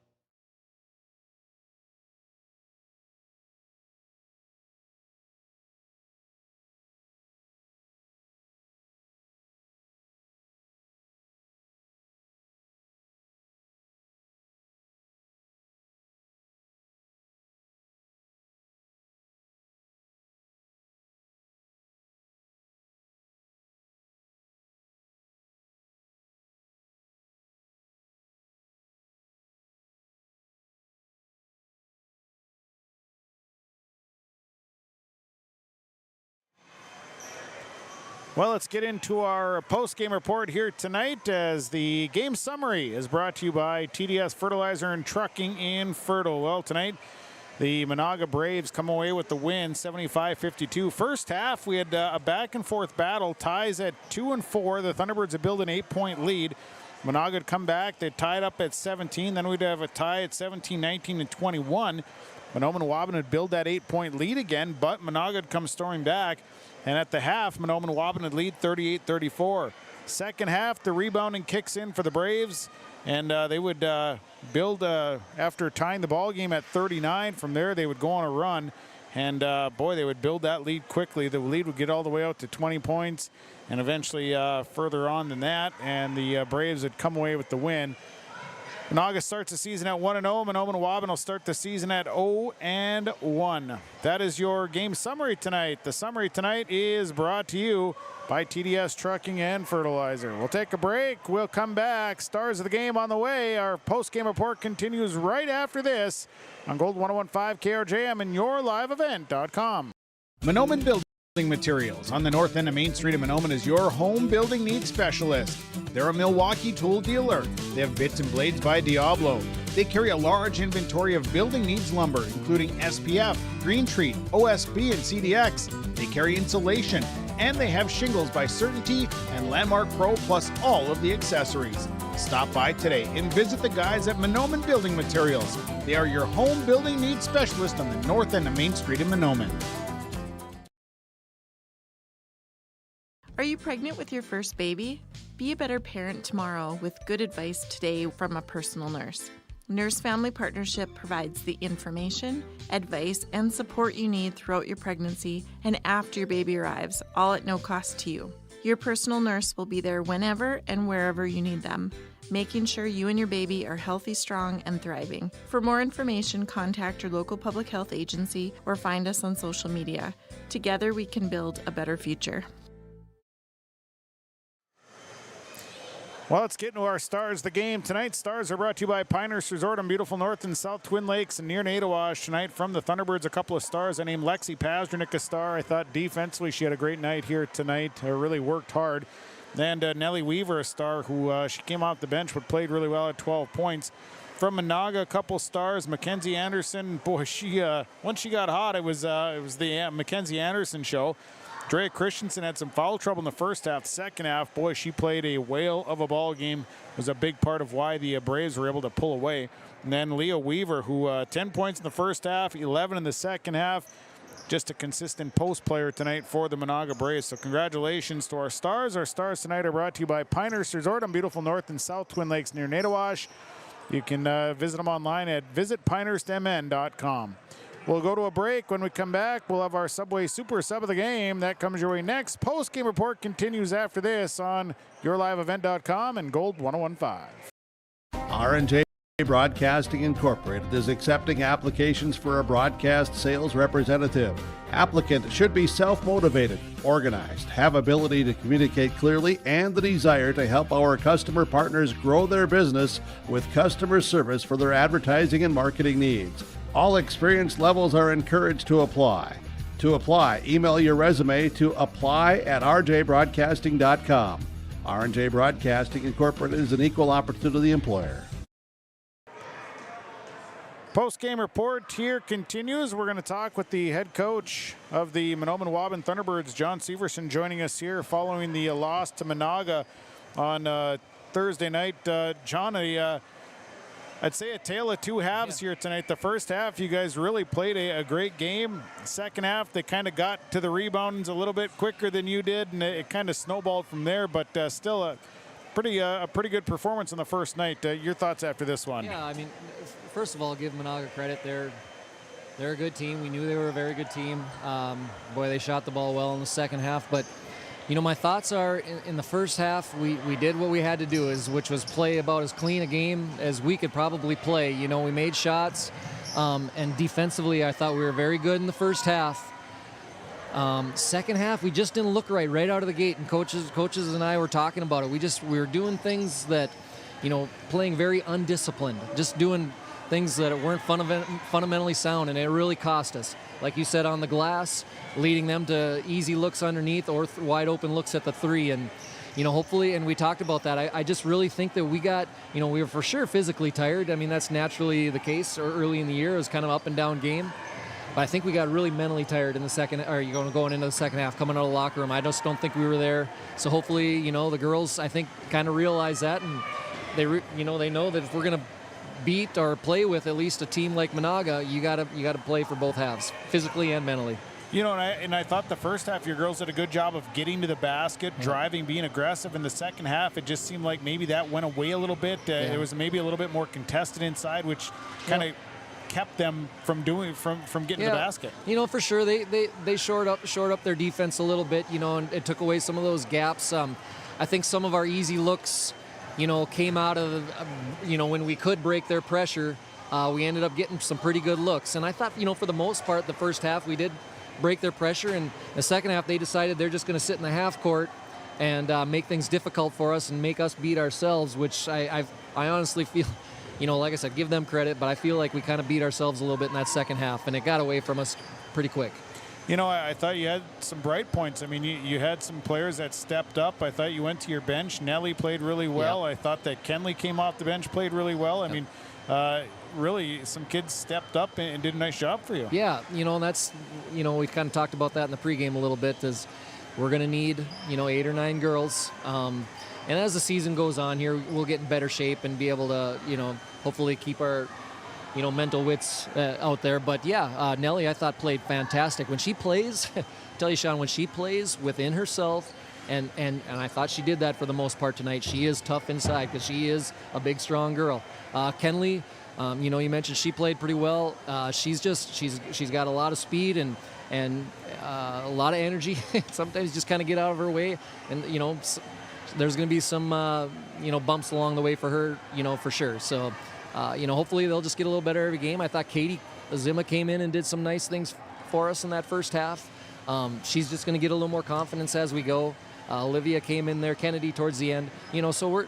Well, let's get into our post-game report here tonight as the game summary is brought to you by TDS Fertilizer and Trucking in Fertile. Well, tonight the Menahga Braves come away with the win, 75-52. First half, we had a back-and-forth battle, ties at 2-4. The Thunderbirds had built an 8-point lead. Menahga would come back. They tied up at 17. Then we'd have a tie at 17, 19, and 21. Mahnomen-Waubun would build that 8-point lead again, but Menahga would come storming back. And at the half, Mahnomen-Waubun would lead 38-34. Second half, the rebounding kicks in for the Braves, and they would build after tying the ball game at 39. From there, they would go on a run, and boy, they would build that lead quickly. The lead would get all the way out to 20 points, and eventually further on than that, and the Braves would come away with the win. Menahga starts the season at 1-0. Mahnomen-Waubun will start the season at 0-1. That is your game summary tonight. The summary tonight is brought to you by TDS Trucking and Fertilizer. We'll take a break. We'll come back. Stars of the game on the way. Our post-game report continues right after this on Gold 101.5 KRJM and yourliveevent.com. Mahnomen Building Materials on the north end of Main Street in Mahnomen is your home building needs specialist. They're a Milwaukee tool dealer. They have bits and blades by Diablo. They carry a large inventory of building needs lumber, including SPF, Green Treat, OSB, and CDX. They carry insulation, and they have shingles by Certainty and Landmark Pro, plus all of the accessories. Stop by today and visit the guys at Mahnomen Building Materials. They are your home building needs specialist on the north end of Main Street in Mahnomen. Are you pregnant with your first baby? Be a better parent tomorrow with good advice today from a personal nurse. Nurse Family Partnership provides the information, advice, and support you need throughout your pregnancy and after your baby arrives, all at no cost to you. Your personal nurse will be there whenever and wherever you need them, making sure you and your baby are healthy, strong, and thriving. For more information, contact your local public health agency or find us on social media. Together, we can build a better future. Well, let's get into our stars of the game tonight. Stars are brought to you by Pinehurst Resort on beautiful North and South Twin Lakes and near Nadawash tonight. From the Thunderbirds, a couple of stars. I named Lexi Pazdernik a star. I thought defensively she had a great night here tonight. Really worked hard. And Nellie Weaver, a star who she came off the bench but played really well at 12 points. From Menahga, a couple stars. Mackenzie Anderson, boy, she once she got hot, it was the Mackenzie Anderson show. Drea Christensen had some foul trouble in the first half. Second half, boy, she played a whale of a ball game. It was a big part of why the Braves were able to pull away. And then Leah Weaver, who 10 points in the first half, 11 in the second half. Just a consistent post player tonight for the Menahga Braves. So congratulations to our stars. Our stars tonight are brought to you by Pinehurst Resort on beautiful North and South Twin Lakes near Netawash. You can visit them online at visitpinehurstmn.com. We'll go to a break. When we come back, we'll have our Subway Super Sub of the game. That comes your way next. Post-game report continues after this on yourliveevent.com and Gold 1015. R&J Broadcasting Incorporated is accepting applications for a broadcast sales representative. Applicant should be self-motivated, organized, have ability to communicate clearly, and the desire to help our customer partners grow their business with customer service for their advertising and marketing needs. All experience levels are encouraged to apply. To apply, email your resume to apply@rjbroadcasting.com. R&J Broadcasting Incorporated is an equal opportunity employer. Post-game report here continues. We're going to talk with the head coach of the Mahnomen-Waubun Thunderbirds, John Severson, joining us here following the loss to Menahga on Thursday night. John, I'd say a tale of two halves here tonight. The first half, you guys really played a great game. Second half, they kind of got to the rebounds a little bit quicker than you did, and it kind of snowballed from there, but still a pretty good performance in the first night. Your thoughts after this one? Yeah, I mean, first of all, give Menahga credit. They're a good team. We knew they were a very good team. Boy, they shot the ball well in the second half. But, you know, my thoughts are in the first half, we did what we had to do, which was play about as clean a game as we could probably play. You know, we made shots, and defensively, I thought we were very good in the first half. Second half, we just didn't look right out of the gate, and coaches and I were talking about it. We were doing things that, you know, playing very undisciplined, just doing things that weren't fundamentally sound, and it really cost us. Like you said, on the glass, leading them to easy looks underneath or wide open looks at the three. And, you know, hopefully, and we talked about that, I just really think that we got, you know, we were for sure physically tired. I mean, that's naturally the case early in the year. It was kind of up and down game. But I think we got really mentally tired in the second, or going into the second half, coming out of the locker room. I just don't think we were there. So hopefully, you know, the girls, I think, kind of realize that, and they know that if we're going to beat or play with at least a team like Menahga, you gotta play for both halves, physically and mentally. You know, and I thought the first half your girls did a good job of getting to the basket, driving, being aggressive. In the second half, it just seemed like maybe that went away a little bit. It was maybe a little bit more contested inside, which kind of kept them from getting to the basket. You know, for sure they shored up their defense a little bit. You know, and it took away some of those gaps. I think some of our easy looks, you know, came out of, you know, when we could break their pressure, we ended up getting some pretty good looks. And I thought, you know, for the most part, the first half we did break their pressure, and the second half they decided they're just going to sit in the half court and make things difficult for us and make us beat ourselves, which I honestly feel, you know, like I said, give them credit, but I feel like we kind of beat ourselves a little bit in that second half, and it got away from us pretty quick. You know, I thought you had some bright points. I mean, you had some players that stepped up. I thought you went to your bench. Nelly played really well. I thought that Kenley came off the bench, played really well. I mean, really, some kids stepped up and did a nice job for you. Yeah, you know, and that's, you know, we kind of talked about that in the pregame a little bit, is we're going to need, you know, 8 or 9 girls. And as the season goes on here, we'll get in better shape and be able to, you know, hopefully keep our, you know, mental wits out there. But yeah, Nelly, I thought, played fantastic. When she plays, tell you, Sean, when she plays within herself, and I thought she did that for the most part tonight. She is tough inside because she is a big, strong girl. Kenley, you know, you mentioned she played pretty well. She's got a lot of speed and a lot of energy. Sometimes just kind of get out of her way, and you know, there's going to be some you know, bumps along the way for her, you know, for sure. So. You know, hopefully they'll just get a little better every game. I thought Katie Azima came in and did some nice things for us in that first half. She's just going to get a little more confidence as we go. Olivia came in there, Kennedy towards the end. You know, so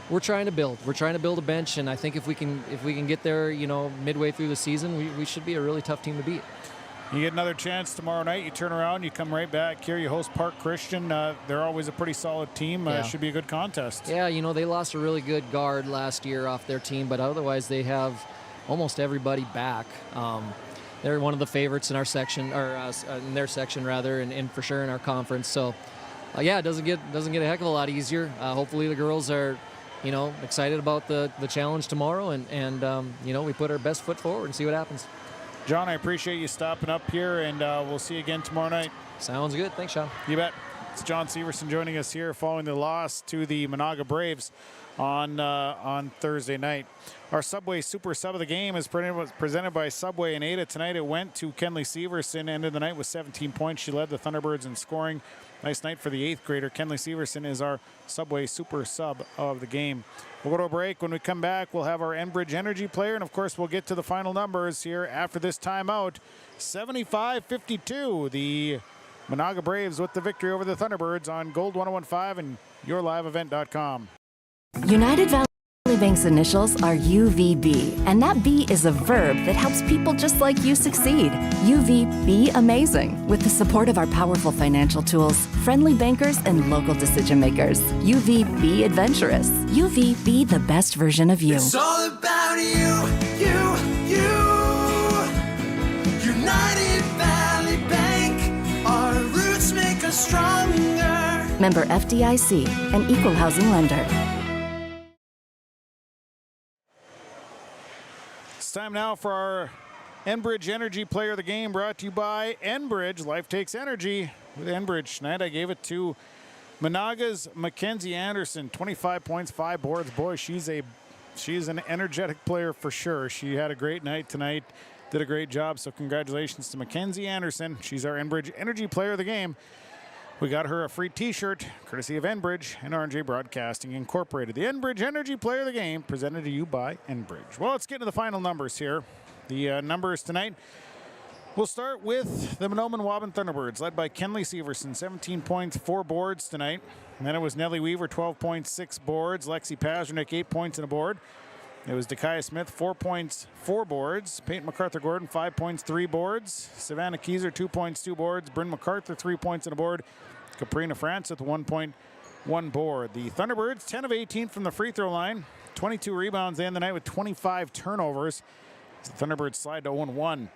we're trying to build. We're trying to build a bench, and I think if we can get there, you know, midway through the season, we should be a really tough team to beat. You get another chance tomorrow night. You turn around, you come right back here. You host Park Christian. They're always a pretty solid team. Should be a good contest. Yeah, you know, they lost a really good guard last year off their team, but otherwise they have almost everybody back. they're one of the favorites in our section, or in their section rather, and for sure in our conference. So, yeah, it doesn't get a heck of a lot easier. Hopefully the girls are, excited about the challenge tomorrow, and we put our best foot forward and see what happens. John, I appreciate you stopping up here, and we'll see you again tomorrow night. Sounds good. Thanks, Sean. You bet. It's John Severson joining us here following the loss to the Menahga Braves on Thursday night. Our Subway Super Sub of the game is presented by Subway in Ada. Tonight it went to Kenley Severson. Ended the night with 17 points. She led the Thunderbirds in scoring. Nice night for the 8th grader. Kenley Severson is our Subway Super Sub of the game. We'll go to a break. When we come back, we'll have our Enbridge Energy player, and of course we'll get to the final numbers here after this timeout. 75-52, the Menahga Braves with the victory over the Thunderbirds on Gold 1015 and yourliveevent.com. United Valley Bank's initials are UVB, and that B is a verb that helps people just like you succeed. UVB amazing, with the support of our powerful financial tools, friendly bankers, and local decision makers. UVB adventurous. UVB the best version of you. It's all about you. United Valley Bank, our roots make us stronger. Member FDIC, an equal housing lender. It's time now for our Enbridge Energy Player of the Game, brought to you by Enbridge. Life takes energy with Enbridge. Tonight I gave it to Menahga's Mackenzie Anderson. 25 points, 5 boards. Boy, she's an energetic player for sure. She had a great night tonight. Did a great job, so congratulations to Mackenzie Anderson. She's our Enbridge Energy Player of the Game. We got her a free t-shirt, courtesy of Enbridge and RNJ Broadcasting Incorporated. The Enbridge Energy Player of the Game, presented to you by Enbridge. Well, let's get to the final numbers here. The numbers tonight, we'll start with the Mahnomen-Waubun Thunderbirds, led by Kenley Severson, 17 points, 4 boards tonight. And then it was Nellie Weaver, 12 points, 6 boards. Lexi Pazernick, 8 points and a board. It was Dakaya Smith, 4 points, 4 boards. Peyton MacArthur-Gordon, 5 points, 3 boards. Savannah Keyser, 2 points, 2 boards. Bryn MacArthur, 3 points and a board. Caprina France with 1 point, 1 board. The Thunderbirds, 10 of 18 from the free throw line. 22 rebounds. They end the night with 25 turnovers. The Thunderbirds slide to 0-1.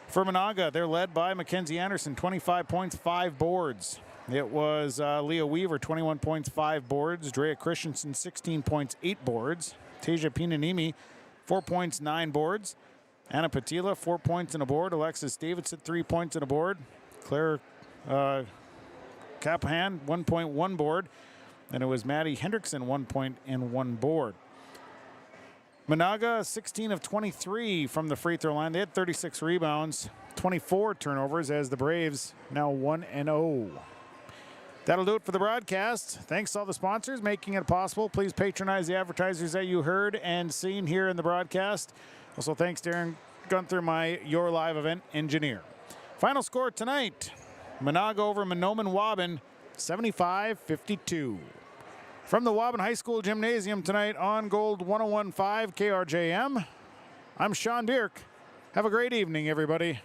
For Menahga, they're led by Mackenzie Anderson, 25 points, 5 boards. It was Leah Weaver, 21 points, 5 boards. Drea Christensen, 16 points, 8 boards. Tasia Pinanimi, 4 points, 9 boards. Anna Patila, 4 points and a board. Alexis Davidson, 3 points and a board. Claire Capahan, 1.1 board. And it was Maddie Hendrickson, 1 point and 1 board. Menahga, 16 of 23 from the free throw line. They had 36 rebounds, 24 turnovers, as the Braves now 1-0. That'll do it for the broadcast. Thanks to all the sponsors making it possible. Please patronize the advertisers that you heard and seen here in the broadcast. Also, thanks to Aaron Gunther, my Your Live Event engineer. Final score tonight, Menahga over Mahnomen-Waubun, 75-52. From the Waubun High School Gymnasium tonight on Gold 1015 KRJM, I'm Sean Dierk. Have a great evening, everybody.